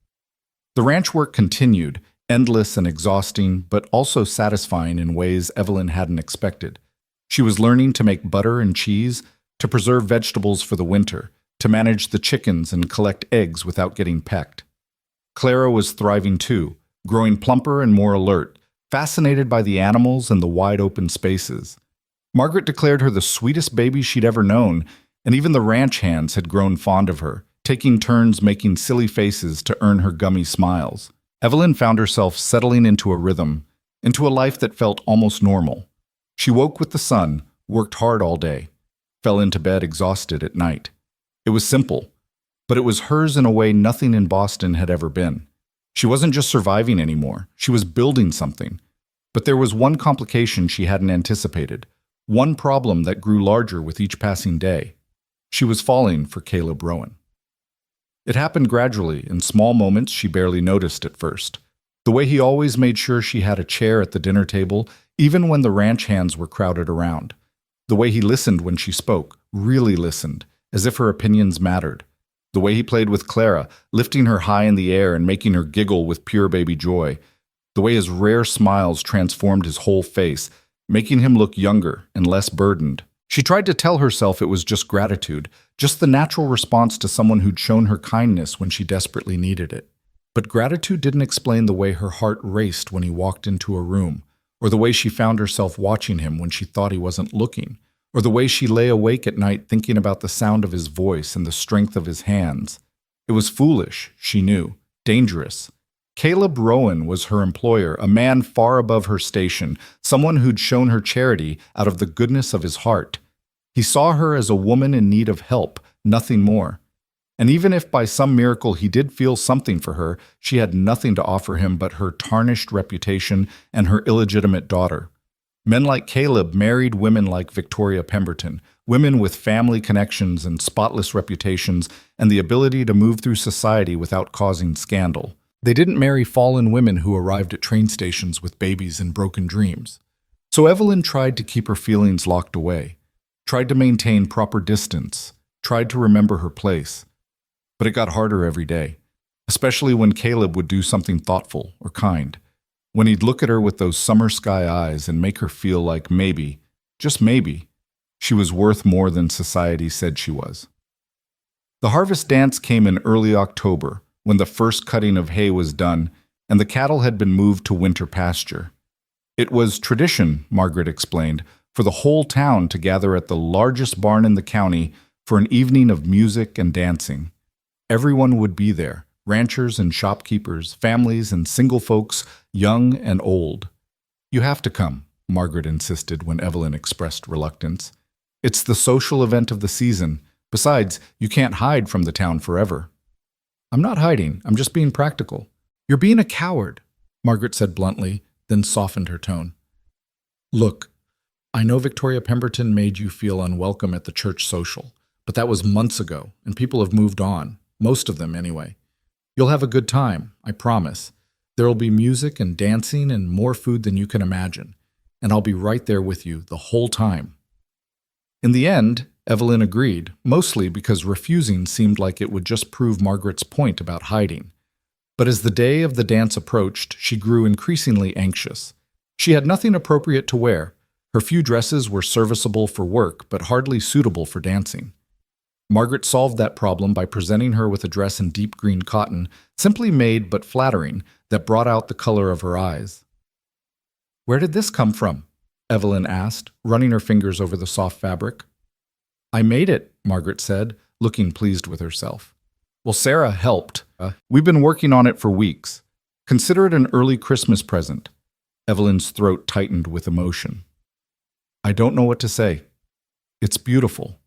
The ranch work continued, endless and exhausting, but also satisfying in ways Evelyn hadn't expected. She was learning to make butter and cheese, to preserve vegetables for the winter, to manage the chickens and collect eggs without getting pecked. Clara was thriving too, growing plumper and more alert, fascinated by the animals and the wide open spaces. Margaret declared her the sweetest baby she'd ever known, and even the ranch hands had grown fond of her, taking turns making silly faces to earn her gummy smiles. Evelyn found herself settling into a rhythm, into a life that felt almost normal. She woke with the sun, worked hard all day, fell into bed exhausted at night. It was simple, but it was hers in a way nothing in Boston had ever been. She wasn't just surviving anymore, she was building something. But there was one complication she hadn't anticipated, one problem that grew larger with each passing day. She was falling for Caleb Rowan. It happened gradually, in small moments she barely noticed at first. The way he always made sure she had a chair at the dinner table, even when the ranch hands were crowded around. The way he listened when she spoke, really listened, as if her opinions mattered. The way he played with Clara, lifting her high in the air and making her giggle with pure baby joy. The way his rare smiles transformed his whole face, making him look younger and less burdened. She tried to tell herself it was just gratitude, just the natural response to someone who'd shown her kindness when she desperately needed it. But gratitude didn't explain the way her heart raced when he walked into a room, or the way she found herself watching him when she thought he wasn't looking, or the way she lay awake at night thinking about the sound of his voice and the strength of his hands. It was foolish, she knew, dangerous. Caleb Rowan was her employer, a man far above her station, someone who'd shown her charity out of the goodness of his heart. He saw her as a woman in need of help, nothing more. And even if by some miracle he did feel something for her, she had nothing to offer him but her tarnished reputation and her illegitimate daughter. Men like Caleb married women like Victoria Pemberton, women with family connections and spotless reputations and the ability to move through society without causing scandal. They didn't marry fallen women who arrived at train stations with babies and broken dreams. So Evelyn tried to keep her feelings locked away, tried to maintain proper distance, tried to remember her place. But it got harder every day, especially when Caleb would do something thoughtful or kind, when he'd look at her with those summer sky eyes and make her feel like maybe, just maybe, she was worth more than society said she was. The harvest dance came in early October, when the first cutting of hay was done and the cattle had been moved to winter pasture. It was tradition, Margaret explained, for the whole town to gather at the largest barn in the county for an evening of music and dancing. Everyone would be there, ranchers and shopkeepers, families and single folks, young and old. "You have to come," Margaret insisted when Evelyn expressed reluctance. "It's the social event of the season. Besides, you can't hide from the town forever." "I'm not hiding, I'm just being practical." "You're being a coward," Margaret said bluntly, then softened her tone. "Look, I know Victoria Pemberton made you feel unwelcome at the church social, but that was months ago, and people have moved on, most of them anyway. You'll have a good time, I promise. There'll be music and dancing and more food than you can imagine, and I'll be right there with you the whole time." In the end, Evelyn agreed, mostly because refusing seemed like it would just prove Margaret's point about hiding. But as the day of the dance approached, she grew increasingly anxious. She had nothing appropriate to wear. Her few dresses were serviceable for work, but hardly suitable for dancing. Margaret solved that problem by presenting her with a dress in deep green cotton, simply made but flattering, that brought out the color of her eyes. "Where did this come from?" Evelyn asked, running her fingers over the soft fabric. "I made it," Margaret said, looking pleased with herself. "Well, Sarah helped. We've been working on it for weeks. Consider it an early Christmas present." Evelyn's throat tightened with emotion. "I don't know what to say. It's beautiful."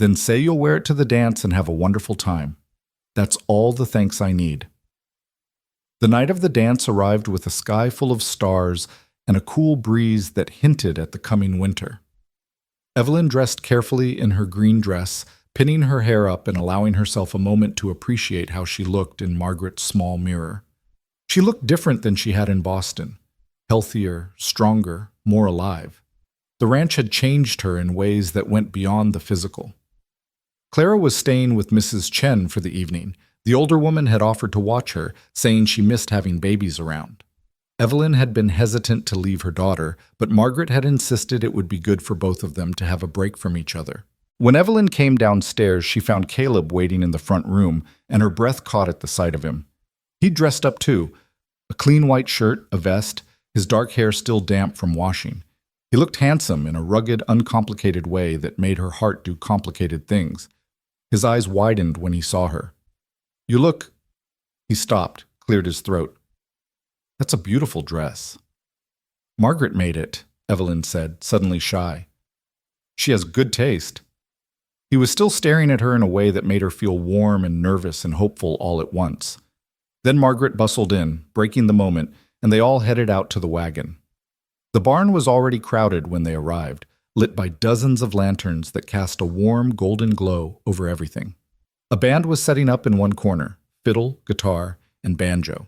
Then say you'll wear it to the dance and have a wonderful time. That's all the thanks I need." The night of the dance arrived with a sky full of stars and a cool breeze that hinted at the coming winter. Evelyn dressed carefully in her green dress, pinning her hair up and allowing herself a moment to appreciate how she looked in Margaret's small mirror. She looked different than she had in Boston, healthier, stronger, more alive. The ranch had changed her in ways that went beyond the physical. Clara was staying with Mrs. Chen for the evening. The older woman had offered to watch her, saying she missed having babies around. Evelyn had been hesitant to leave her daughter, but Margaret had insisted it would be good for both of them to have a break from each other. When Evelyn came downstairs, she found Caleb waiting in the front room, and her breath caught at the sight of him. He'd dressed up too, a clean white shirt, a vest, his dark hair still damp from washing. He looked handsome in a rugged, uncomplicated way that made her heart do complicated things. His eyes widened when he saw her. "You look—" He stopped, cleared his throat. "That's a beautiful dress." "Margaret made it," Evelyn said, suddenly shy. "She has good taste." He was still staring at her in a way that made her feel warm and nervous and hopeful all at once. Then Margaret bustled in, breaking the moment, and they all headed out to the wagon. The barn was already crowded when they arrived, lit by dozens of lanterns that cast a warm, golden glow over everything. A band was setting up in one corner, fiddle, guitar, and banjo,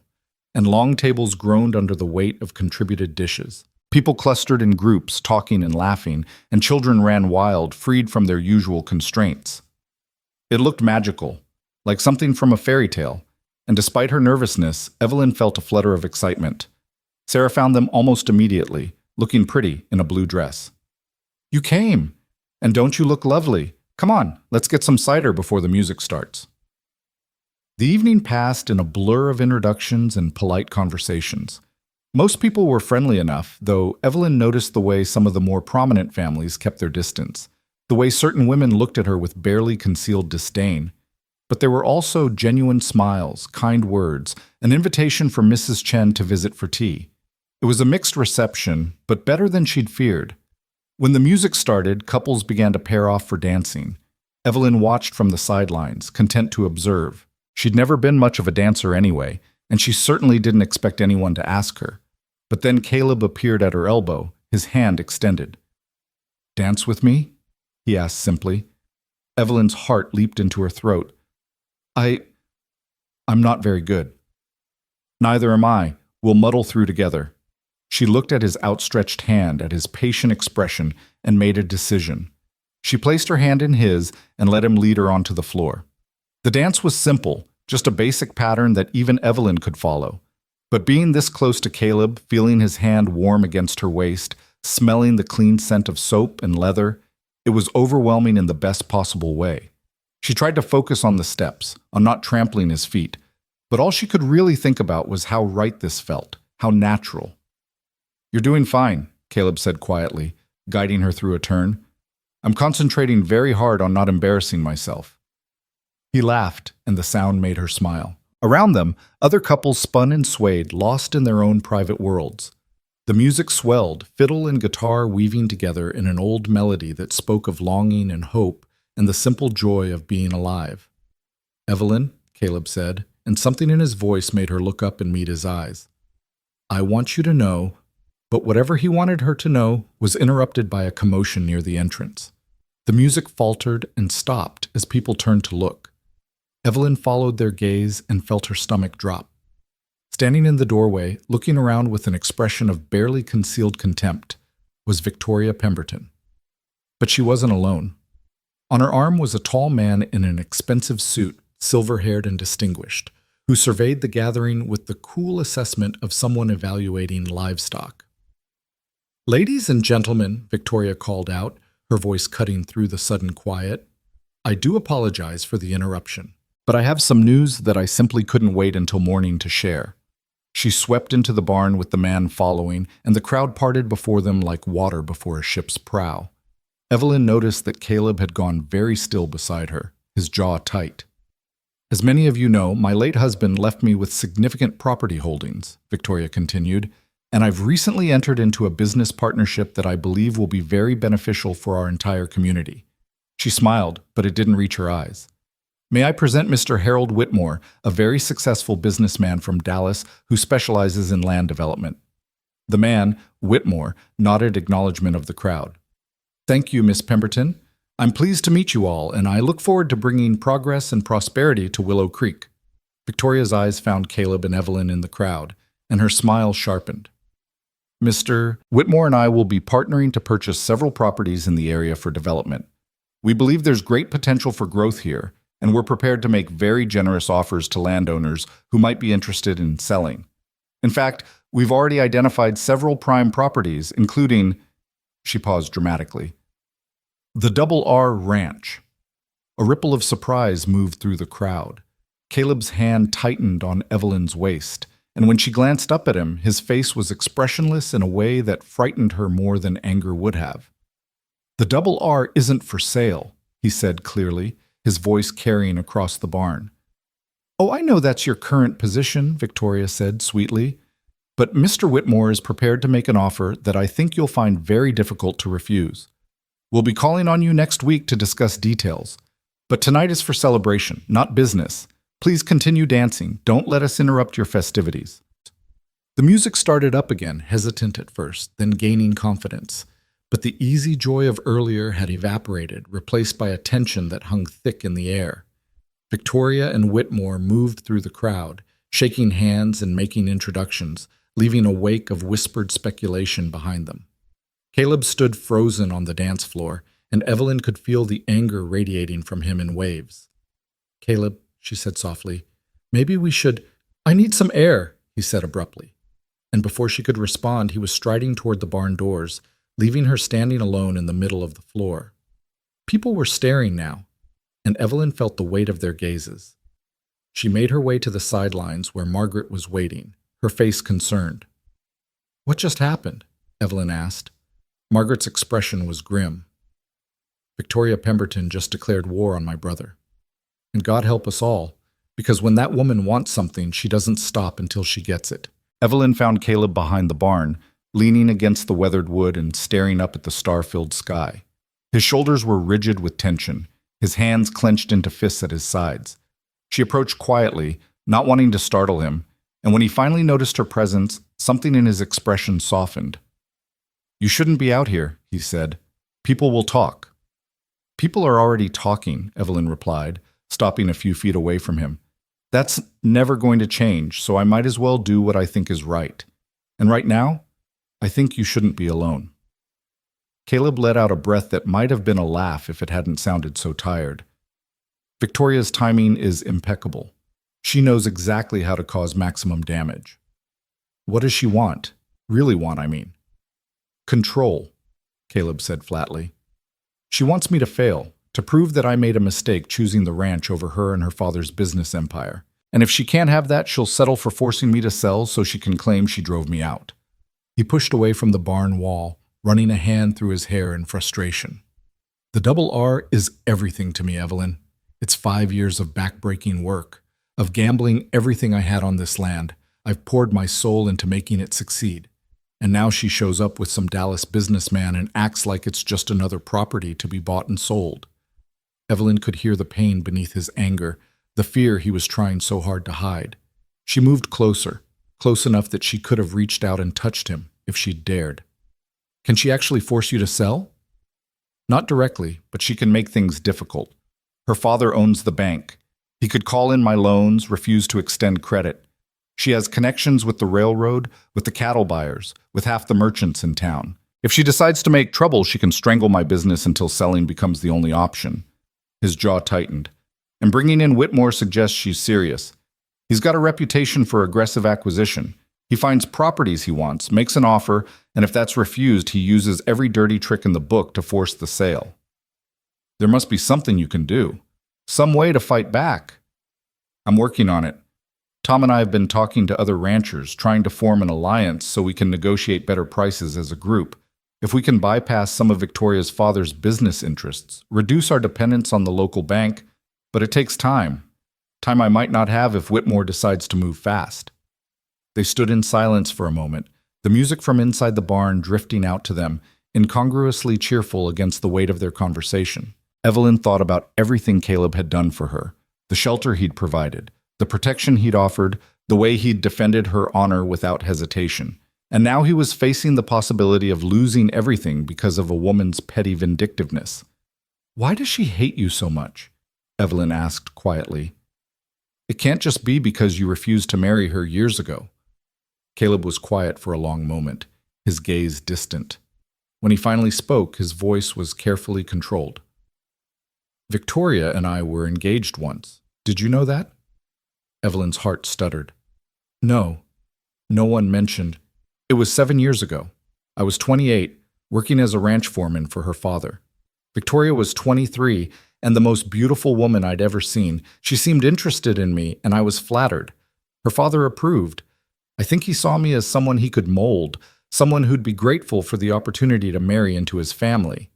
and long tables groaned under the weight of contributed dishes. People clustered in groups, talking and laughing, and children ran wild, freed from their usual constraints. It looked magical, like something from a fairy tale, and despite her nervousness, Evelyn felt a flutter of excitement. Sarah found them almost immediately, looking pretty in a blue dress. "You came! And don't you look lovely? Come on, let's get some cider before the music starts." The evening passed in a blur of introductions and polite conversations. Most people were friendly enough, though Evelyn noticed the way some of the more prominent families kept their distance, the way certain women looked at her with barely concealed disdain. But there were also genuine smiles, kind words, an invitation for Mrs. Chen to visit for tea. It was a mixed reception, but better than she'd feared. When the music started, couples began to pair off for dancing. Evelyn watched from the sidelines, content to observe. She'd never been much of a dancer anyway, and she certainly didn't expect anyone to ask her. But then Caleb appeared at her elbow, his hand extended. "Dance with me?" he asked simply. Evelyn's heart leaped into her throat. I'm not very good." "Neither am I. We'll muddle through together." She looked at his outstretched hand, at his patient expression, and made a decision. She placed her hand in his and let him lead her onto the floor. The dance was simple, just a basic pattern that even Evelyn could follow. But being this close to Caleb, feeling his hand warm against her waist, smelling the clean scent of soap and leather, it was overwhelming in the best possible way. She tried to focus on the steps, on not trampling his feet, but all she could really think about was how right this felt, how natural. "You're doing fine," Caleb said quietly, guiding her through a turn. "I'm concentrating very hard on not embarrassing myself." He laughed, and the sound made her smile. Around them, other couples spun and swayed, lost in their own private worlds. The music swelled, fiddle and guitar weaving together in an old melody that spoke of longing and hope and the simple joy of being alive. "Evelyn," Caleb said, and something in his voice made her look up and meet his eyes. "I want you to know," but whatever he wanted her to know was interrupted by a commotion near the entrance. The music faltered and stopped as people turned to look. Evelyn followed their gaze and felt her stomach drop. Standing in the doorway, looking around with an expression of barely concealed contempt, was Victoria Pemberton. But she wasn't alone. On her arm was a tall man in an expensive suit, silver-haired and distinguished, who surveyed the gathering with the cool assessment of someone evaluating livestock. "Ladies and gentlemen," Victoria called out, her voice cutting through the sudden quiet, "I do apologize for the interruption, but I have some news that I simply couldn't wait until morning to share." She swept into the barn with the man following, and the crowd parted before them like water before a ship's prow. Evelyn noticed that Caleb had gone very still beside her, his jaw tight. "As many of you know, my late husband left me with significant property holdings," Victoria continued, "and I've recently entered into a business partnership that I believe will be very beneficial for our entire community. She smiled, but it didn't reach her eyes. May I present Mr. Harold Whitmore, a very successful businessman from Dallas who specializes in land development. The man, Whitmore, nodded acknowledgement of the crowd. Thank you, Miss Pemberton. I'm pleased to meet you all, and I look forward to bringing progress and prosperity to Willow Creek. Victoria's eyes found Caleb and Evelyn in the crowd, and her smile sharpened. Mr. Whitmore and I will be partnering to purchase several properties in the area for development. We believe there's great potential for growth here, and we're prepared to make very generous offers to landowners who might be interested in selling. In fact, we've already identified several prime properties, including, she paused dramatically, the Double R Ranch. A ripple of surprise moved through the crowd. Caleb's hand tightened on Evelyn's waist, and when she glanced up at him, his face was expressionless in a way that frightened her more than anger would have. The Double R isn't for sale, he said clearly, his voice carrying across the barn. Oh, I know that's your current position, Victoria said sweetly, but Mr. Whitmore is prepared to make an offer that I think you'll find very difficult to refuse. We'll be calling on you next week to discuss details, but tonight is for celebration, not business. Please continue dancing. Don't let us interrupt your festivities. The music started up again, hesitant at first, then gaining confidence. But the easy joy of earlier had evaporated, replaced by a tension that hung thick in the air. Victoria and Whitmore moved through the crowd, shaking hands and making introductions, leaving a wake of whispered speculation behind them. Caleb stood frozen on the dance floor, and Evelyn could feel the anger radiating from him in waves. Caleb, she said softly, maybe we should— I need some air, he said abruptly. And before she could respond, he was striding toward the barn doors, leaving her standing alone in the middle of the floor. People were staring now, and Evelyn felt the weight of their gazes. She made her way to the sidelines where Margaret was waiting, her face concerned. What just happened? Evelyn asked. Margaret's expression was grim. Victoria Pemberton just declared war on my brother. And God help us all, because when that woman wants something, she doesn't stop until she gets it. Evelyn found Caleb behind the barn, leaning against the weathered wood and staring up at the star-filled sky. His shoulders were rigid with tension, his hands clenched into fists at his sides. She approached quietly, not wanting to startle him, and when he finally noticed her presence, something in his expression softened. You shouldn't be out here, he said. People will talk. People are already talking, Evelyn replied, stopping a few feet away from him. That's never going to change, so I might as well do what I think is right. And right now, I think you shouldn't be alone. Caleb let out a breath that might have been a laugh if it hadn't sounded so tired. Victoria's timing is impeccable. She knows exactly how to cause maximum damage. What does she want? Really want, I mean. Control, Caleb said flatly. She wants me to fail, to prove that I made a mistake choosing the ranch over her and her father's business empire. And if she can't have that, she'll settle for forcing me to sell so she can claim she drove me out. He pushed away from the barn wall, running a hand through his hair in frustration. The Double R is everything to me, Evelyn. It's 5 years of backbreaking work, of gambling everything I had on this land. I've poured my soul into making it succeed. And now she shows up with some Dallas businessman and acts like it's just another property to be bought and sold. Evelyn could hear the pain beneath his anger, the fear he was trying so hard to hide. She moved closer, close enough that she could have reached out and touched him if she'd dared. Can she actually force you to sell? Not directly, but she can make things difficult. Her father owns the bank. He could call in my loans, refuse to extend credit. She has connections with the railroad, with the cattle buyers, with half the merchants in town. If she decides to make trouble, she can strangle my business until selling becomes the only option. His jaw tightened. And bringing in Whitmore suggests she's serious. He's got a reputation for aggressive acquisition. He finds properties he wants, makes an offer, and if that's refused, he uses every dirty trick in the book to force the sale. There must be something you can do. Some way to fight back. I'm working on it. Tom and I have been talking to other ranchers, trying to form an alliance so we can negotiate better prices as a group. If we can bypass some of Victoria's father's business interests, reduce our dependence on the local bank, but it takes time. Time I might not have if Whitmore decides to move fast. They stood in silence for a moment, the music from inside the barn drifting out to them, incongruously cheerful against the weight of their conversation. Evelyn thought about everything Caleb had done for her, the shelter he'd provided, the protection he'd offered, the way he'd defended her honor without hesitation. And now he was facing the possibility of losing everything because of a woman's petty vindictiveness. "Why does she hate you so much?" Evelyn asked quietly. "It can't just be because you refused to marry her years ago." Caleb was quiet for a long moment, his gaze distant. When he finally spoke, his voice was carefully controlled. "Victoria and I were engaged once. Did you know that?" Evelyn's heart stuttered. "No. No one mentioned. It was 7 years ago. I was 28, working as a ranch foreman for her father. Victoria was 23, and the most beautiful woman I'd ever seen. She seemed interested in me, and I was flattered. Her father approved. I think he saw me as someone he could mold, someone who'd be grateful for the opportunity to marry into his family."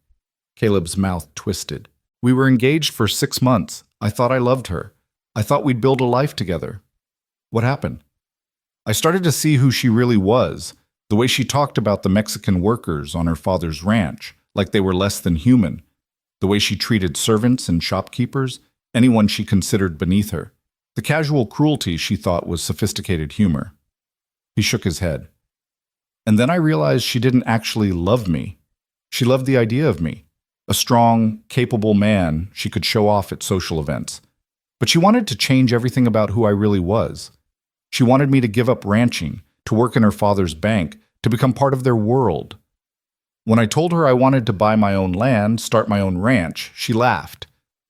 Caleb's mouth twisted. "We were engaged for 6 months. I thought I loved her. I thought we'd build a life together. What happened? I started to see who she really was, the way she talked about the Mexican workers on her father's ranch, like they were less than human, the way she treated servants and shopkeepers, anyone she considered beneath her. The casual cruelty she thought was sophisticated humor." He shook his head. "And then I realized she didn't actually love me. She loved the idea of me, a strong, capable man she could show off at social events. But she wanted to change everything about who I really was. She wanted me to give up ranching, to work in her father's bank, to become part of their world. When I told her I wanted to buy my own land, start my own ranch, she laughed,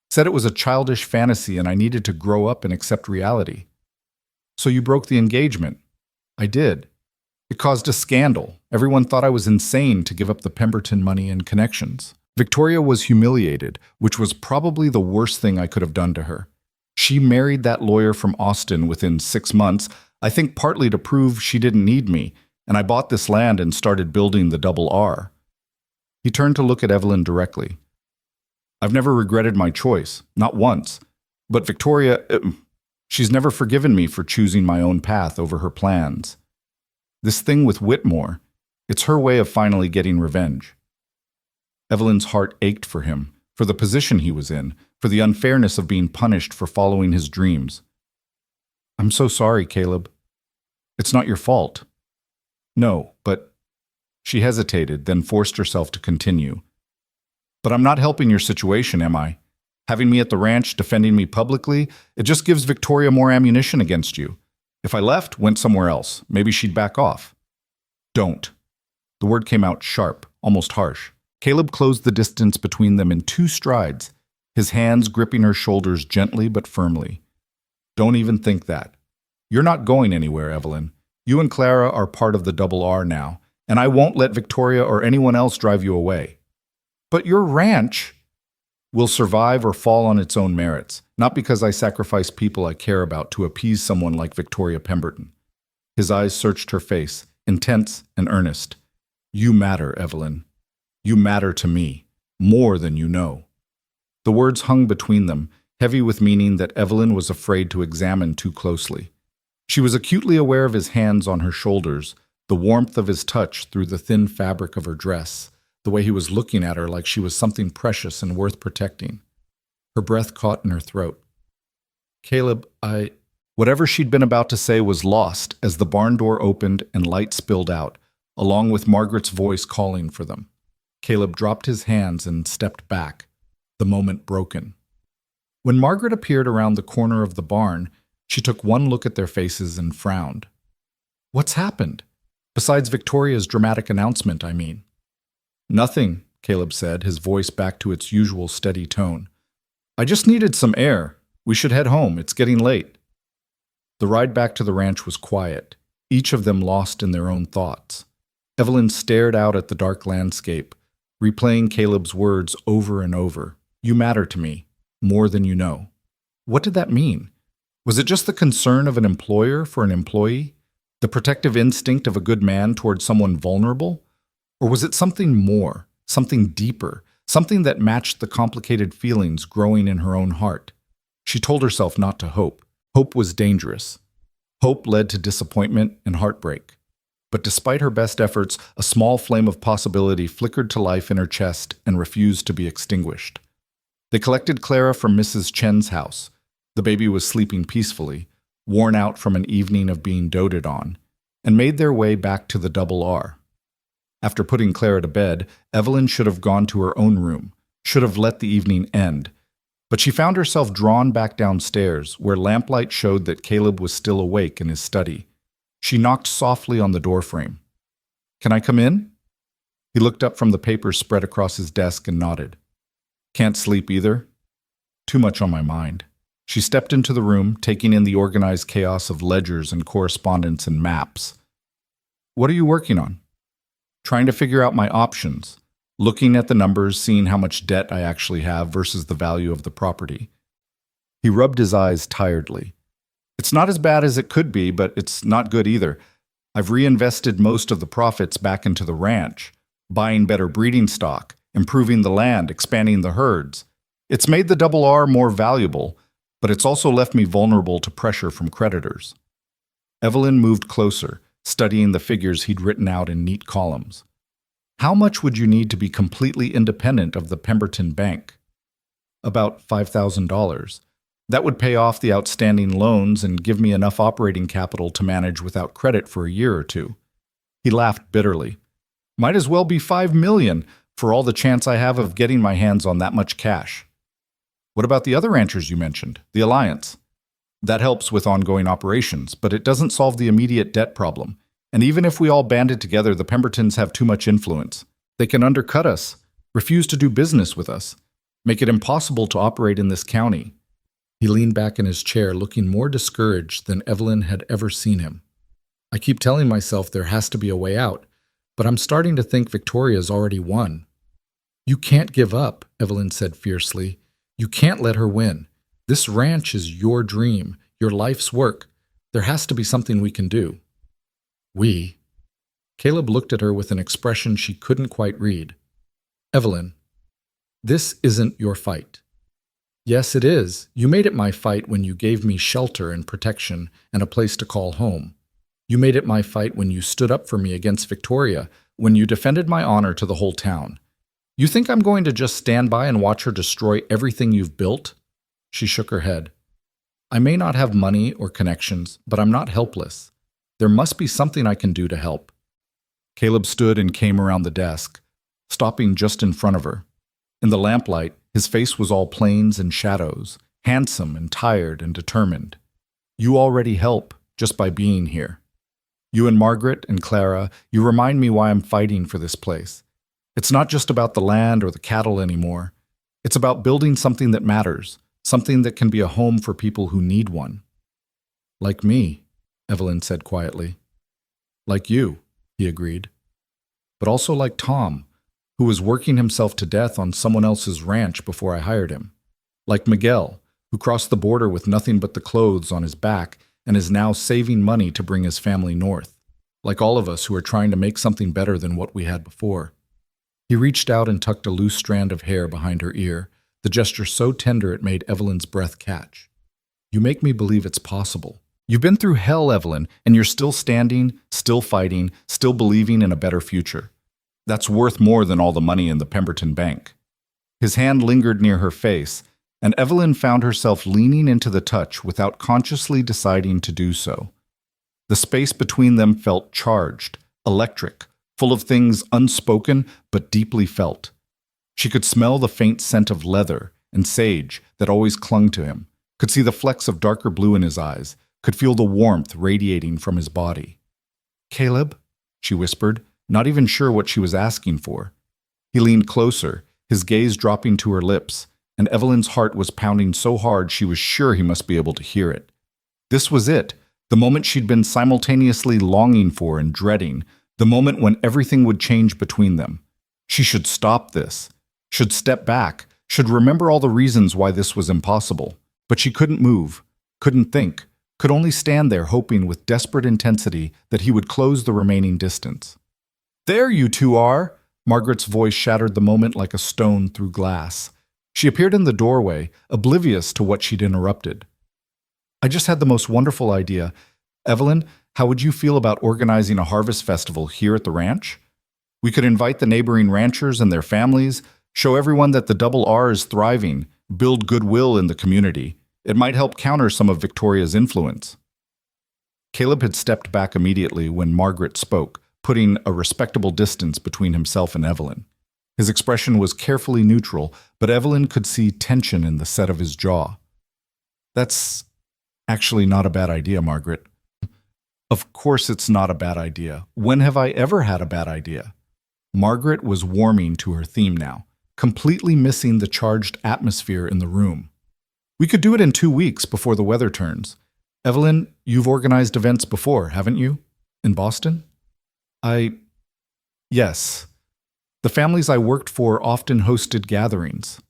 said it was a childish fantasy and I needed to grow up and accept reality. So you broke the engagement." "I did. It caused a scandal. Everyone thought I was insane to give up the Pemberton money and connections. Victoria was humiliated, which was probably the worst thing I could have done to her. She married that lawyer from Austin within 6 months, I think partly to prove she didn't need me, and I bought this land and started building the double R." He turned to look at Evelyn directly. "I've never regretted my choice, not once. But Victoria, she's never forgiven me for choosing my own path over her plans. This thing with Whitmore, it's her way of finally getting revenge." Evelyn's heart ached for him, for the position he was in, for the unfairness of being punished for following his dreams. "I'm so sorry, Caleb. It's not your fault." "No, but—" She hesitated, then forced herself to continue. "But I'm not helping your situation, am I? Having me at the ranch, defending me publicly, it just gives Victoria more ammunition against you. If I left, went somewhere else, maybe she'd back off." "Don't." The word came out sharp, almost harsh. Caleb closed the distance between them in 2 strides, his hands gripping her shoulders gently but firmly. "Don't even think that. You're not going anywhere, Evelyn. You and Clara are part of the double R now, and I won't let Victoria or anyone else drive you away. But your ranch will survive or fall on its own merits, not because I sacrifice people I care about to appease someone like Victoria Pemberton." His eyes searched her face, intense and earnest. "You matter, Evelyn. You matter to me, more than you know." The words hung between them, heavy with meaning that Evelyn was afraid to examine too closely. She was acutely aware of his hands on her shoulders, the warmth of his touch through the thin fabric of her dress, the way he was looking at her like she was something precious and worth protecting. Her breath caught in her throat. "Caleb, Whatever she'd been about to say was lost as the barn door opened and light spilled out, along with Margaret's voice calling for them. Caleb dropped his hands and stepped back, the moment broken. When Margaret appeared around the corner of the barn, she took one look at their faces and frowned. "What's happened? Besides Victoria's dramatic announcement, I mean." "Nothing," Caleb said, his voice back to its usual steady tone. "I just needed some air. We should head home. It's getting late." The ride back to the ranch was quiet, each of them lost in their own thoughts. Evelyn stared out at the dark landscape, replaying Caleb's words over and over. "You matter to me, more than you know." What did that mean? Was it just the concern of an employer for an employee? The protective instinct of a good man towards someone vulnerable? Or was it something more, something deeper, something that matched the complicated feelings growing in her own heart? She told herself not to hope. Hope was dangerous. Hope led to disappointment and heartbreak. But despite her best efforts, a small flame of possibility flickered to life in her chest and refused to be extinguished. They collected Clara from Mrs. Chen's house. The baby was sleeping peacefully, worn out from an evening of being doted on, and made their way back to the Double R. After putting Clara to bed, Evelyn should have gone to her own room, should have let the evening end. But she found herself drawn back downstairs, where lamplight showed that Caleb was still awake in his study. She knocked softly on the doorframe. "Can I come in?" He looked up from the papers spread across his desk and nodded. "Can't sleep either?" "Too much on my mind." She stepped into the room, taking in the organized chaos of ledgers and correspondence and maps. "What are you working on?" "Trying to figure out my options. Looking at the numbers, seeing how much debt I actually have versus the value of the property." He rubbed his eyes tiredly. "It's not as bad as it could be, but it's not good either. I've reinvested most of the profits back into the ranch, buying better breeding stock, improving the land, expanding the herds. It's made the Double R more valuable, but it's also left me vulnerable to pressure from creditors." Evelyn moved closer, studying the figures he'd written out in neat columns. "How much would you need to be completely independent of the Pemberton Bank?" "About $5,000. That would pay off the outstanding loans and give me enough operating capital to manage without credit for a year or two." He laughed bitterly. "Might as well be $5 million for all the chance I have of getting my hands on that much cash." "What about the other ranchers you mentioned, the alliance?" "That helps with ongoing operations, but it doesn't solve the immediate debt problem. And even if we all banded together, the Pembertons have too much influence. They can undercut us, refuse to do business with us, make it impossible to operate in this county." He leaned back in his chair, looking more discouraged than Evelyn had ever seen him. "I keep telling myself there has to be a way out, but I'm starting to think Victoria's already won." "You can't give up," Evelyn said fiercely. "You can't let her win. This ranch is your dream, your life's work. There has to be something we can do." "We?" Caleb looked at her with an expression she couldn't quite read. "Evelyn, this isn't your fight." "Yes, it is. You made it my fight when you gave me shelter and protection and a place to call home. You made it my fight when you stood up for me against Victoria, when you defended my honor to the whole town. You think I'm going to just stand by and watch her destroy everything you've built?" She shook her head. "I may not have money or connections, but I'm not helpless. There must be something I can do to help." Caleb stood and came around the desk, stopping just in front of her. In the lamplight, his face was all planes and shadows, handsome and tired and determined. "You already help, just by being here. You and Margaret and Clara, you remind me why I'm fighting for this place. It's not just about the land or the cattle anymore. It's about building something that matters, something that can be a home for people who need one." "Like me," Evelyn said quietly. "Like you," he agreed. "But also like Tom, who was working himself to death on someone else's ranch before I hired him. Like Miguel, who crossed the border with nothing but the clothes on his back and is now saving money to bring his family north. Like all of us who are trying to make something better than what we had before." He reached out and tucked a loose strand of hair behind her ear, the gesture so tender it made Evelyn's breath catch. "You make me believe it's possible. You've been through hell, Evelyn, and you're still standing, still fighting, still believing in a better future. That's worth more than all the money in the Pemberton Bank." His hand lingered near her face, and Evelyn found herself leaning into the touch without consciously deciding to do so. The space between them felt charged, electric, full of things unspoken but deeply felt. She could smell the faint scent of leather and sage that always clung to him, could see the flecks of darker blue in his eyes, could feel the warmth radiating from his body. "Caleb?" she whispered, not even sure what she was asking for. He leaned closer, his gaze dropping to her lips, and Evelyn's heart was pounding so hard she was sure he must be able to hear it. This was it, the moment she'd been simultaneously longing for and dreading, the moment when everything would change between them. She should stop this, should step back, should remember all the reasons why this was impossible. But she couldn't move, couldn't think, could only stand there hoping with desperate intensity that he would close the remaining distance. "There you two are!" Margaret's voice shattered the moment like a stone through glass. She appeared in the doorway, oblivious to what she'd interrupted. "I just had the most wonderful idea. Evelyn, how would you feel about organizing a harvest festival here at the ranch? We could invite the neighboring ranchers and their families, show everyone that the Double R is thriving, build goodwill in the community. It might help counter some of Victoria's influence. Caleb had stepped back immediately when Margaret spoke, putting a respectable distance between himself and Evelyn. His expression was carefully neutral, but Evelyn could see tension in the set of his jaw. That's actually not a bad idea, Margaret. Of course it's not a bad idea. When have I ever had a bad idea? Margaret was warming to her theme now, completely missing the charged atmosphere in the room. We could do it in 2 weeks before the weather turns. Evelyn, you've organized events before, haven't you? In Boston? Yes. The families I worked for often hosted gatherings.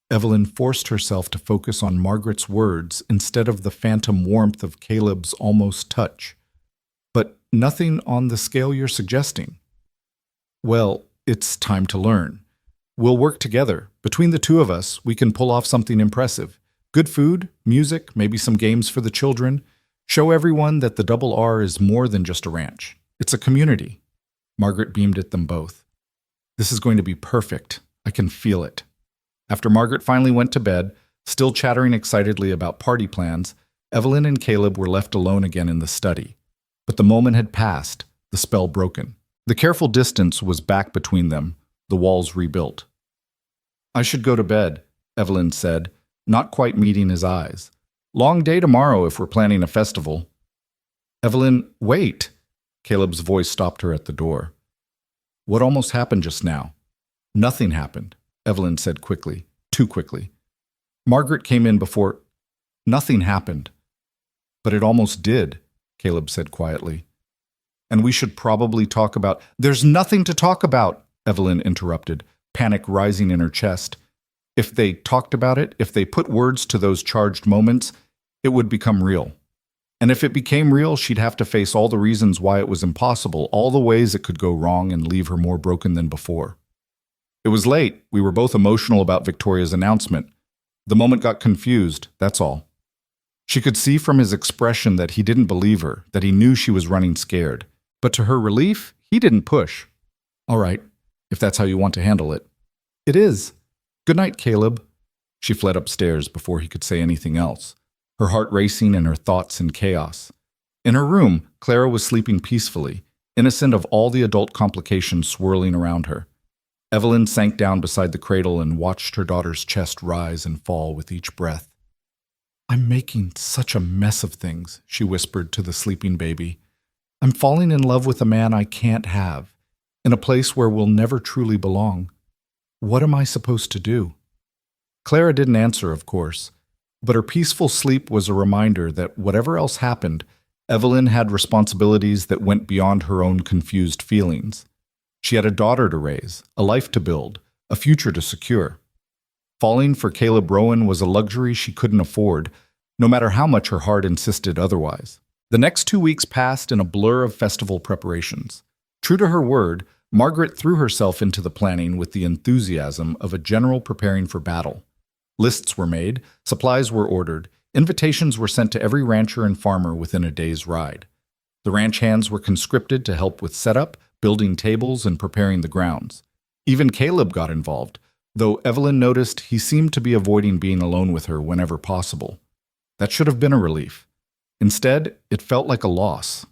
Evelyn forced herself to focus on Margaret's words instead of the phantom warmth of Caleb's almost touch. But nothing on the scale you're suggesting. Well, it's time to learn. We'll work together. Between the two of us, we can pull off something impressive. Good food, music, maybe some games for the children. Show everyone that the Double R is more than just a ranch. It's a community. Margaret beamed at them both. This is going to be perfect. I can feel it. After Margaret finally went to bed, still chattering excitedly about party plans, Evelyn and Caleb were left alone again in the study. But the moment had passed, the spell broken. The careful distance was back between them, the walls rebuilt. I should go to bed, Evelyn said, not quite meeting his eyes. Long day tomorrow if we're planning a festival. Evelyn, wait! Caleb's voice stopped her at the door. What almost happened just now? Nothing happened, Evelyn said quickly, too quickly. Margaret came in before. Nothing happened. But it almost did, Caleb said quietly. And we should probably talk about— There's nothing to talk about, Evelyn interrupted, panic rising in her chest. If they talked about it, if they put words to those charged moments, it would become real. And if it became real, she'd have to face all the reasons why it was impossible, all the ways it could go wrong and leave her more broken than before. It was late. We were both emotional about Victoria's announcement. The moment got confused, that's all. She could see from his expression that he didn't believe her, that he knew she was running scared. But to her relief, he didn't push. All right, if that's how you want to handle it. It is. Good night, Caleb. She fled upstairs before he could say anything else, her heart racing and her thoughts in chaos. In her room, Clara was sleeping peacefully, innocent of all the adult complications swirling around her. Evelyn sank down beside the cradle and watched her daughter's chest rise and fall with each breath. I'm making such a mess of things, she whispered to the sleeping baby. I'm falling in love with a man I can't have, in a place where we'll never truly belong. What am I supposed to do? Clara didn't answer, of course, but her peaceful sleep was a reminder that whatever else happened, Evelyn had responsibilities that went beyond her own confused feelings. She had a daughter to raise, a life to build, a future to secure. Falling for Caleb Rowan was a luxury she couldn't afford, no matter how much her heart insisted otherwise. The next 2 weeks passed in a blur of festival preparations. True to her word, Margaret threw herself into the planning with the enthusiasm of a general preparing for battle. Lists were made, supplies were ordered, invitations were sent to every rancher and farmer within a day's ride. The ranch hands were conscripted to help with setup, building tables, and preparing the grounds. Even Caleb got involved, though Evelyn noticed he seemed to be avoiding being alone with her whenever possible. That should have been a relief. Instead, it felt like a loss.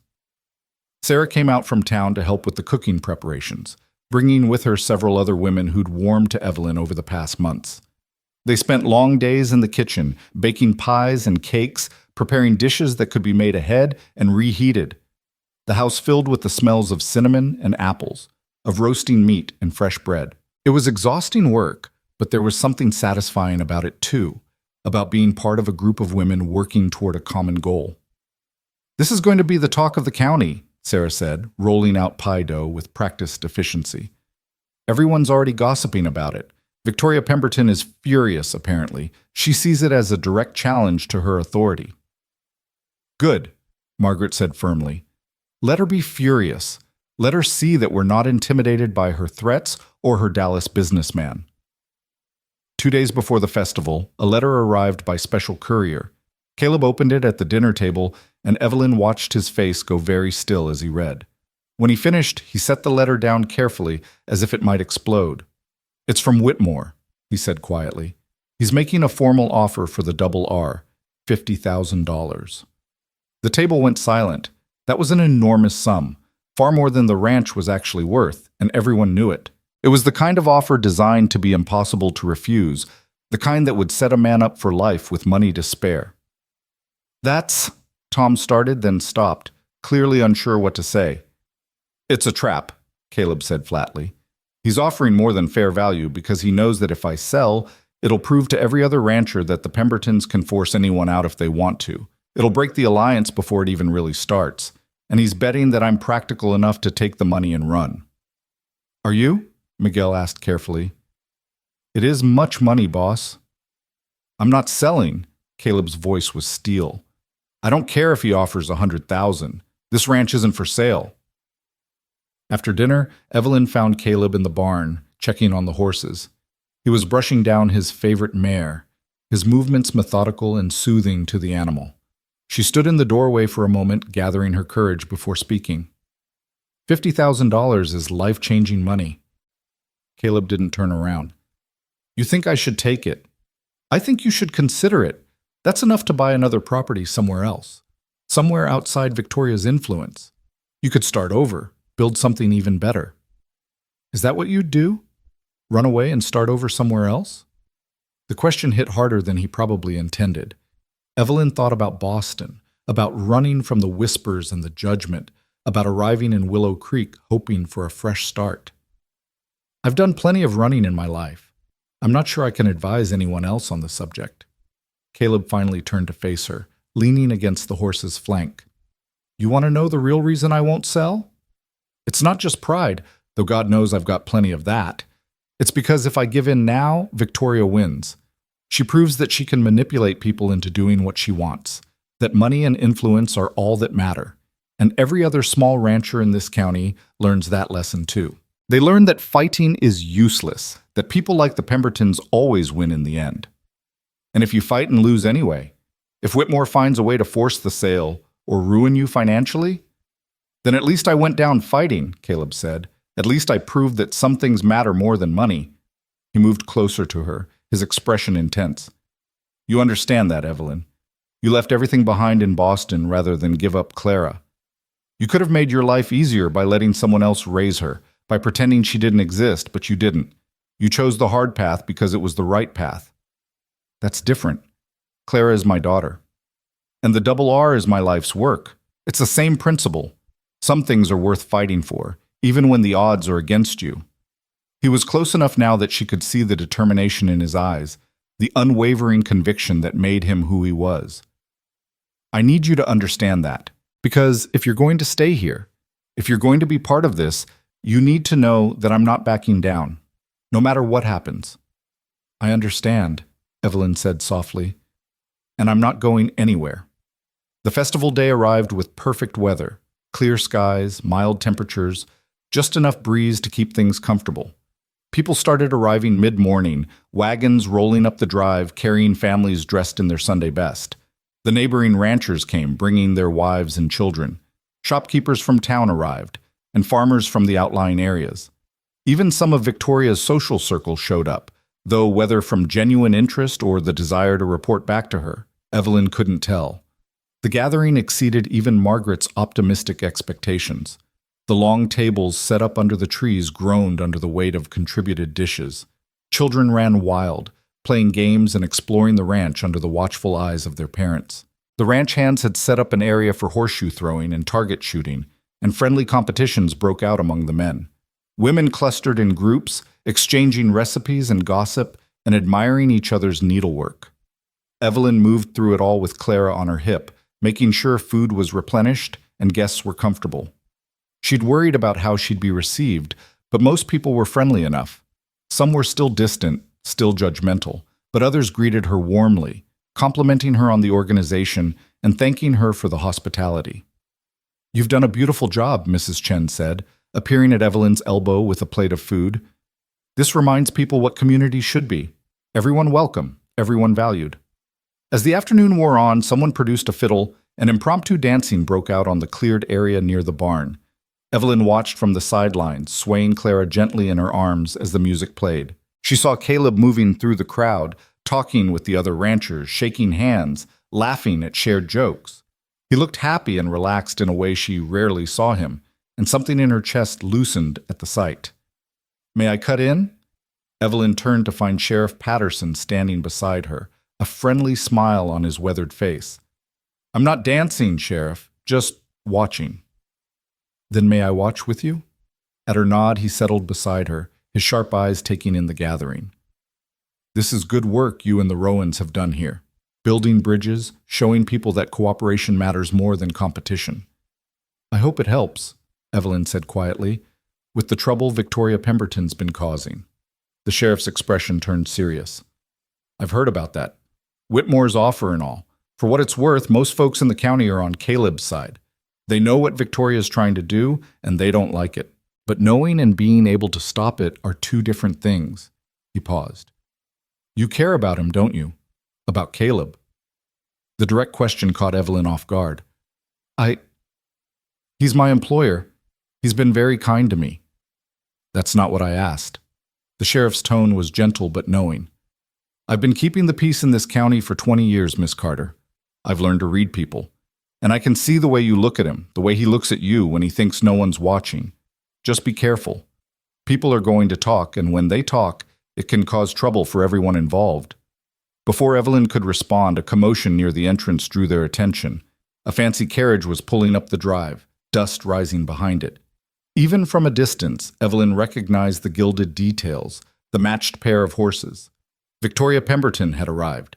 Sarah came out from town to help with the cooking preparations, bringing with her several other women who'd warmed to Evelyn over the past months. They spent long days in the kitchen, baking pies and cakes, preparing dishes that could be made ahead and reheated. The house filled with the smells of cinnamon and apples, of roasting meat and fresh bread. It was exhausting work, but there was something satisfying about it too, about being part of a group of women working toward a common goal. This is going to be the talk of the county, Sarah said, rolling out pie dough with practiced efficiency. Everyone's already gossiping about it. Victoria Pemberton is furious, apparently. She sees it as a direct challenge to her authority. Good, Margaret said firmly. Let her be furious. Let her see that we're not intimidated by her threats or her Dallas businessman. 2 days before the festival, a letter arrived by special courier. Caleb opened it at the dinner table, and Evelyn watched his face go very still as he read. When he finished, he set the letter down carefully, as if it might explode. It's from Whitmore, he said quietly. He's making a formal offer for the double R, $50,000. The table went silent. That was an enormous sum, far more than the ranch was actually worth, and everyone knew it. It was the kind of offer designed to be impossible to refuse, the kind that would set a man up for life with money to spare. That's, Tom started, then stopped, clearly unsure what to say. It's a trap, Caleb said flatly. He's offering more than fair value because he knows that if I sell, it'll prove to every other rancher that the Pembertons can force anyone out if they want to. It'll break the alliance before it even really starts. And he's betting that I'm practical enough to take the money and run. Are you? Miguel asked carefully. It is much money, boss. I'm not selling. Caleb's voice was steel. I don't care if he offers $100,000. This ranch isn't for sale. After dinner, Evelyn found Caleb in the barn, checking on the horses. He was brushing down his favorite mare, his movements methodical and soothing to the animal. She stood in the doorway for a moment, gathering her courage before speaking. $50,000 is life-changing money. Caleb didn't turn around. You think I should take it? I think you should consider it. That's enough to buy another property somewhere else, somewhere outside Victoria's influence. You could start over, build something even better. Is that what you'd do? Run away and start over somewhere else? The question hit harder than he probably intended. Evelyn thought about Boston, about running from the whispers and the judgment, about arriving in Willow Creek hoping for a fresh start. I've done plenty of running in my life. I'm not sure I can advise anyone else on the subject. Caleb finally turned to face her, leaning against the horse's flank. You want to know the real reason I won't sell? It's not just pride, though God knows I've got plenty of that. It's because if I give in now, Victoria wins. She proves that she can manipulate people into doing what she wants, that money and influence are all that matter. And every other small rancher in this county learns that lesson too. They learn that fighting is useless, that people like the Pembertons always win in the end. And if you fight and lose anyway, if Whitmore finds a way to force the sale or ruin you financially, then at least I went down fighting, Caleb said. At least I proved that some things matter more than money. He moved closer to her, his expression intense. You understand that, Evelyn. You left everything behind in Boston rather than give up Clara. You could have made your life easier by letting someone else raise her, by pretending she didn't exist, but you didn't. You chose the hard path because it was the right path. That's different. Clara is my daughter. And the double R is my life's work. It's the same principle. Some things are worth fighting for, even when the odds are against you. He was close enough now that she could see the determination in his eyes, the unwavering conviction that made him who he was. I need you to understand that, because if you're going to stay here, if you're going to be part of this, you need to know that I'm not backing down, no matter what happens. I understand, Evelyn said softly, and I'm not going anywhere. The festival day arrived with perfect weather, clear skies, mild temperatures, just enough breeze to keep things comfortable. People started arriving mid-morning, wagons rolling up the drive, carrying families dressed in their Sunday best. The neighboring ranchers came, bringing their wives and children. Shopkeepers from town arrived, and farmers from the outlying areas. Even some of Victoria's social circle showed up, though whether from genuine interest or the desire to report back to her, Evelyn couldn't tell. The gathering exceeded even Margaret's optimistic expectations. The long tables set up under the trees groaned under the weight of contributed dishes. Children ran wild, playing games and exploring the ranch under the watchful eyes of their parents. The ranch hands had set up an area for horseshoe throwing and target shooting, and friendly competitions broke out among the men. Women clustered in groups, exchanging recipes and gossip, and admiring each other's needlework. Evelyn moved through it all with Clara on her hip, making sure food was replenished and guests were comfortable. She'd worried about how she'd be received, but most people were friendly enough. Some were still distant, still judgmental, but others greeted her warmly, complimenting her on the organization and thanking her for the hospitality. You've done a beautiful job, Mrs. Chen said, appearing at Evelyn's elbow with a plate of food. This reminds people what community should be. Everyone welcome, everyone valued. As the afternoon wore on, someone produced a fiddle, and impromptu dancing broke out on the cleared area near the barn. Evelyn watched from the sidelines, swaying Clara gently in her arms as the music played. She saw Caleb moving through the crowd, talking with the other ranchers, shaking hands, laughing at shared jokes. He looked happy and relaxed in a way she rarely saw him, and something in her chest loosened at the sight. "May I cut in?" Evelyn turned to find Sheriff Patterson standing beside her, a friendly smile on his weathered face. "I'm not dancing, Sheriff, just watching." "Then may I watch with you?" At her nod, he settled beside her, his sharp eyes taking in the gathering. "This is good work you and the Rowans have done here. Building bridges, showing people that cooperation matters more than competition." "I hope it helps," Evelyn said quietly, "with the trouble Victoria Pemberton's been causing." The sheriff's expression turned serious. "I've heard about that. Whitmore's offer and all. For what it's worth, most folks in the county are on Caleb's side. They know what Victoria's trying to do, and they don't like it. But knowing and being able to stop it are two different things." He paused. "You care about him, don't you? About Caleb?" The direct question caught Evelyn off guard. He's my employer. He's been very kind to me." "That's not what I asked." The sheriff's tone was gentle but knowing. "I've been keeping the peace in this county for 20 years, Miss Carter. I've learned to read people. And I can see the way you look at him, the way he looks at you when he thinks no one's watching. Just be careful. People are going to talk, and when they talk, it can cause trouble for everyone involved." Before Evelyn could respond, a commotion near the entrance drew their attention. A fancy carriage was pulling up the drive, dust rising behind it. Even from a distance, Evelyn recognized the gilded details, the matched pair of horses. Victoria Pemberton had arrived.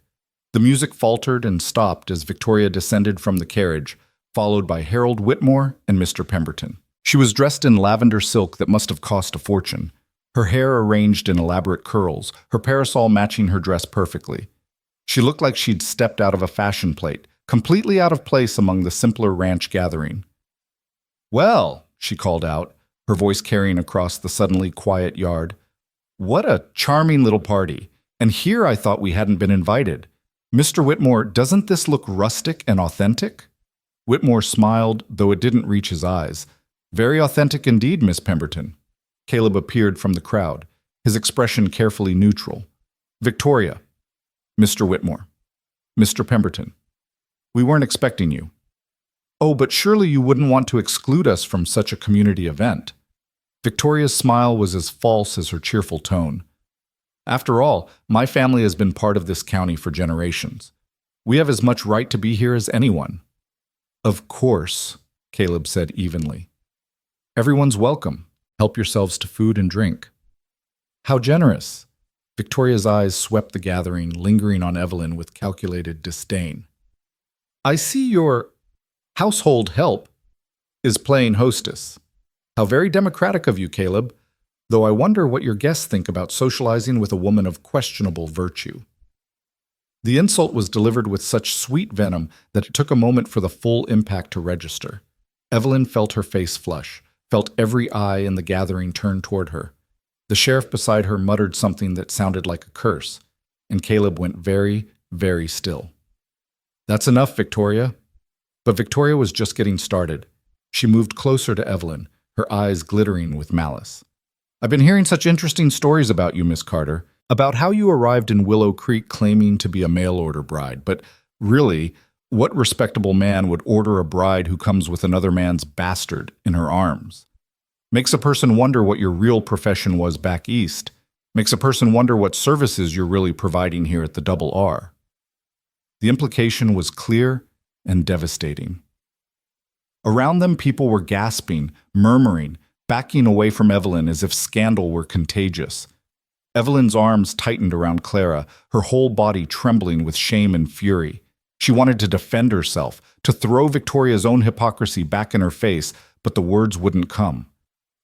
The music faltered and stopped as Victoria descended from the carriage, followed by Harold Whitmore and Mr. Pemberton. She was dressed in lavender silk that must have cost a fortune, her hair arranged in elaborate curls, her parasol matching her dress perfectly. She looked like she'd stepped out of a fashion plate, completely out of place among the simpler ranch gathering. "Well," she called out, her voice carrying across the suddenly quiet yard, "what a charming little party. And here I thought we hadn't been invited. Mr. Whitmore, doesn't this look rustic and authentic?" Whitmore smiled, though it didn't reach his eyes. "Very authentic indeed, Miss Pemberton." Caleb appeared from the crowd, his expression carefully neutral. "Victoria, Mr. Whitmore, Mr. Pemberton, we weren't expecting you." "Oh, but surely you wouldn't want to exclude us from such a community event." Victoria's smile was as false as her cheerful tone. "After all, my family has been part of this county for generations. We have as much right to be here as anyone." "Of course," Caleb said evenly. "Everyone's welcome. Help yourselves to food and drink." "How generous." Victoria's eyes swept the gathering, lingering on Evelyn with calculated disdain. "I see your household help is playing hostess. How very democratic of you, Caleb, though I wonder what your guests think about socializing with a woman of questionable virtue." The insult was delivered with such sweet venom that it took a moment for the full impact to register. Evelyn felt her face flush, felt every eye in the gathering turn toward her. The sheriff beside her muttered something that sounded like a curse, and Caleb went very, very still. "That's enough, Victoria." But Victoria was just getting started. She moved closer to Evelyn, her eyes glittering with malice. "I've been hearing such interesting stories about you, Miss Carter, about how you arrived in Willow Creek claiming to be a mail-order bride, but really, what respectable man would order a bride who comes with another man's bastard in her arms? Makes a person wonder what your real profession was back east. Makes a person wonder what services you're really providing here at the Double R." The implication was clear and devastating. Around them, people were gasping, murmuring, backing away from Evelyn as if scandal were contagious. Evelyn's arms tightened around Clara, her whole body trembling with shame and fury. She wanted to defend herself, to throw Victoria's own hypocrisy back in her face, but the words wouldn't come.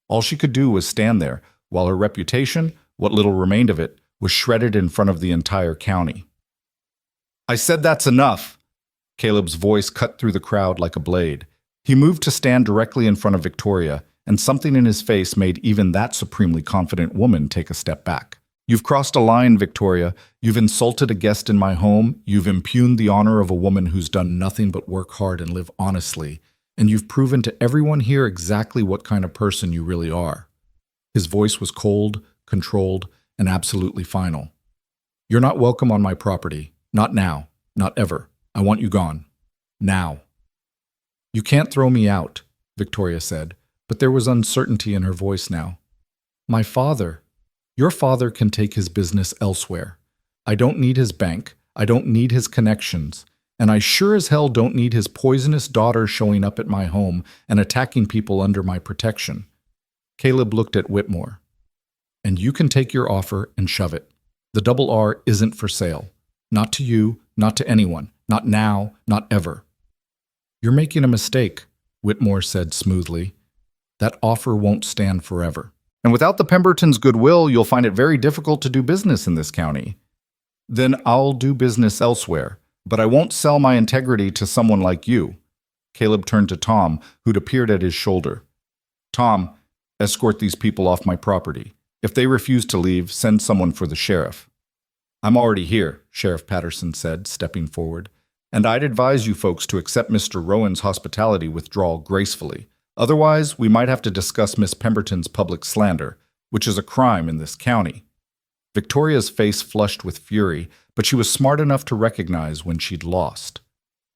All she could do was stand there, while her reputation, what little remained of it, was shredded in front of the entire county. "I said that's enough!" Caleb's voice cut through the crowd like a blade. He moved to stand directly in front of Victoria, and something in his face made even that supremely confident woman take a step back. "You've crossed a line, Victoria. You've insulted a guest in my home. You've impugned the honor of a woman who's done nothing but work hard and live honestly. And you've proven to everyone here exactly what kind of person you really are." His voice was cold, controlled, and absolutely final. You're not welcome on my property. Not now. Not ever. I want you gone. Now. You can't throw me out, Victoria said, but there was uncertainty in her voice now. My father. Your father can take his business elsewhere. I don't need his bank. I don't need his connections. And I sure as hell don't need his poisonous daughter showing up at my home and attacking people under my protection. Caleb looked at Whitmore. And you can take your offer and shove it. The double R isn't for sale. Not to you, not to anyone. Not now, not ever. You're making a mistake, Whitmore said smoothly. That offer won't stand forever. And without the Pembertons' goodwill, you'll find it very difficult to do business in this county. Then I'll do business elsewhere, but I won't sell my integrity to someone like you. Caleb turned to Tom, who'd appeared at his shoulder. Tom, escort these people off my property. If they refuse to leave, send someone for the sheriff. I'm already here, Sheriff Patterson said, stepping forward. And I'd advise you folks to accept Mr. Rowan's hospitality withdrawal gracefully. Otherwise, we might have to discuss Miss Pemberton's public slander, which is a crime in this county. Victoria's face flushed with fury, but she was smart enough to recognize when she'd lost.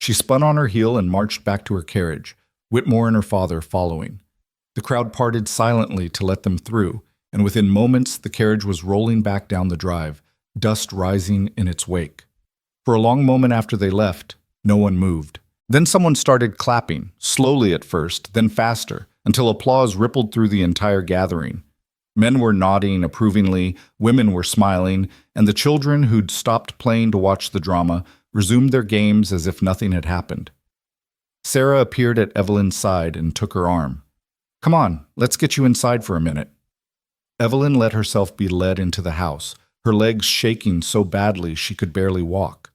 She spun on her heel and marched back to her carriage, Whitmore and her father following. The crowd parted silently to let them through, and within moments the carriage was rolling back down the drive, dust rising in its wake. For a long moment after they left, no one moved. Then someone started clapping, slowly at first, then faster, until applause rippled through the entire gathering. Men were nodding approvingly, women were smiling, and the children who'd stopped playing to watch the drama resumed their games as if nothing had happened. Sarah appeared at Evelyn's side and took her arm. Come on, let's get you inside for a minute. Evelyn let herself be led into the house, her legs shaking so badly she could barely walk.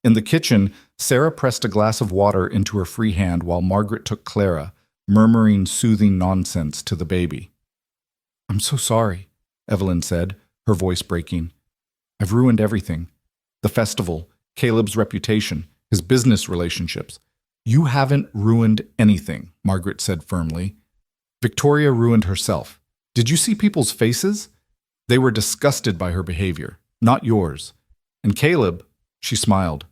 In the kitchen, Sarah pressed a glass of water into her free hand while Margaret took Clara, murmuring soothing nonsense to the baby. I'm so sorry, Evelyn said, her voice breaking. I've ruined everything. The festival, Caleb's reputation, his business relationships. You haven't ruined anything, Margaret said firmly. Victoria ruined herself. Did you see people's faces? They were disgusted by her behavior, not yours. And Caleb, she smiled.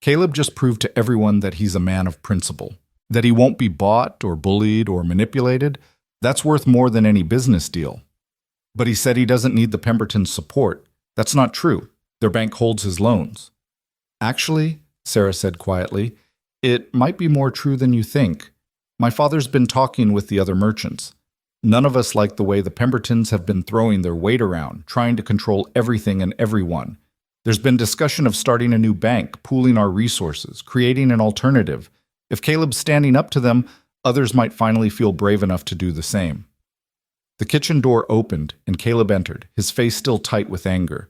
Caleb just proved to everyone that he's a man of principle, that he won't be bought or bullied or manipulated. That's worth more than any business deal. But he said he doesn't need the Pembertons' support. That's not true. Their bank holds his loans. Actually, Sarah said quietly, it might be more true than you think. My father's been talking with the other merchants. None of us like the way the Pembertons have been throwing their weight around, trying to control everything and everyone. There's been discussion of starting a new bank, pooling our resources, creating an alternative. If Caleb's standing up to them, others might finally feel brave enough to do the same. The kitchen door opened, and Caleb entered, his face still tight with anger.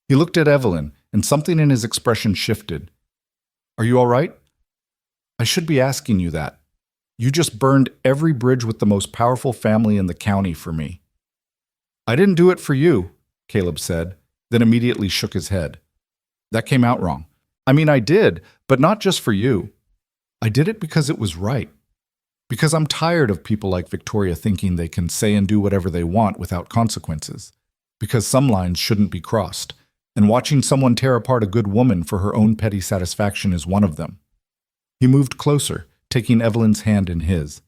He looked at Evelyn, and something in his expression shifted. Are you all right? I should be asking you that. You just burned every bridge with the most powerful family in the county for me. I didn't do it for you, Caleb said, then immediately shook his head. That came out wrong. I mean, I did, but not just for you. I did it because it was right. Because I'm tired of people like Victoria thinking they can say and do whatever they want without consequences. Because some lines shouldn't be crossed, and watching someone tear apart a good woman for her own petty satisfaction is one of them. He moved closer, taking Evelyn's hand in his.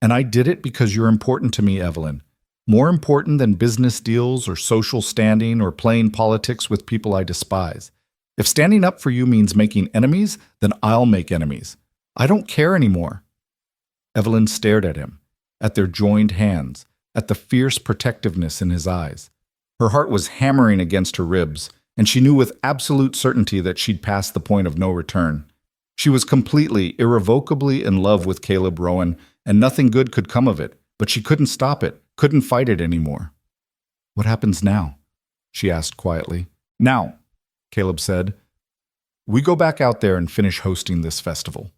And I did it because you're important to me, Evelyn. More important than business deals or social standing or playing politics with people I despise. If standing up for you means making enemies, then I'll make enemies. I don't care anymore. Evelyn stared at him, at their joined hands, at the fierce protectiveness in his eyes. Her heart was hammering against her ribs, and she knew with absolute certainty that she'd passed the point of no return. She was completely, irrevocably in love with Caleb Rowan, and nothing good could come of it, but she couldn't stop it, couldn't fight it anymore. What happens now? She asked quietly. Now, Caleb said. We go back out there and finish hosting this festival.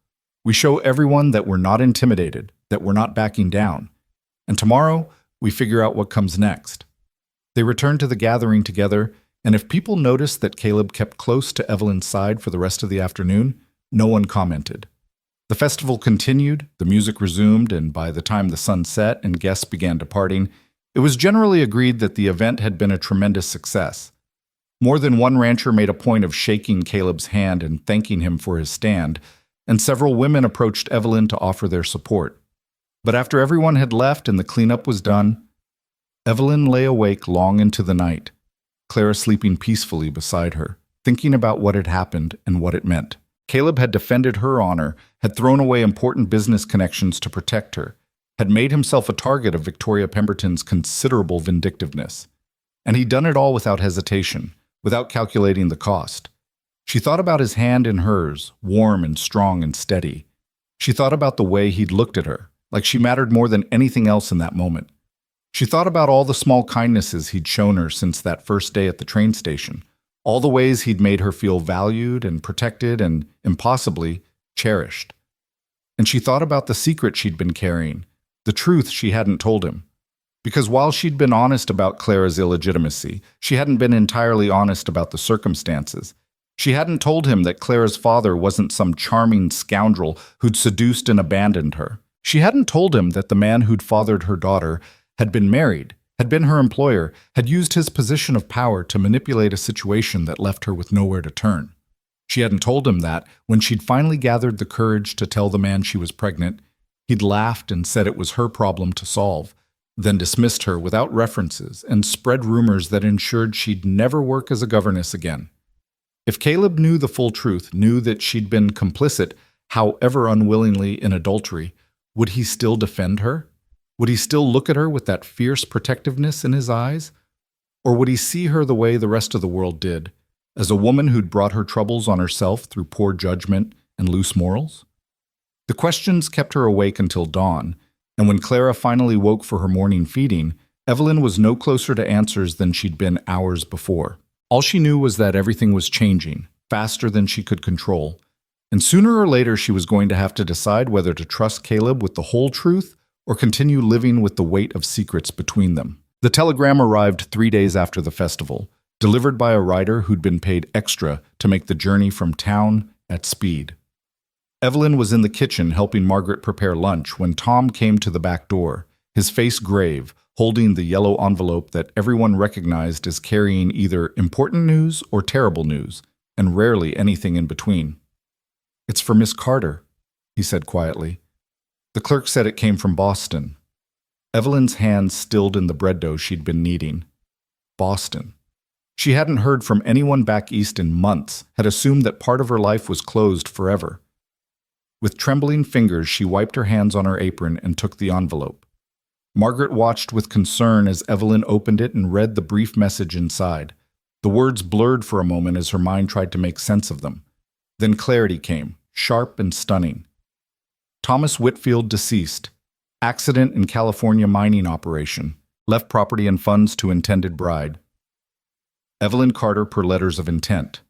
We show everyone that we're not intimidated, that we're not backing down. And tomorrow, we figure out what comes next. They returned to the gathering together, and if people noticed that Caleb kept close to Evelyn's side for the rest of the afternoon, no one commented. The festival continued, the music resumed, and by the time the sun set and guests began departing, it was generally agreed that the event had been a tremendous success. More than one rancher made a point of shaking Caleb's hand and thanking him for his stand, and several women approached Evelyn to offer their support. But after everyone had left and the cleanup was done, Evelyn lay awake long into the night, Clara sleeping peacefully beside her, thinking about what had happened and what it meant. Caleb had defended her honor, had thrown away important business connections to protect her, had made himself a target of Victoria Pemberton's considerable vindictiveness. And he'd done it all without hesitation, without calculating the cost. She thought about his hand in hers, warm and strong and steady. She thought about the way he'd looked at her, like she mattered more than anything else in that moment. She thought about all the small kindnesses he'd shown her since that first day at the train station, all the ways he'd made her feel valued and protected and, impossibly, cherished. And she thought about the secret she'd been carrying, the truth she hadn't told him. Because while she'd been honest about Clara's illegitimacy, she hadn't been entirely honest about the circumstances. She hadn't told him that Clara's father wasn't some charming scoundrel who'd seduced and abandoned her. She hadn't told him that the man who'd fathered her daughter had been married, had been her employer, had used his position of power to manipulate a situation that left her with nowhere to turn. She hadn't told him that, when she'd finally gathered the courage to tell the man she was pregnant, he'd laughed and said it was her problem to solve, then dismissed her without references and spread rumors that ensured she'd never work as a governess again. If Caleb knew the full truth, knew that she'd been complicit, however unwillingly, in adultery, would he still defend her? Would he still look at her with that fierce protectiveness in his eyes? Or would he see her the way the rest of the world did, as a woman who'd brought her troubles on herself through poor judgment and loose morals? The questions kept her awake until dawn, and when Clara finally woke for her morning feeding, Evelyn was no closer to answers than she'd been hours before. All she knew was that everything was changing, faster than she could control, and sooner or later she was going to have to decide whether to trust Caleb with the whole truth or continue living with the weight of secrets between them. The telegram arrived 3 days after the festival, delivered by a rider who'd been paid extra to make the journey from town at speed. Evelyn was in the kitchen helping Margaret prepare lunch when Tom came to the back door, his face grave, holding the yellow envelope that everyone recognized as carrying either important news or terrible news, and rarely anything in between. "It's for Miss Carter," he said quietly. The clerk said it came from Boston. Evelyn's hands stilled in the bread dough she'd been kneading. Boston. She hadn't heard from anyone back east in months, had assumed that part of her life was closed forever. With trembling fingers, she wiped her hands on her apron and took the envelope. Margaret watched with concern as Evelyn opened it and read the brief message inside. The words blurred for a moment as her mind tried to make sense of them. Then clarity came, sharp and stunning. Thomas Whitfield deceased. Accident in California mining operation. Left property and funds to intended bride. Evelyn Carter per letters of intent.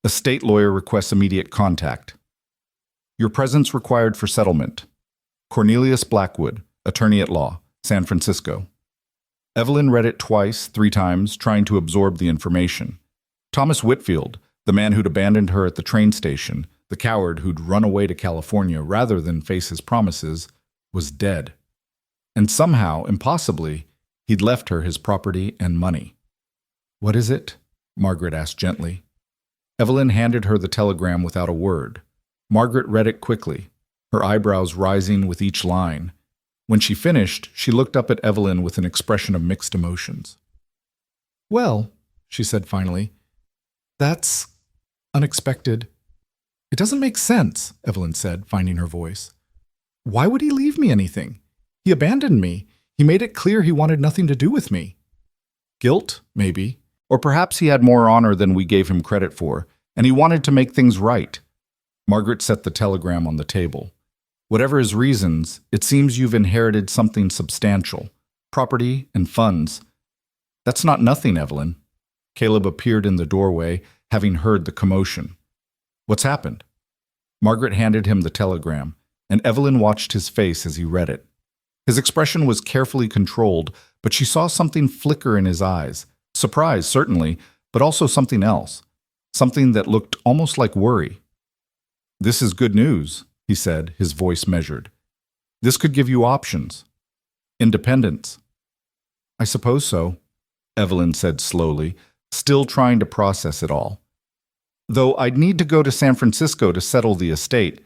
Estate lawyer requests immediate contact. Your presence required for settlement. Cornelius Blackwood, attorney at law, San Francisco. Evelyn read it twice, 3 times, trying to absorb the information. Thomas Whitfield, the man who'd abandoned her at the train station, the coward who'd run away to California rather than face his promises, was dead. And somehow, impossibly, he'd left her his property and money. "What is it?" Margaret asked gently. Evelyn handed her the telegram without a word. Margaret read it quickly, her eyebrows rising with each line. When she finished, she looked up at Evelyn with an expression of mixed emotions. "Well," she said finally, "that's unexpected." "It doesn't make sense," Evelyn said, finding her voice. "Why would he leave me anything? He abandoned me. He made it clear he wanted nothing to do with me." "Guilt, maybe. Or perhaps he had more honor than we gave him credit for, and he wanted to make things right." Margaret set the telegram on the table. "Whatever his reasons, it seems you've inherited something substantial. Property and funds. That's not nothing, Evelyn." Caleb appeared in the doorway, having heard the commotion. "What's happened?" Margaret handed him the telegram, and Evelyn watched his face as he read it. His expression was carefully controlled, but she saw something flicker in his eyes. Surprise, certainly, but also something else. Something that looked almost like worry. "This is good news," he said, his voice measured. "This could give you options. Independence." "I suppose so," Evelyn said slowly, still trying to process it all. Though I'd need to go to San Francisco to settle the estate.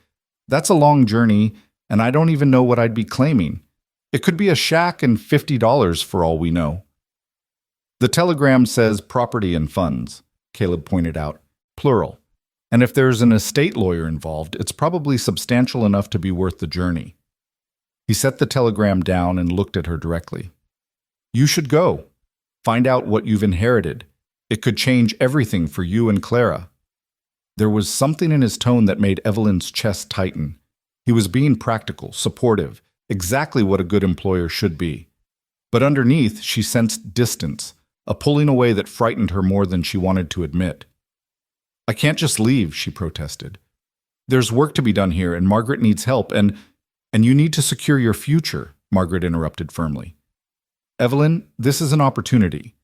That's a long journey, and I don't even know what I'd be claiming. It could be a shack and $50 for all we know. The telegram says property and funds, Caleb pointed out, plural. And if there's an estate lawyer involved, it's probably substantial enough to be worth the journey. He set the telegram down and looked at her directly. You should go. Find out what you've inherited. It could change everything for you and Clara. There was something in his tone that made Evelyn's chest tighten. He was being practical, supportive, exactly what a good employer should be. But underneath, she sensed distance, a pulling away that frightened her more than she wanted to admit. I can't just leave, she protested. There's work to be done here, and Margaret needs help, and you need to secure your future, Margaret interrupted firmly. Evelyn, this is an opportunity.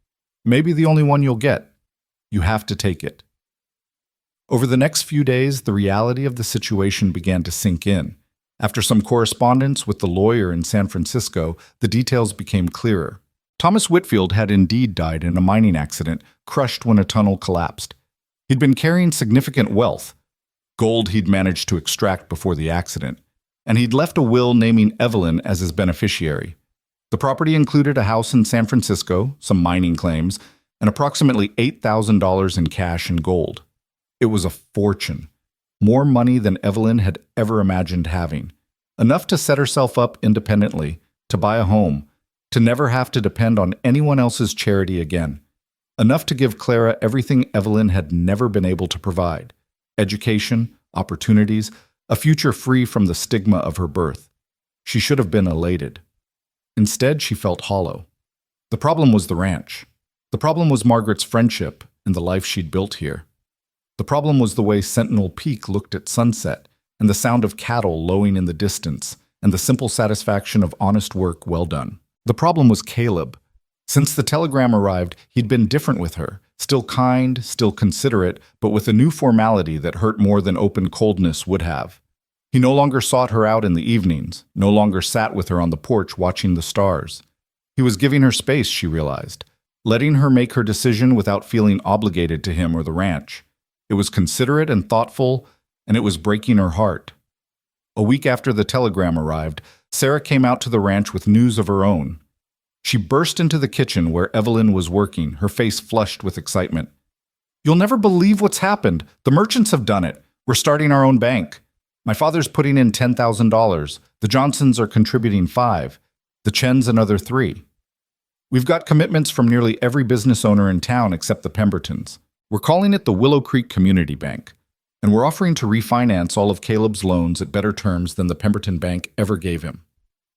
Maybe the only one you'll get. You have to take it. Over the next few days, the reality of the situation began to sink in. After some correspondence with the lawyer in San Francisco, the details became clearer. Thomas Whitfield had indeed died in a mining accident, crushed when a tunnel collapsed. He'd been carrying significant wealth, gold he'd managed to extract before the accident, and he'd left a will naming Evelyn as his beneficiary. The property included a house in San Francisco, some mining claims, and approximately $8,000 in cash and gold. It was a fortune, more money than Evelyn had ever imagined having, enough to set herself up independently, to buy a home, to never have to depend on anyone else's charity again, enough to give Clara everything Evelyn had never been able to provide: education, opportunities, a future free from the stigma of her birth. She should have been elated. Instead, she felt hollow. The problem was the ranch. The problem was Margaret's friendship and the life she'd built here. The problem was the way Sentinel Peak looked at sunset, and the sound of cattle lowing in the distance, and the simple satisfaction of honest work well done. The problem was Caleb. Since the telegram arrived, he'd been different with her, still kind, still considerate, but with a new formality that hurt more than open coldness would have. He no longer sought her out in the evenings, no longer sat with her on the porch watching the stars. He was giving her space, she realized, letting her make her decision without feeling obligated to him or the ranch. It was considerate and thoughtful, and it was breaking her heart. A week after the telegram arrived, Sarah came out to the ranch with news of her own. She burst into the kitchen where Evelyn was working, her face flushed with excitement. You'll never believe what's happened. The merchants have done it. We're starting our own bank. My father's putting in $10,000. The Johnsons are contributing $5,000. The Chens another $3,000. We've got commitments from nearly every business owner in town except the Pembertons. We're calling it the Willow Creek Community Bank, and we're offering to refinance all of Caleb's loans at better terms than the Pemberton Bank ever gave him.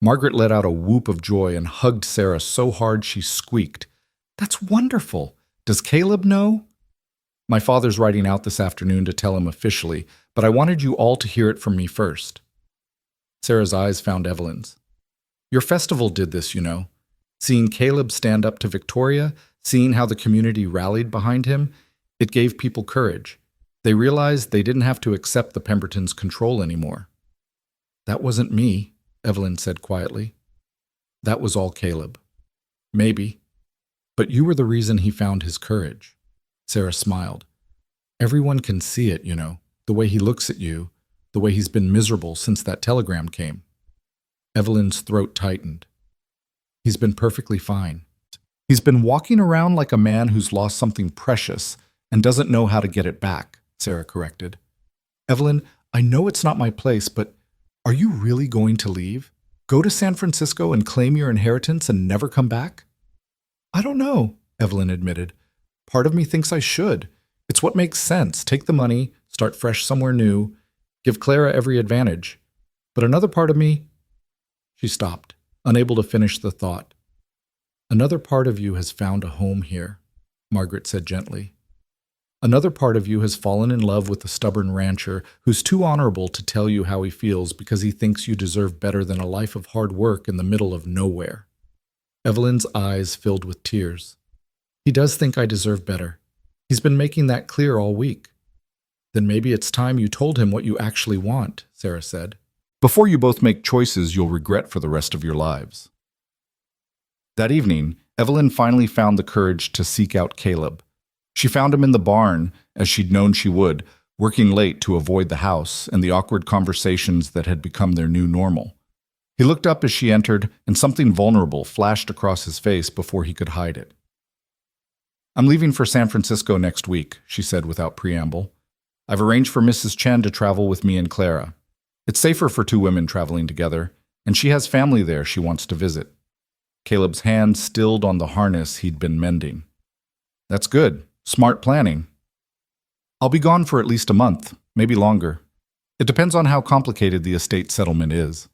Margaret let out a whoop of joy and hugged Sarah so hard she squeaked. That's wonderful. Does Caleb know? My father's writing out this afternoon to tell him officially, but I wanted you all to hear it from me first. Sarah's eyes found Evelyn's. Your festival did this, you know. Seeing Caleb stand up to Victoria, seeing how the community rallied behind him, it gave people courage. They realized they didn't have to accept the Pembertons' control anymore. That wasn't me, Evelyn said quietly. That was all Caleb. Maybe. But you were the reason he found his courage. Sarah smiled. Everyone can see it, you know, the way he looks at you, the way he's been miserable since that telegram came. Evelyn's throat tightened. He's been perfectly fine. He's been walking around like a man who's lost something precious and doesn't know how to get it back, Sarah corrected. Evelyn, I know it's not my place, but are you really going to leave? Go to San Francisco and claim your inheritance and never come back? I don't know, Evelyn admitted. Part of me thinks I should. It's what makes sense. Take the money, start fresh somewhere new, give Clara every advantage. But another part of me... She stopped, unable to finish the thought. Another part of you has found a home here, Margaret said gently. Another part of you has fallen in love with a stubborn rancher who's too honorable to tell you how he feels because he thinks you deserve better than a life of hard work in the middle of nowhere. Evelyn's eyes filled with tears. He does think I deserve better. He's been making that clear all week. Then maybe it's time you told him what you actually want, Sarah said. Before you both make choices you'll regret for the rest of your lives. That evening, Evelyn finally found the courage to seek out Caleb. She found him in the barn, as she'd known she would, working late to avoid the house and the awkward conversations that had become their new normal. He looked up as she entered, and something vulnerable flashed across his face before he could hide it. "I'm leaving for San Francisco next week," she said without preamble. "I've arranged for Mrs. Chen to travel with me and Clara. It's safer for two women traveling together, and she has family there she wants to visit." Caleb's hand stilled on the harness he'd been mending. "That's good. Smart planning." "I'll be gone for at least a month, maybe longer. It depends on how complicated the estate settlement is."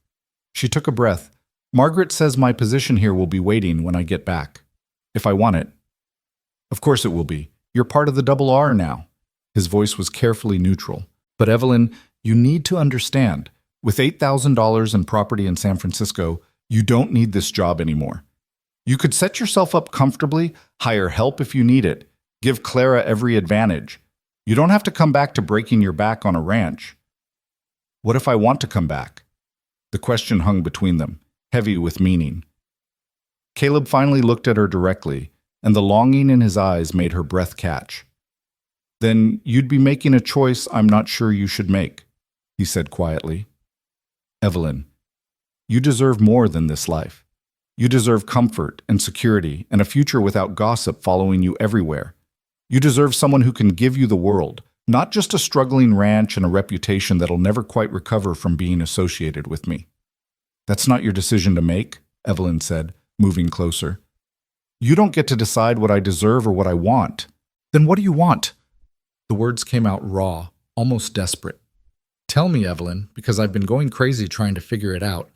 She took a breath. "Margaret says my position here will be waiting when I get back. If I want it." "Of course it will be. You're part of the Double R now." His voice was carefully neutral. "But Evelyn, you need to understand. With $8,000 in property in San Francisco, you don't need this job anymore. You could set yourself up comfortably, hire help if you need it, give Clara every advantage. You don't have to come back to breaking your back on a ranch." "What if I want to come back?" The question hung between them, heavy with meaning. Caleb finally looked at her directly, and the longing in his eyes made her breath catch. "Then you'd be making a choice I'm not sure you should make," he said quietly. "Evelyn, you deserve more than this life. You deserve comfort and security and a future without gossip following you everywhere. You deserve someone who can give you the world, not just a struggling ranch and a reputation that'll never quite recover from being associated with me." "That's not your decision to make," Evelyn said, moving closer. "You don't get to decide what I deserve or what I want." "Then what do you want?" The words came out raw, almost desperate. "Tell me, Evelyn, because I've been going crazy trying to figure it out.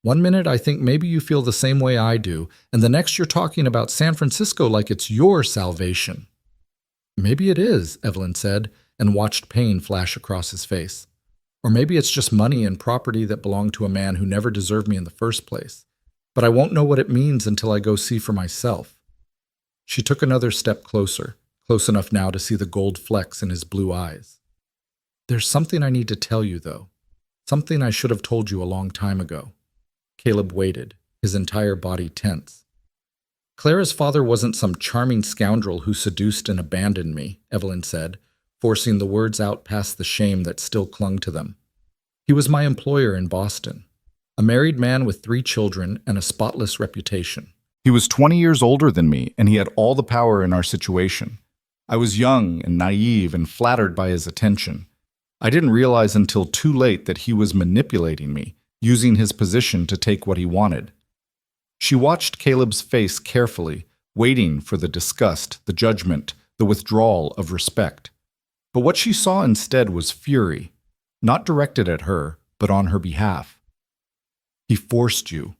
One minute I think maybe you feel the same way I do, and the next you're talking about San Francisco like it's your salvation." "Maybe it is," Evelyn said, and watched pain flash across his face. "Or maybe it's just money and property that belonged to a man who never deserved me in the first place. But I won't know what it means until I go see for myself." She took another step closer, close enough now to see the gold flecks in his blue eyes. "There's something I need to tell you, though. Something I should have told you a long time ago." Caleb waited, his entire body tense. "Clara's father wasn't some charming scoundrel who seduced and abandoned me," Evelyn said, forcing the words out past the shame that still clung to them. "He was my employer in Boston, a married man with 3 children and a spotless reputation. He was 20 years older than me, and he had all the power in our situation. I was young and naive and flattered by his attention. I didn't realize until too late that he was manipulating me, using his position to take what he wanted." She watched Caleb's face carefully, waiting for the disgust, the judgment, the withdrawal of respect. But what she saw instead was fury, not directed at her, but on her behalf. "He forced you,"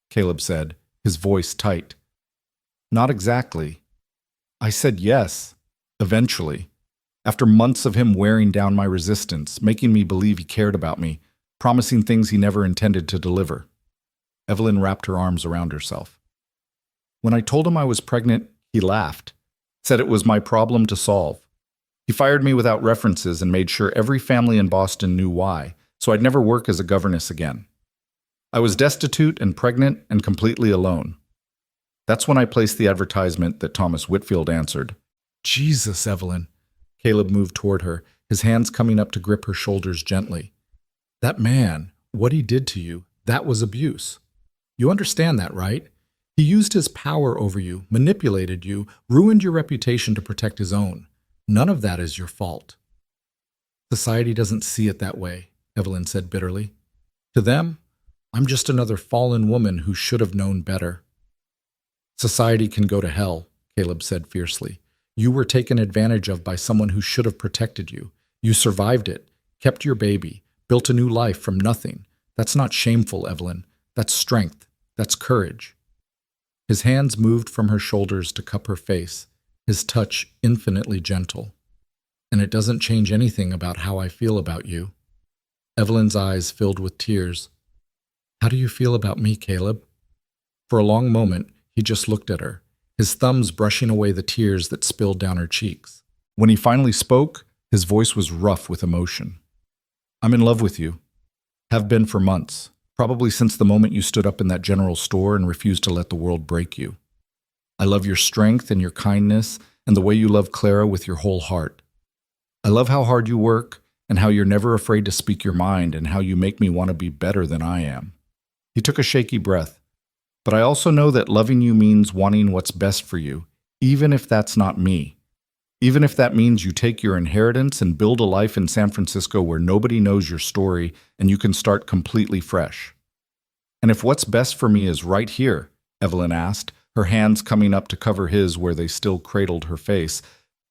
Caleb said, his voice tight. "Not exactly. I said yes, eventually, after months of him wearing down my resistance, making me believe he cared about me, promising things he never intended to deliver." Evelyn wrapped her arms around herself. "When I told him I was pregnant, he laughed, said it was my problem to solve. He fired me without references and made sure every family in Boston knew why, so I'd never work as a governess again. I was destitute and pregnant and completely alone. That's when I placed the advertisement that Thomas Whitfield answered." "Jesus, Evelyn." Caleb moved toward her, his hands coming up to grip her shoulders gently. "That man, what he did to you, that was abuse. You understand that, right? He used his power over you, manipulated you, ruined your reputation to protect his own. None of that is your fault." "Society doesn't see it that way," Evelyn said bitterly. "To them, I'm just another fallen woman who should have known better." "Society can go to hell," Caleb said fiercely. "You were taken advantage of by someone who should have protected you. You survived it, kept your baby, built a new life from nothing. That's not shameful, Evelyn. That's strength. That's courage." His hands moved from her shoulders to cup her face, his touch infinitely gentle. "And it doesn't change anything about how I feel about you." Evelyn's eyes filled with tears. "How do you feel about me, Caleb?" For a long moment, he just looked at her, his thumbs brushing away the tears that spilled down her cheeks. When he finally spoke, his voice was rough with emotion. "I'm in love with you. Have been for months, probably since the moment you stood up in that general store and refused to let the world break you. I love your strength and your kindness, and the way you love Clara with your whole heart. I love how hard you work and how you're never afraid to speak your mind and how you make me want to be better than I am." He took a shaky breath. "But I also know that loving you means wanting what's best for you, even if that's not me. Even if that means you take your inheritance and build a life in San Francisco where nobody knows your story and you can start completely fresh." "And if what's best for me is right here," Evelyn asked, her hands coming up to cover his where they still cradled her face,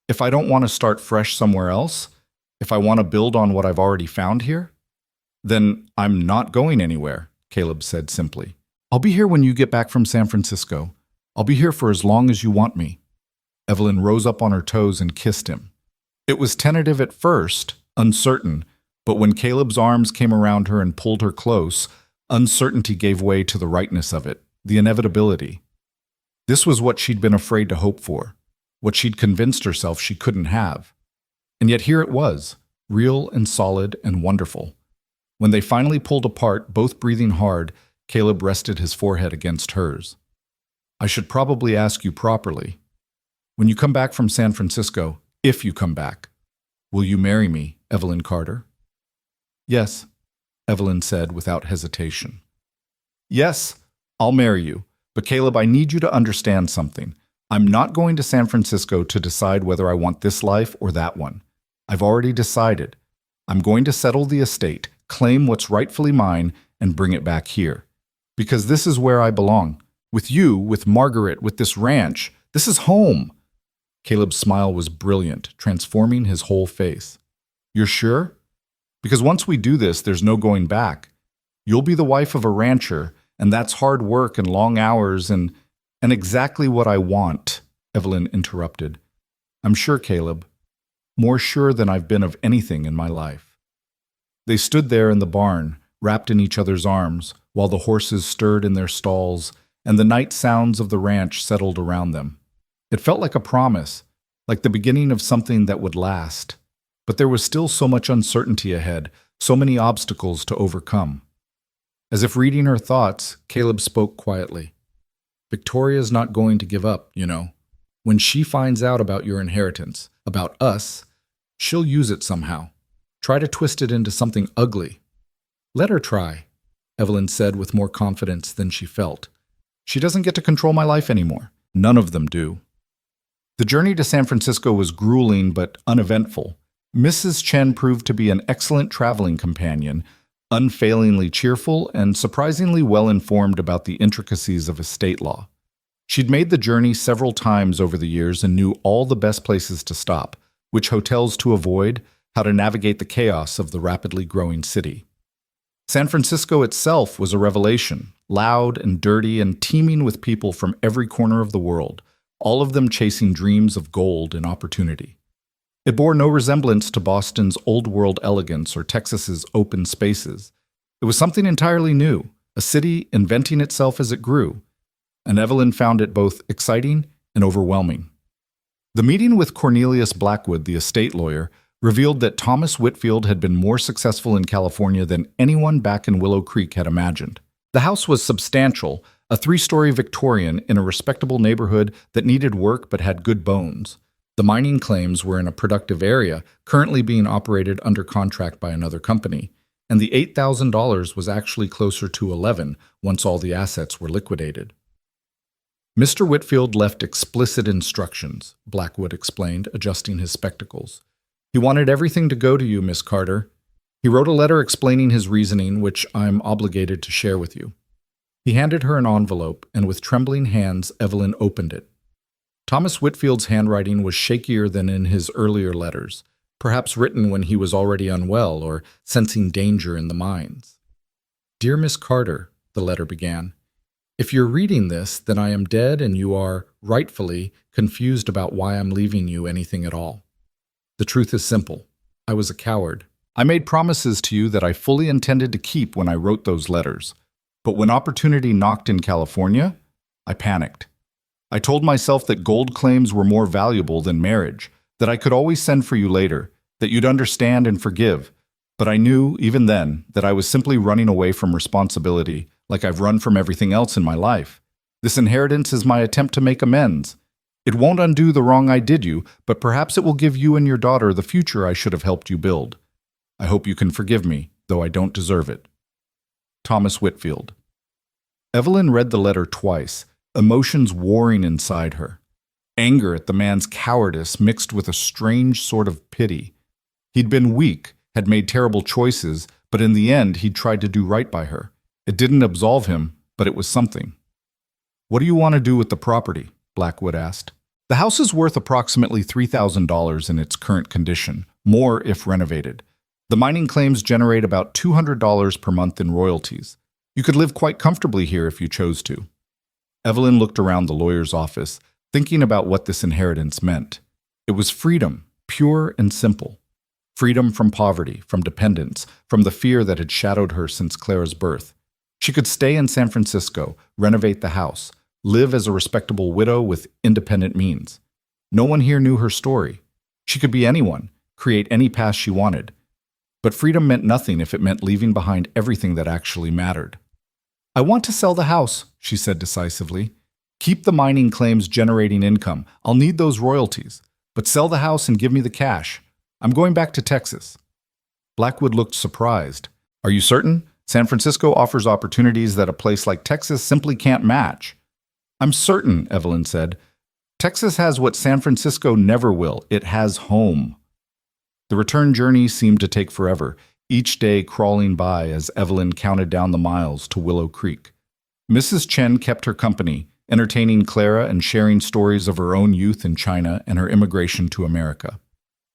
"if I don't want to start fresh somewhere else, if I want to build on what I've already found here, then I'm not going anywhere," Caleb said simply. "I'll be here when you get back from San Francisco. I'll be here for as long as you want me." Evelyn rose up on her toes and kissed him. It was tentative at first, uncertain, but when Caleb's arms came around her and pulled her close, uncertainty gave way to the rightness of it, the inevitability. This was what she'd been afraid to hope for, what she'd convinced herself she couldn't have. And yet here it was, real and solid and wonderful. When they finally pulled apart, both breathing hard, Caleb rested his forehead against hers. "I should probably ask you properly. When you come back from San Francisco, if you come back, will you marry me, Evelyn Carter?" "Yes," Evelyn said without hesitation. "Yes, I'll marry you. But Caleb, I need you to understand something. I'm not going to San Francisco to decide whether I want this life or that one. I've already decided. I'm going to settle the estate, claim what's rightfully mine, and bring it back here. Because this is where I belong. With you, with Margaret, with this ranch. This is home." Caleb's smile was brilliant, transforming his whole face. "You're sure? Because once we do this, there's no going back. You'll be the wife of a rancher, and that's hard work and long hours and exactly what I want," Evelyn interrupted. "I'm sure, Caleb. More sure than I've been of anything in my life." They stood there in the barn, wrapped in each other's arms, while the horses stirred in their stalls and the night sounds of the ranch settled around them. It felt like a promise, like the beginning of something that would last. But there was still so much uncertainty ahead, so many obstacles to overcome. As if reading her thoughts, Caleb spoke quietly. "Victoria's not going to give up, you know. When she finds out about your inheritance, about us, she'll use it somehow. Try to twist it into something ugly." "Let her try," Evelyn said with more confidence than she felt. "She doesn't get to control my life anymore. None of them do." The journey to San Francisco was grueling but uneventful. Mrs. Chen proved to be an excellent traveling companion, unfailingly cheerful and surprisingly well-informed about the intricacies of estate law. She'd made the journey several times over the years and knew all the best places to stop, which hotels to avoid, how to navigate the chaos of the rapidly growing city. San Francisco itself was a revelation, loud and dirty and teeming with people from every corner of the world, all of them chasing dreams of gold and opportunity. It bore no resemblance to Boston's old-world elegance or Texas's open spaces. It was something entirely new, a city inventing itself as it grew, and Evelyn found it both exciting and overwhelming. The meeting with Cornelius Blackwood, the estate lawyer, revealed that Thomas Whitfield had been more successful in California than anyone back in Willow Creek had imagined. The house was substantial, a 3-story Victorian in a respectable neighborhood that needed work but had good bones. The mining claims were in a productive area, currently being operated under contract by another company, and the $8,000 was actually closer to $11,000 once all the assets were liquidated. "Mr. Whitfield left explicit instructions," Blackwood explained, adjusting his spectacles. "He wanted everything to go to you, Miss Carter. He wrote a letter explaining his reasoning, which I'm obligated to share with you." He handed her an envelope, and with trembling hands, Evelyn opened it. Thomas Whitfield's handwriting was shakier than in his earlier letters, perhaps written when he was already unwell or sensing danger in the mines. "Dear Miss Carter," the letter began, "if you're reading this, then I am dead and you are, rightfully, confused about why I'm leaving you anything at all. The truth is simple. I was a coward. I made promises to you that I fully intended to keep when I wrote those letters. But when opportunity knocked in California, I panicked. I told myself that gold claims were more valuable than marriage, that I could always send for you later, that you'd understand and forgive. But I knew, even then, that I was simply running away from responsibility, like I've run from everything else in my life. This inheritance is my attempt to make amends. It won't undo the wrong I did you, but perhaps it will give you and your daughter the future I should have helped you build. I hope you can forgive me, though I don't deserve it. Thomas Whitfield. Evelyn read the letter twice, emotions warring inside her. Anger at the man's cowardice mixed with a strange sort of pity. He'd been weak, had made terrible choices, but in the end he'd tried to do right by her. It didn't absolve him, but it was something. "What do you want to do with the property?" Blackwood asked. "The house is worth approximately $3,000 in its current condition, more if renovated. The mining claims generate about $200 per month in royalties. You could live quite comfortably here if you chose to." Evelyn looked around the lawyer's office, thinking about what this inheritance meant. It was freedom, pure and simple. Freedom from poverty, from dependence, from the fear that had shadowed her since Clara's birth. She could stay in San Francisco, renovate the house, live as a respectable widow with independent means. No one here knew her story. She could be anyone, create any past she wanted. But freedom meant nothing if it meant leaving behind everything that actually mattered. "I want to sell the house," she said decisively. "Keep the mining claims generating income. I'll need those royalties. But sell the house and give me the cash. I'm going back to Texas." Blackwood looked surprised. "Are you certain? San Francisco offers opportunities that a place like Texas simply can't match." "I'm certain," Evelyn said. "Texas has what San Francisco never will. It has home." The return journey seemed to take forever, each day crawling by as Evelyn counted down the miles to Willow Creek. Mrs. Chen kept her company, entertaining Clara and sharing stories of her own youth in China and her immigration to America.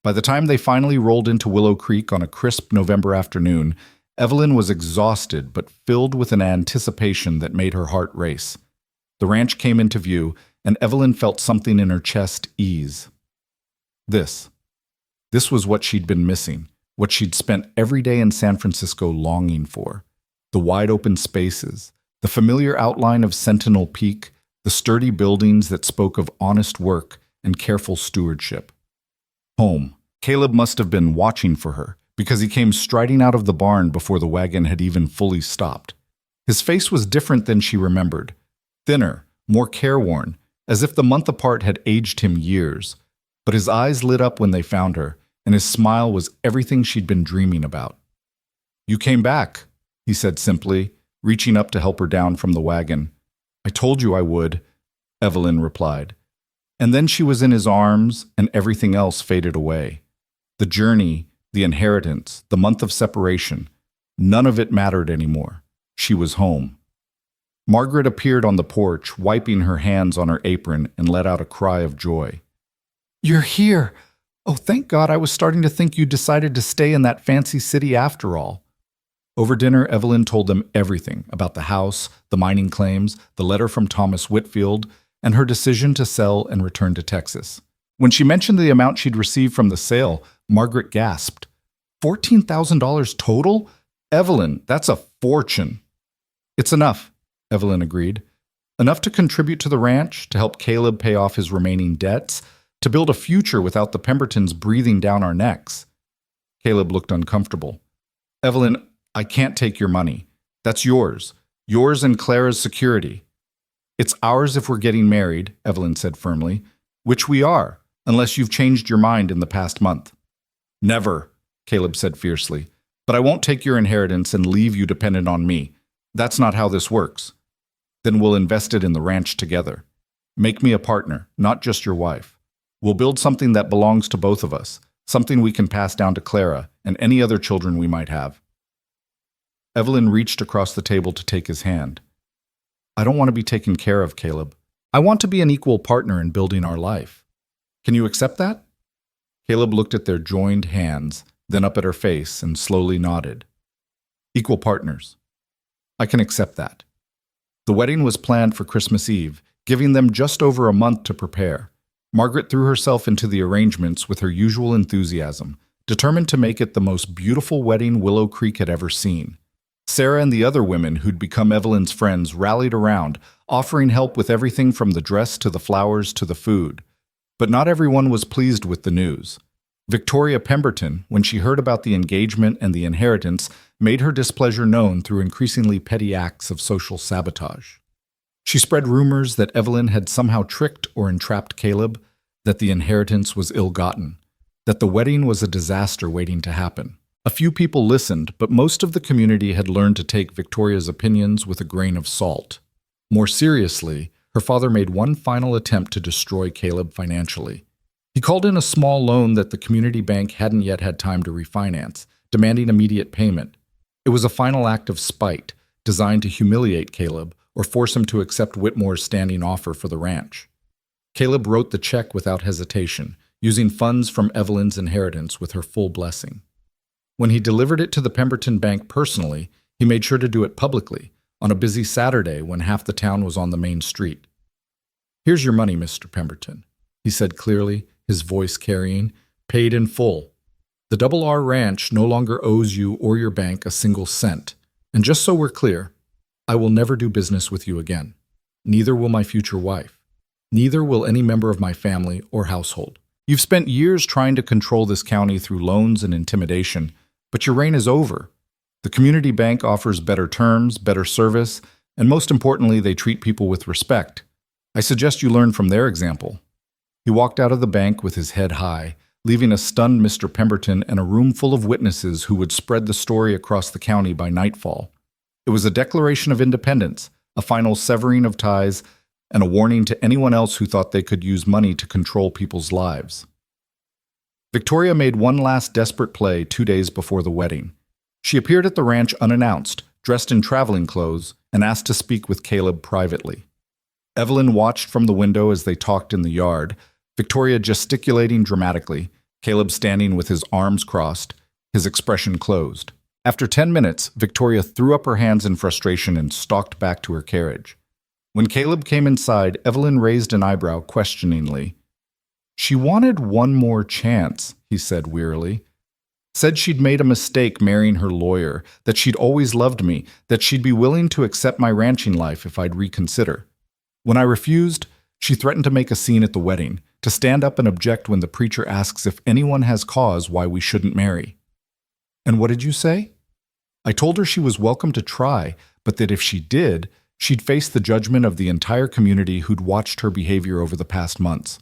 By the time they finally rolled into Willow Creek on a crisp November afternoon, Evelyn was exhausted but filled with an anticipation that made her heart race. The ranch came into view, and Evelyn felt something in her chest ease. This was what she'd been missing, what she'd spent every day in San Francisco longing for. The wide-open spaces, the familiar outline of Sentinel Peak, the sturdy buildings that spoke of honest work and careful stewardship. Home. Caleb must have been watching for her, because he came striding out of the barn before the wagon had even fully stopped. His face was different than she remembered. Thinner, more careworn, as if the month apart had aged him years. But his eyes lit up when they found her, and his smile was everything she'd been dreaming about. "You came back," he said simply, reaching up to help her down from the wagon. "I told you I would," Evelyn replied. And then she was in his arms, and everything else faded away. The journey, the inheritance, the month of separation, none of it mattered anymore. She was home. Margaret appeared on the porch, wiping her hands on her apron, and let out a cry of joy. "You're here! Oh, thank God, I was starting to think you decided to stay in that fancy city after all." Over dinner, Evelyn told them everything about the house, the mining claims, the letter from Thomas Whitfield, and her decision to sell and return to Texas. When she mentioned the amount she'd received from the sale, Margaret gasped. $14,000 total? Evelyn, that's a fortune. "It's enough," Evelyn agreed. "Enough to contribute to the ranch, to help Caleb pay off his remaining debts, to build a future without the Pembertons breathing down our necks." Caleb looked uncomfortable. "Evelyn, I can't take your money. That's yours. Yours and Clara's security." "It's ours if we're getting married," Evelyn said firmly. "Which we are, unless you've changed your mind in the past month." "Never," Caleb said fiercely. "But I won't take your inheritance and leave you dependent on me. That's not how this works." "Then we'll invest it in the ranch together. Make me a partner, not just your wife. We'll build something that belongs to both of us, something we can pass down to Clara and any other children we might have." Evelyn reached across the table to take his hand. "I don't want to be taken care of, Caleb. I want to be an equal partner in building our life. Can you accept that?" Caleb looked at their joined hands, then up at her face and slowly nodded. "Equal partners. I can accept that." The wedding was planned for Christmas Eve, giving them just over a month to prepare. Margaret threw herself into the arrangements with her usual enthusiasm, determined to make it the most beautiful wedding Willow Creek had ever seen. Sarah and the other women who'd become Evelyn's friends rallied around, offering help with everything from the dress to the flowers to the food. But not everyone was pleased with the news. Victoria Pemberton, when she heard about the engagement and the inheritance, made her displeasure known through increasingly petty acts of social sabotage. She spread rumors that Evelyn had somehow tricked or entrapped Caleb, that the inheritance was ill-gotten, that the wedding was a disaster waiting to happen. A few people listened, but most of the community had learned to take Victoria's opinions with a grain of salt. More seriously, her father made one final attempt to destroy Caleb financially. He called in a small loan that the community bank hadn't yet had time to refinance, demanding immediate payment. It was a final act of spite, designed to humiliate Caleb or force him to accept Whitmore's standing offer for the ranch. Caleb wrote the check without hesitation, using funds from Evelyn's inheritance with her full blessing. When he delivered it to the Pemberton Bank personally, he made sure to do it publicly, on a busy Saturday when half the town was on the main street. "Here's your money, Mr. Pemberton," he said clearly, his voice carrying, "paid in full. The Double R Ranch no longer owes you or your bank a single cent. And just so we're clear, I will never do business with you again. Neither will my future wife. Neither will any member of my family or household. You've spent years trying to control this county through loans and intimidation, but your reign is over. The community bank offers better terms, better service, and most importantly, they treat people with respect. I suggest you learn from their example." He walked out of the bank with his head high, leaving a stunned Mr. Pemberton and a room full of witnesses who would spread the story across the county by nightfall. It was a declaration of independence, a final severing of ties, and a warning to anyone else who thought they could use money to control people's lives. Victoria made one last desperate play 2 days before the wedding. She appeared at the ranch unannounced, dressed in traveling clothes, and asked to speak with Caleb privately. Evelyn watched from the window as they talked in the yard, Victoria gesticulating dramatically, Caleb standing with his arms crossed, his expression closed. After 10 minutes, Victoria threw up her hands in frustration and stalked back to her carriage. When Caleb came inside, Evelyn raised an eyebrow questioningly. "She wanted one more chance," he said wearily. "Said she'd made a mistake marrying her lawyer, that she'd always loved me, that she'd be willing to accept my ranching life if I'd reconsider. When I refused, she threatened to make a scene at the wedding, to stand up and object when the preacher asks if anyone has cause why we shouldn't marry." "And what did you say?" "I told her she was welcome to try, but that if she did, she'd face the judgment of the entire community who'd watched her behavior over the past months.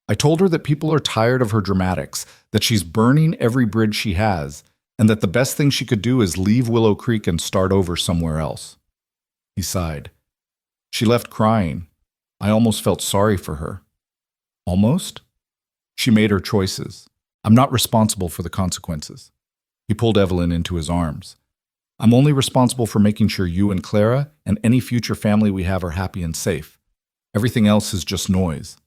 I told her that people are tired of her dramatics, that she's burning every bridge she has, and that the best thing she could do is leave Willow Creek and start over somewhere else." He sighed. "She left crying. I almost felt sorry for her." "Almost?" "She made her choices. I'm not responsible for the consequences." He pulled Evelyn into his arms. "I'm only responsible for making sure you and Clara and any future family we have are happy and safe. Everything else is just noise."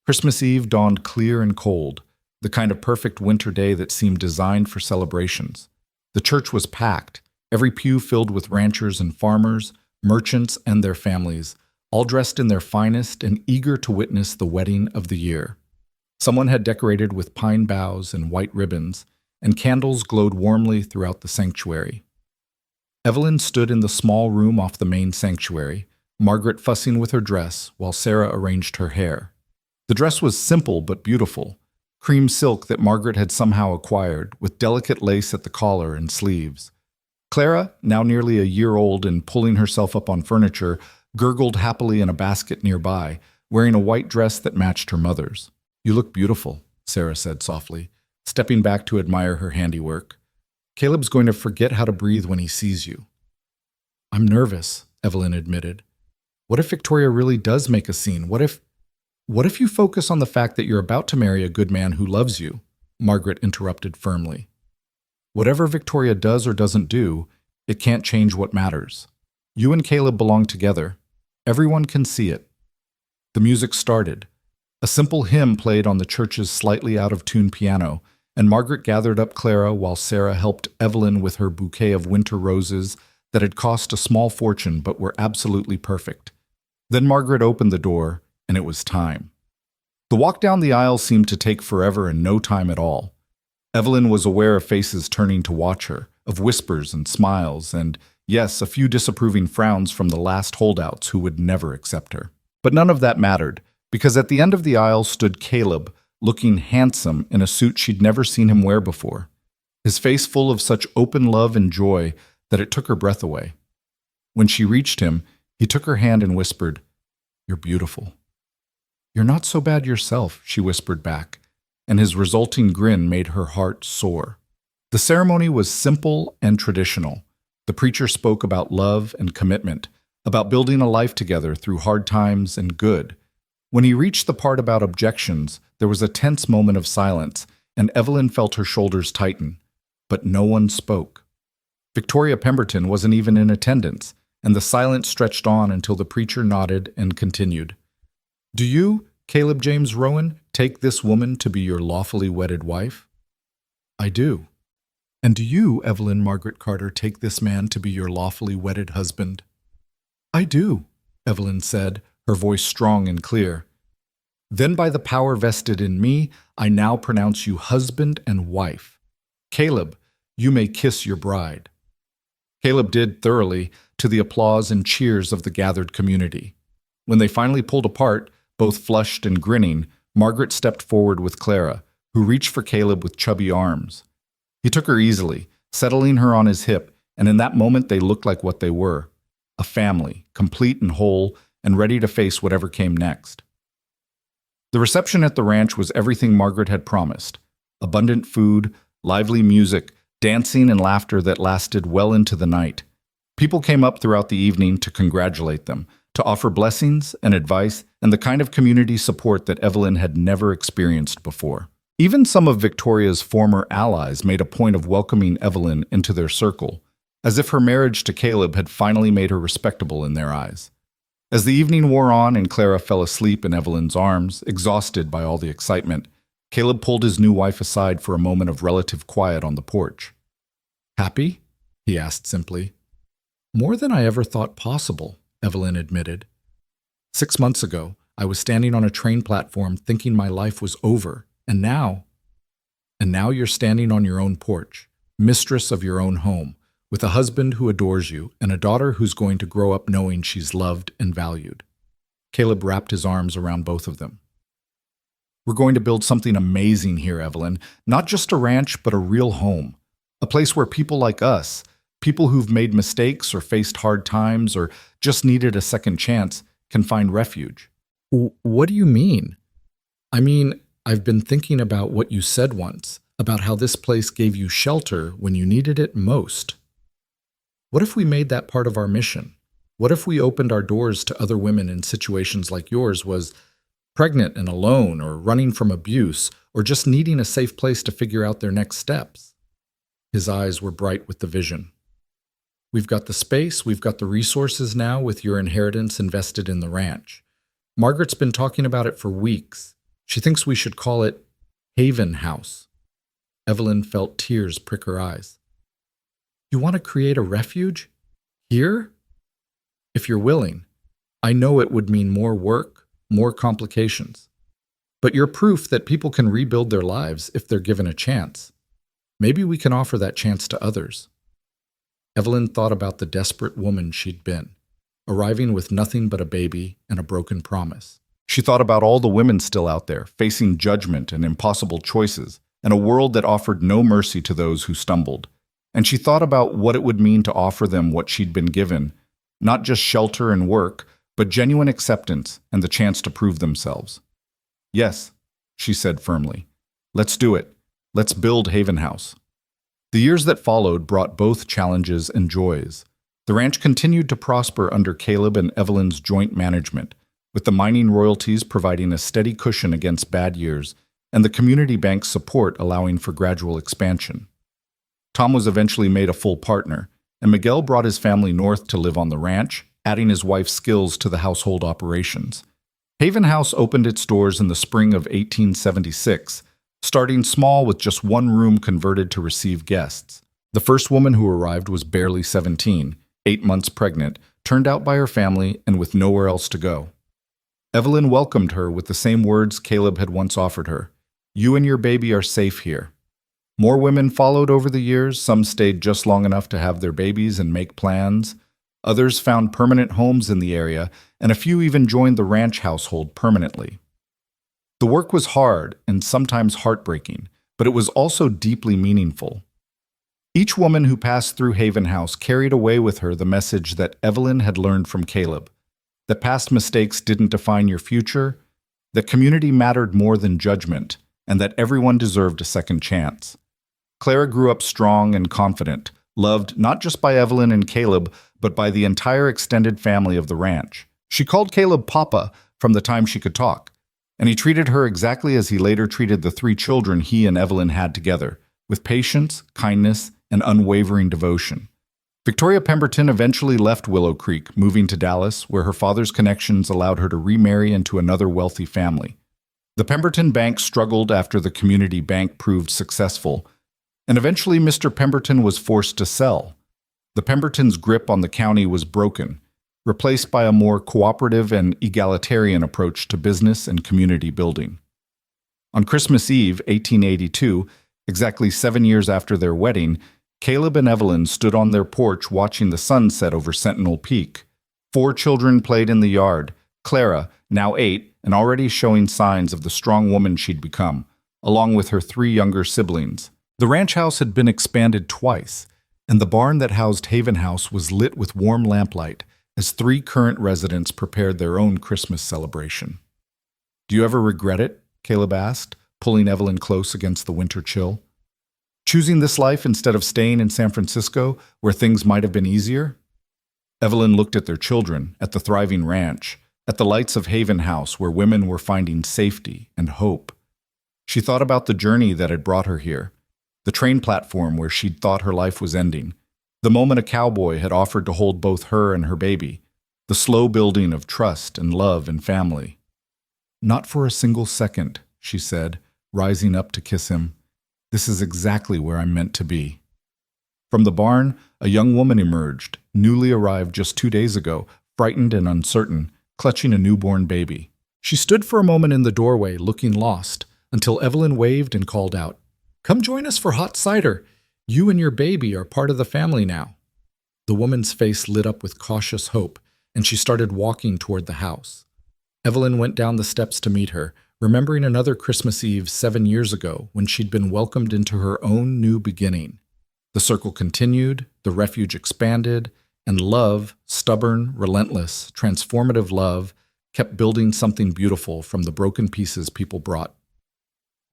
Christmas Eve dawned clear and cold, the kind of perfect winter day that seemed designed for celebrations. The church was packed, every pew filled with ranchers and farmers, merchants and their families, all dressed in their finest and eager to witness the wedding of the year. Someone had decorated with pine boughs and white ribbons, and candles glowed warmly throughout the sanctuary. Evelyn stood in the small room off the main sanctuary, Margaret fussing with her dress while Sarah arranged her hair. The dress was simple but beautiful, cream silk that Margaret had somehow acquired, with delicate lace at the collar and sleeves. Clara, now nearly a year old and pulling herself up on furniture, gurgled happily in a basket nearby, wearing a white dress that matched her mother's. "You look beautiful," Sarah said softly, stepping back to admire her handiwork. "Caleb's going to forget how to breathe when he sees you." "I'm nervous," Evelyn admitted. "What if Victoria really does make a scene? What if you focus on the fact that you're about to marry a good man who loves you?" Margaret interrupted firmly. "Whatever Victoria does or doesn't do, it can't change what matters. You and Caleb belong together. Everyone can see it." The music started. A simple hymn played on the church's slightly out-of-tune piano, and Margaret gathered up Clara while Sarah helped Evelyn with her bouquet of winter roses that had cost a small fortune but were absolutely perfect. Then Margaret opened the door, and it was time. The walk down the aisle seemed to take forever and no time at all. Evelyn was aware of faces turning to watch her, of whispers and smiles, and, yes, a few disapproving frowns from the last holdouts who would never accept her. But none of that mattered, because at the end of the aisle stood Caleb, looking handsome in a suit she'd never seen him wear before, his face full of such open love and joy that it took her breath away. When she reached him, He took her hand and whispered, "You're beautiful." "You're not so bad yourself," she whispered back, and his resulting grin made her heart soar. The ceremony was simple and traditional. The preacher spoke about love and commitment, about building a life together through hard times and good. When he reached the part about objections, there was a tense moment of silence, and Evelyn felt her shoulders tighten. But no one spoke. Victoria Pemberton wasn't even in attendance, and the silence stretched on until the preacher nodded and continued. "Do you, Caleb James Rowan, take this woman to be your lawfully wedded wife?" "I do." "And do you, Evelyn Margaret Carter, take this man to be your lawfully wedded husband?" "I do," Evelyn said, her voice strong and clear. "Then by the power vested in me, I now pronounce you husband and wife. Caleb, you may kiss your bride." Caleb did thoroughly, to the applause and cheers of the gathered community. When they finally pulled apart, both flushed and grinning, Margaret stepped forward with Clara, who reached for Caleb with chubby arms. He took her easily, settling her on his hip, and in that moment they looked like what they were, a family, complete and whole, and ready to face whatever came next. The reception at the ranch was everything Margaret had promised: abundant food, lively music, dancing and laughter that lasted well into the night. People came up throughout the evening to congratulate them, to offer blessings and advice and the kind of community support that Evelyn had never experienced before. Even some of Victoria's former allies made a point of welcoming Evelyn into their circle, as if her marriage to Caleb had finally made her respectable in their eyes. As the evening wore on and Clara fell asleep in Evelyn's arms, exhausted by all the excitement, Caleb pulled his new wife aside for a moment of relative quiet on the porch. "Happy?" he asked simply. "More than I ever thought possible," Evelyn admitted. 6 months ago, I was standing on a train platform thinking my life was over, and now you're standing on your own porch, mistress of your own home, with a husband who adores you and a daughter who's going to grow up knowing she's loved and valued." Caleb wrapped his arms around both of them. "We're going to build something amazing here, Evelyn. Not just a ranch, but a real home. A place where people like us, people who've made mistakes or faced hard times or just needed a second chance, can find refuge." "What do you mean?" "I mean, I've been thinking about what you said once, about how this place gave you shelter when you needed it most. What if we made that part of our mission? What if we opened our doors to other women in situations like yours was pregnant and alone or running from abuse or just needing a safe place to figure out their next steps?" His eyes were bright with the vision. "We've got the space, we've got the resources now with your inheritance invested in the ranch. Margaret's been talking about it for weeks. She thinks we should call it Haven House." Evelyn felt tears prick her eyes. "You want to create a refuge? Here?" "If you're willing. I know it would mean more work, more complications. But you're proof that people can rebuild their lives if they're given a chance. Maybe we can offer that chance to others." Evelyn thought about the desperate woman she'd been, arriving with nothing but a baby and a broken promise. She thought about all the women still out there, facing judgment and impossible choices, and a world that offered no mercy to those who stumbled. And she thought about what it would mean to offer them what she'd been given, not just shelter and work, but genuine acceptance and the chance to prove themselves. "Yes," she said firmly. "Let's do it. Let's build Haven House." The years that followed brought both challenges and joys. The ranch continued to prosper under Caleb and Evelyn's joint management, with the mining royalties providing a steady cushion against bad years and the community bank's support allowing for gradual expansion. Tom was eventually made a full partner, and Miguel brought his family north to live on the ranch, adding his wife's skills to the household operations. Haven House opened its doors in the spring of 1876, starting small with just one room converted to receive guests. The first woman who arrived was barely 17, 8 months pregnant, turned out by her family and with nowhere else to go. Evelyn welcomed her with the same words Caleb had once offered her: "You and your baby are safe here." More women followed over the years. Some stayed just long enough to have their babies and make plans. Others found permanent homes in the area, and a few even joined the ranch household permanently. The work was hard and sometimes heartbreaking, but it was also deeply meaningful. Each woman who passed through Haven House carried away with her the message that Evelyn had learned from Caleb, that past mistakes didn't define your future, that community mattered more than judgment, and that everyone deserved a second chance. Clara grew up strong and confident, loved not just by Evelyn and Caleb, but by the entire extended family of the ranch. She called Caleb Papa from the time she could talk, and he treated her exactly as he later treated the 3 children he and Evelyn had together, with patience, kindness, and unwavering devotion. Victoria Pemberton eventually left Willow Creek, moving to Dallas, where her father's connections allowed her to remarry into another wealthy family. The Pemberton Bank struggled after the community bank proved successful, and eventually Mr. Pemberton was forced to sell. The Pembertons' grip on the county was broken, replaced by a more cooperative and egalitarian approach to business and community building. On Christmas Eve, 1882, exactly 7 years after their wedding, Caleb and Evelyn stood on their porch watching the sun set over Sentinel Peak. 4 children played in the yard, Clara, now 8, and already showing signs of the strong woman she'd become, along with her 3 younger siblings. The ranch house had been expanded twice, and the barn that housed Haven House was lit with warm lamplight as 3 current residents prepared their own Christmas celebration. "Do you ever regret it?" Caleb asked, pulling Evelyn close against the winter chill. "Choosing this life instead of staying in San Francisco, where things might have been easier?" Evelyn looked at their children, at the thriving ranch, at the lights of Haven House where women were finding safety and hope. She thought about the journey that had brought her here, the train platform where she'd thought her life was ending, the moment a cowboy had offered to hold both her and her baby, the slow building of trust and love and family. "Not for a single second," she said, rising up to kiss him. "This is exactly where I'm meant to be." From the barn, a young woman emerged, newly arrived just 2 days ago, frightened and uncertain, clutching a newborn baby. She stood for a moment in the doorway, looking lost, until Evelyn waved and called out, "Come join us for hot cider. You and your baby are part of the family now." The woman's face lit up with cautious hope, and she started walking toward the house. Evelyn went down the steps to meet her, remembering another Christmas Eve 7 years ago when she'd been welcomed into her own new beginning. The circle continued, the refuge expanded, and love, stubborn, relentless, transformative love, kept building something beautiful from the broken pieces people brought.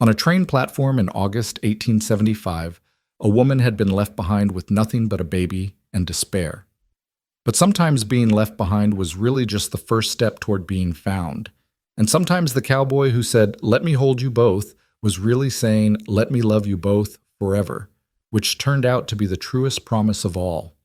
On a train platform in August 1875, a woman had been left behind with nothing but a baby and despair. But sometimes being left behind was really just the first step toward being found. And sometimes the cowboy who said, "Let me hold you both," was really saying, "Let me love you both forever," which turned out to be the truest promise of all.